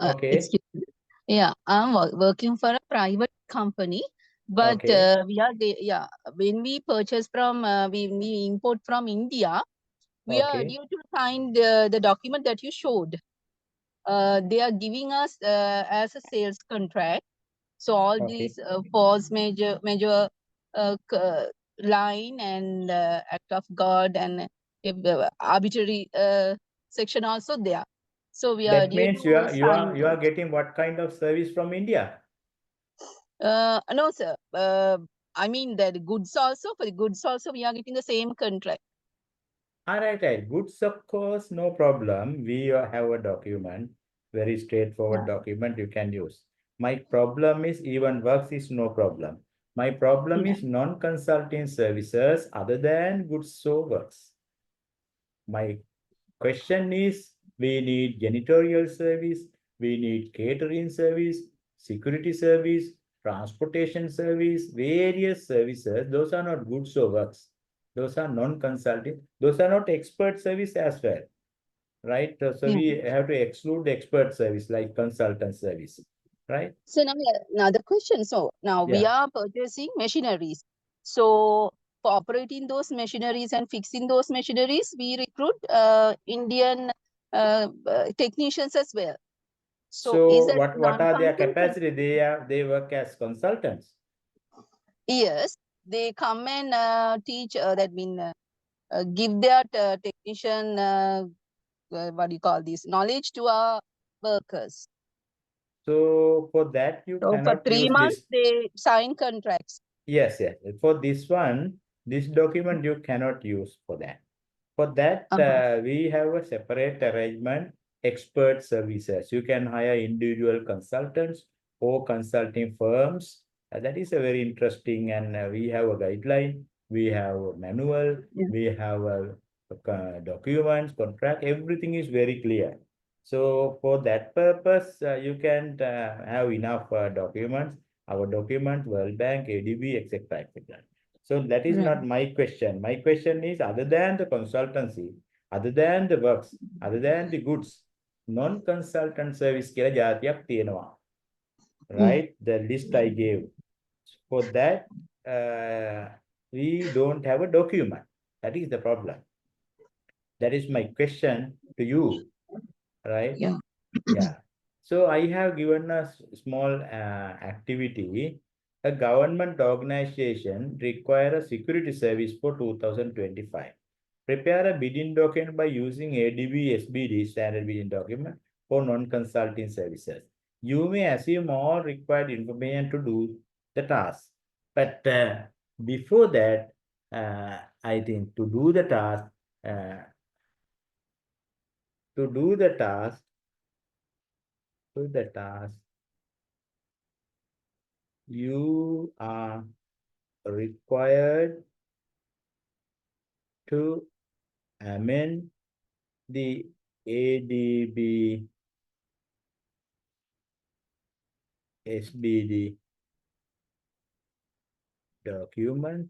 okay. Excuse me. Yeah, I'm working for a private company, but Okay. when we purchase from, we import from India, we are Okay. due to sign the document that you showed. They are giving us as a sales contract. So all Okay. these force major line and act of God and arbitrary section also there. So we are That due means you to sign. are getting what kind of service from India? No, sir. I mean that goods also, for the goods also we are getting the same contract. All right, right. Goods, of course, no problem. We have a document, very straightforward document you can use. My problem is even works is no problem. My problem Yeah. is non-consulting services other than goods or works. My question is, we need janitorial service, we need catering service, security service, transportation service, various services. Those are not goods or works. Those are non-consulting. Those are not expert service as well, right? So Yeah. we have to exclude the expert service like consultant service, right? So now another question. So now we Yeah. are purchasing machineries. So for operating those machineries and fixing those machineries, we recruit Indian technicians as well. So is So that what are their non-consultant? capacity? They work as consultants. Yes, they come and teach. That mean give their technician what do you call this knowledge to our workers. So for that, you So for cannot 3 months use this. they sign contracts. Yes, yes. For this one, this document you cannot use for that. For that, we have a separate arrangement, expert services. You can hire individual consultants or consulting firms. That is a very interesting, and we have a guideline, we have a manual, Yeah. we have a documents, contract, everything is very clear. So for that purpose, you can have enough documents, our document, World Bank, ADB, etc., etc. So that is Right. not my question. My question is, other than the consultancy, other than the works, other than the goods, non-consultant service කියලා ජාතියක් තියෙනවා. Right? The list I gave. For that, we don't have a document. That is the problem. That is my question to you, right? Yeah. Yeah. So I have given a small activity. A government organization require a security service for 2025. Prepare a bidding document by using ADB SBD standard bidding document for non-consulting services. You may assume all required information to do the task. But before that, I think to do the task, to do the task, you are required to amend the ADB SBD document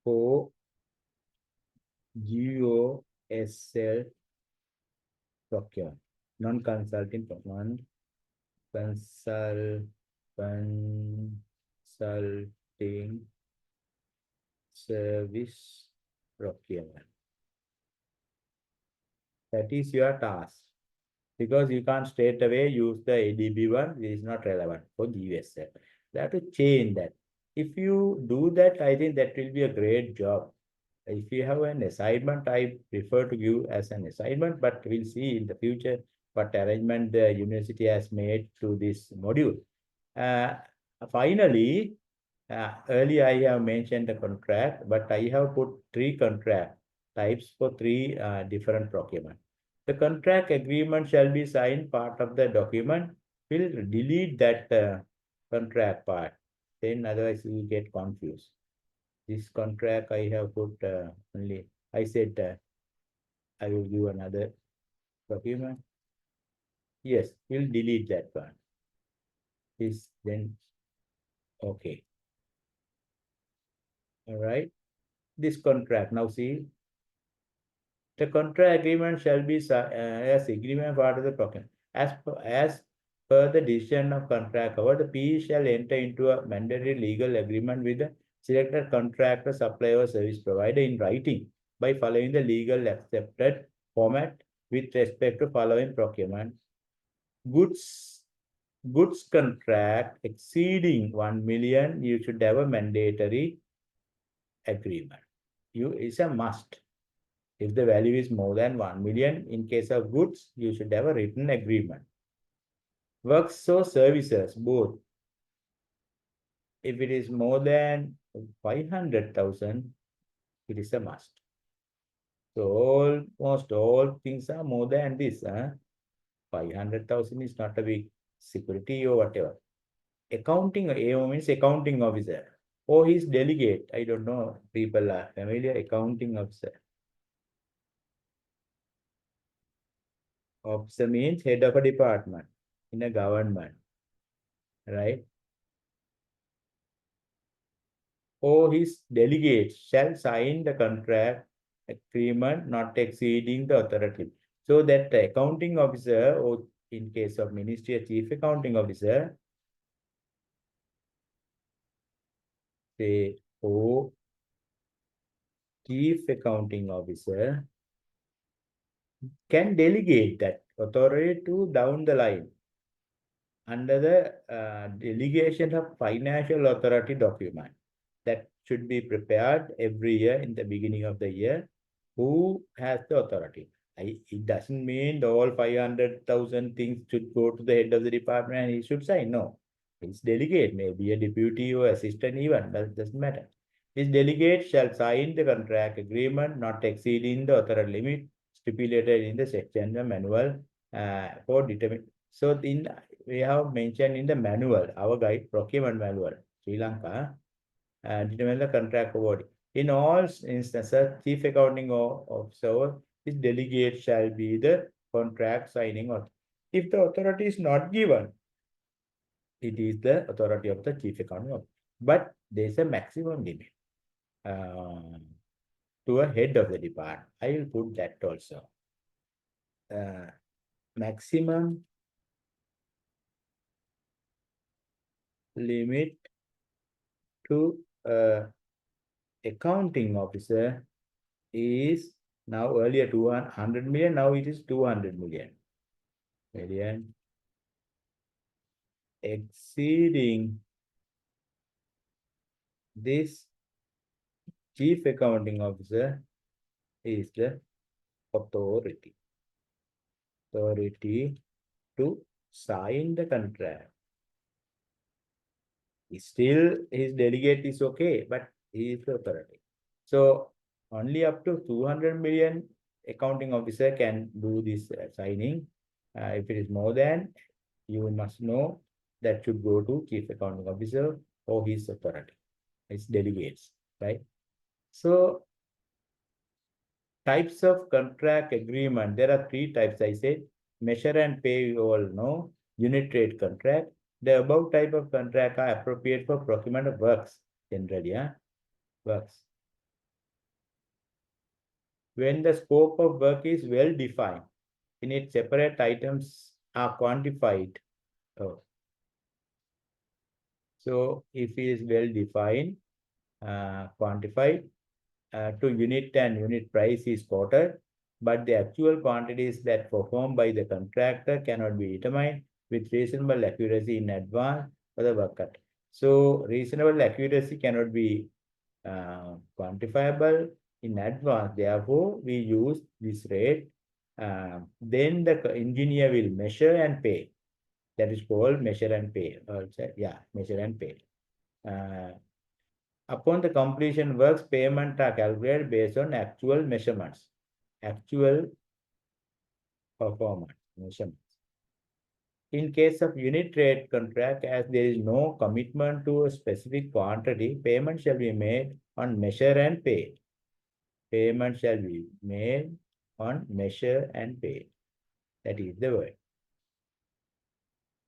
for GOSL procurement, non-consulting procurement, consulting service procurement. That is your task. because you can't straight away use the ADB one. It is not relevant for GUSL. You have to change that. If you do that, I think that will be a great job. If you have an assignment, I prefer to give as an assignment, but we'll see in the future what arrangement the university has made to this module. Finally, earlier I have mentioned the contract, but I have put 3 contract types for 3 different procurement. The contract agreement shall be signed part of the document. We'll delete that contract part. Then otherwise you will get confused. This contract I have put only, I said I will give another document. Yes, we'll delete that one. This then, okay. All right. This contract, now see, the contract agreement shall be as agreement part of the document. As per the decision of contract cover, the PE shall enter into a mandatory legal agreement with the selected contractor, supplier, or service provider in writing by following the legal accepted format with respect to following procurement. Goods contract exceeding 1 million, you should have a mandatory agreement. It's a must. If the value is more than 1 million, in case of goods, you should have a written agreement. Works or services, both. If it is more than 500,000, it is a must. So almost all things are more than this. 500,000 is not a big security or whatever. Accounting, AO means accounting officer or his delegate. I don't know, people are familiar, accounting officer. Officer means head of a department in a government, right? Or his delegate shall sign the contract agreement not exceeding the authority. So that the accounting officer, or in case of ministry, a chief accounting officer, say, or chief accounting officer can delegate that authority to down the line under the delegation of financial authority document that should be prepared every year in the beginning of the year. Who has the authority? It doesn't mean all 500,000 things should go to the head of the department and he should sign. No, his delegate may be a deputy or assistant even, that doesn't matter. His delegate shall sign the contract agreement not exceeding the authority limit stipulated in the section the manual for determine. So we have mentioned in the manual, our guide procurement manual, Sri Lanka, determine the contract award. In all instances, chief accounting officer, his delegate shall be the contract signing authority. If the authority is not given, it is the authority of the chief accounting officer. But there is a maximum limit to a head of the department. I will put that also. Maximum limit to accounting officer is now earlier 200 million, now it is 200 million. Exceeding this chief accounting officer is the authority to sign the contract. Still his delegate is okay, but he is the authority. So only up to 200 million accounting officer can do this signing. If it is more than, you must know that should go to chief accounting officer or his authority, his delegates, right? So types of contract agreement, there are 3 types. I said measure and pay, you all know. Unit rate contract. The above type of contract are appropriate for procurement of works generally. Works. When the scope of work is well defined, in it separate items are quantified. So if it is well defined, quantified to unit and unit price is quoted, but the actual quantities that performed by the contractor cannot be determined with reasonable accuracy in advance for the work cut. So reasonable accuracy cannot be quantifiable in advance. Therefore, we use this rate. Then the engineer will measure and pay. That is called measure and pay. Also, yeah, measure and pay. Upon the completion works, payment are calculated based on actual measurements, actual performance measurements. In case of unit rate contract, as there is no commitment to a specific quantity, payment shall be made on measure and pay. Payment shall be made on measure and pay. That is the word.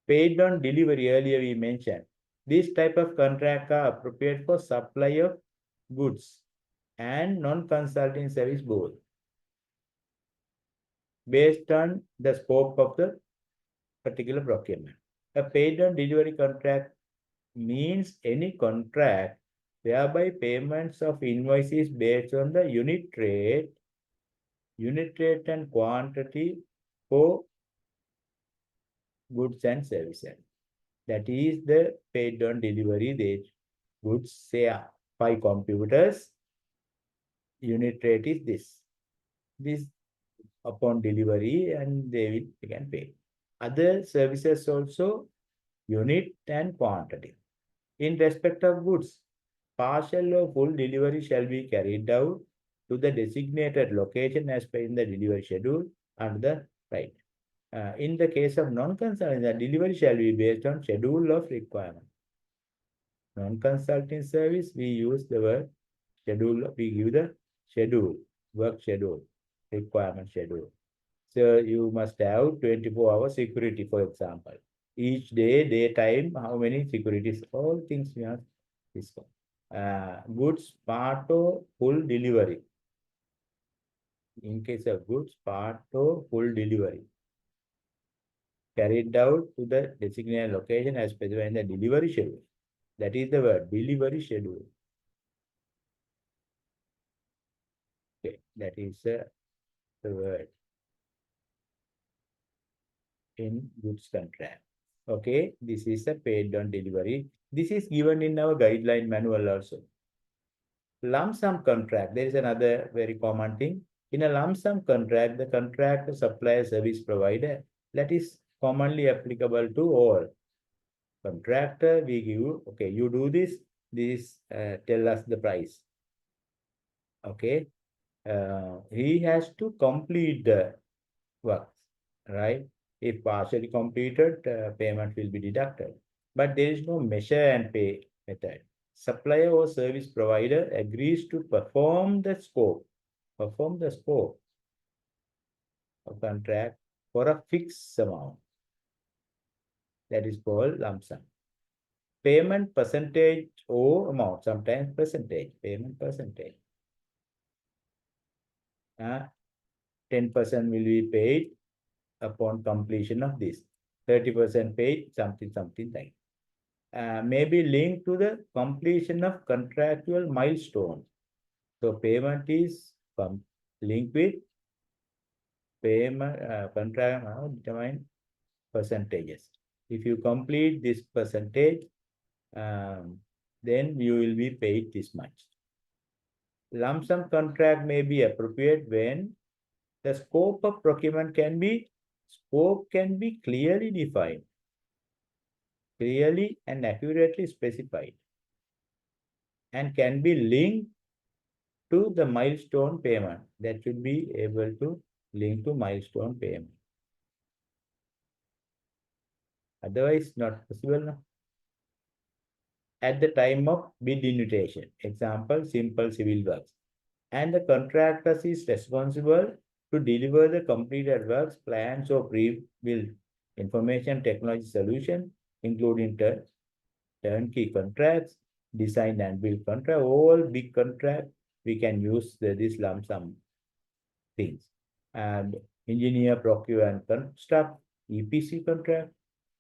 Paid on delivery, earlier we mentioned. These type of contract are appropriate for supply of goods and non-consulting service both, based on the scope of the particular procurement. A paid on delivery contract means any contract whereby payments of invoices based on the unit rate and quantity for goods and services. That is the paid on delivery. The goods say 5 computers, unit rate is this. This upon delivery, and they can pay. Other services also unit and quantity. In respect of goods, partial or full delivery shall be carried out to the designated location as per in the delivery schedule under the right. In the case of non-consulting, the delivery shall be based on schedule of requirement. Non-consulting service, we use the word schedule, we give the schedule, work schedule, requirement schedule. So you must have 24-hour security, for example. Each day, daytime, how many securities, all things we have discussed. Goods, part or full delivery. In case of goods, part or full delivery. Carried out to the designated location as specified in the delivery schedule. That is the word, delivery schedule. Okay, that is the word in goods contract. Okay, this is a paid on delivery. This is given in our guideline manual also. Lump sum contract, there is another very common thing. In a lump sum contract, the contractor supplier service provider, that is commonly applicable to all. Contractor, we give, okay, you do this, tell us the price. Okay, he has to complete the work, right? If partially completed, payment will be deducted. But there is no measure and pay method. Supplier or service provider agrees to perform the scope of contract for a fixed amount. That is called lump sum. Payment percentage or amount, sometimes percentage, payment percentage. 10% will be paid upon completion of this. 30% paid, something like. May be linked to the completion of contractual milestone. So payment is linked with payment contract determine percentages. If you complete this percentage, then you will be paid this much. Lump sum contract may be appropriate when the scope of procurement can be clearly defined, clearly and accurately specified, and can be linked to the milestone payment. That should be able to link to milestone payment. Otherwise, not possible. No? At the time of bid invitation, example, simple civil works, and the contractor is responsible to deliver the completed works, plans, or pre-built information technology solution, including turnkey contracts, design and build contract, all big contract, we can use this lump sum things. And engineer, procure and construct, EPC contract,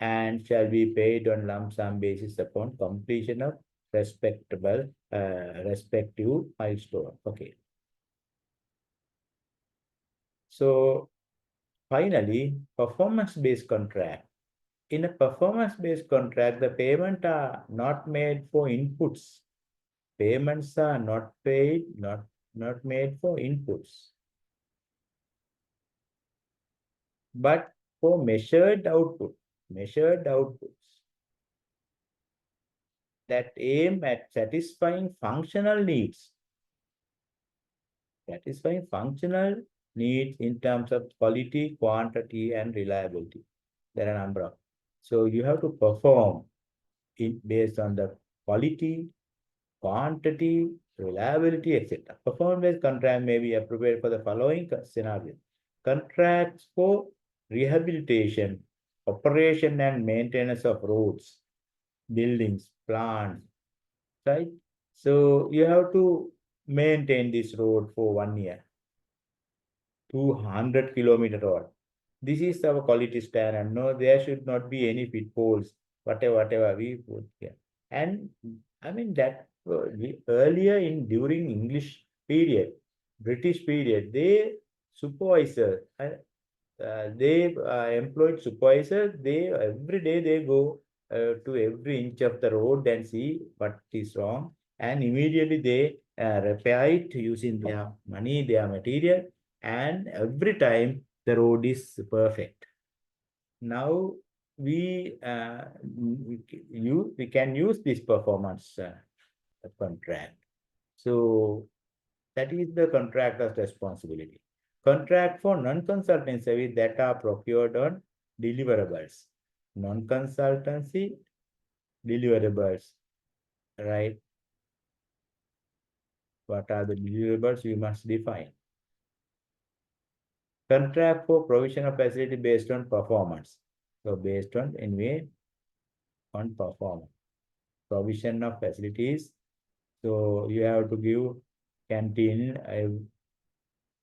and shall be paid on lump sum basis upon completion of respective milestone. Okay. So finally, performance-based contract. In a performance-based contract, the payment are not made for inputs. Payments are not made for inputs, but for measured outputs that aim at satisfying functional needs. Satisfying functional needs in terms of quality, quantity, and reliability. There are a number of. So you have to perform it based on the quality, quantity, reliability, etc. Performance-based contract may be appropriate for the following scenarios. Contracts for rehabilitation, operation and maintenance of roads, buildings, plants, right? So you have to maintain this road for 1 year, 200-kilometer road. This is our quality standard. No, there should not be any pitfalls, whatever we put here. And I mean that earlier during English period, British period, they supervisor, they employed supervisor. They every day they go to every inch of the road and see what is wrong, and immediately they repair it using their money, their material, and every time the road is perfect. Now we can use this performance contract. So that is the contractor's responsibility. Contract for non-consulting service that are procured on deliverables. Non-consultancy deliverables, right? What are the deliverables? We must define. Contract for provision of facility based on performance. So based on anyway on performance. Provision of facilities. So you have to give canteen,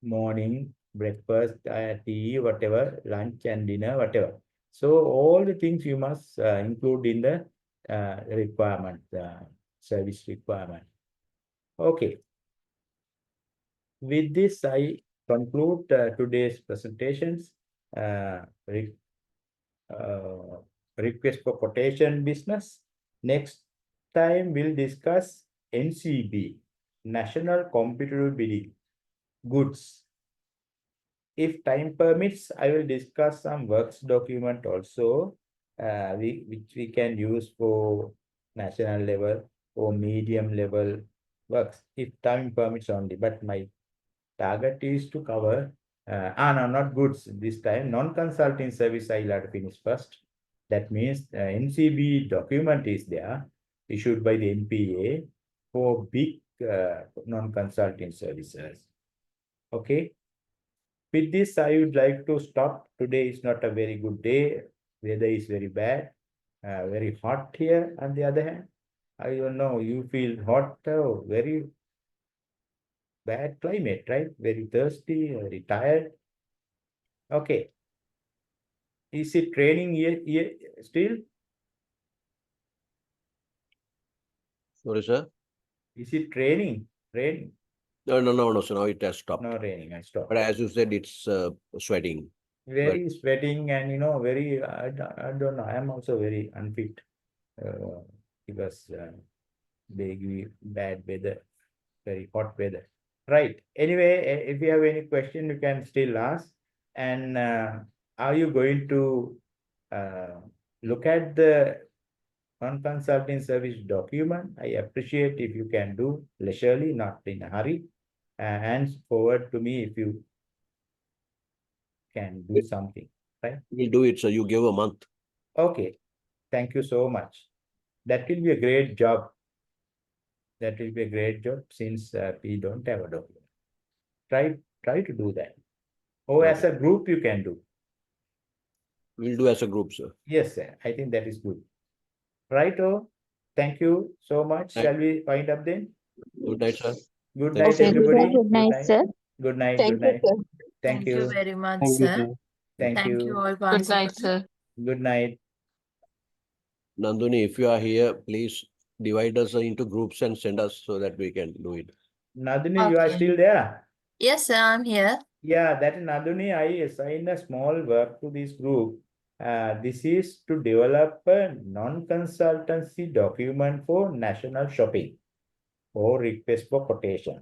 morning, breakfast, tea, whatever, lunch and dinner, whatever. So all the things you must include in the requirement, service requirement. Okay. With this, I conclude today's presentations. Request for quotation business. Next time we'll discuss NCB, National Competitive Bidding, goods. If time permits, I will discuss some works document also, which we can use for national level or medium level works, if time permits only. But my target is to cover, no, not goods this time, non-consulting service I'll have to finish first. That means NCB document is there, issued by the NPA for big non-consulting services. Okay. With this, I would like to stop. Today is not a very good day. Weather is very bad, very hot here. On the other hand, I don't know, you feel hot, very bad climate, right? Very thirsty, very tired. Okay. Is it raining here still? Sorry, sir. Is it raining? Raining? No, so now it has stopped. No raining, I stopped. But as you said, it's sweating. Very sweating and, very, I don't know, I am also very unfit because very bad weather, very hot weather. Right. Anyway, if you have any question, you can still ask. And are you going to look at the non-consulting service document? I appreciate if you can do leisurely, not in a hurry. Hands forward to me if you can do something, right? We'll do it, so you give a month. Okay. Thank you so much. That will be a great job. That will be a great job since we don't have a document. Try to do that. Or as a group you can do. We'll do as a group, sir. Yes, sir. I think that is good. Right, thank you so much. Thank- Shall we wind up then? Good night, sir. Good Thank night, you. everybody. Good night, sir. Good night. Thank Good you, night. sir. Thank you. very much, Thank you, sir. sir. Thank Thank you you. all Good night, participants. sir. Good night. Nanduni, if you are here, please divide us into groups and send us so that we can do it. Nadini, you are Okay. still there? Yes, sir, I'm here. Yeah, that Naduni, I assigned a small work to this group. This is to develop a non-consultancy document for national shopping or request for quotation.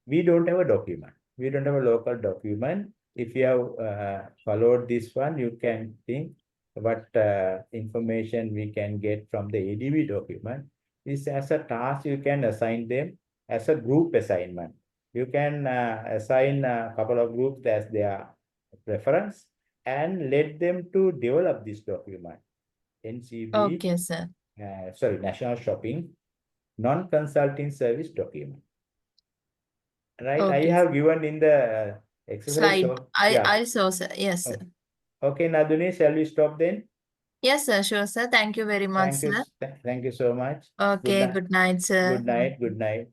We don't have a document. We don't have a local document. If you have followed this one, you can think what information we can get from the ADB document. This as a task, you can assign them as a group assignment. You can assign a couple of groups as their preference and let them to develop this document. NCB, Okay, sir. sorry, National Shopping non-consulting service document. Right, I Okay. have given in the exercise. Slide. So, yeah. I saw, sir. Yes, sir. Okay, Naduni, shall we stop then? Yes, sir. Sure, sir. Thank you very much, Thank you. sir. Thank you so much. Okay. night. Good night, sir. Good night. Good night.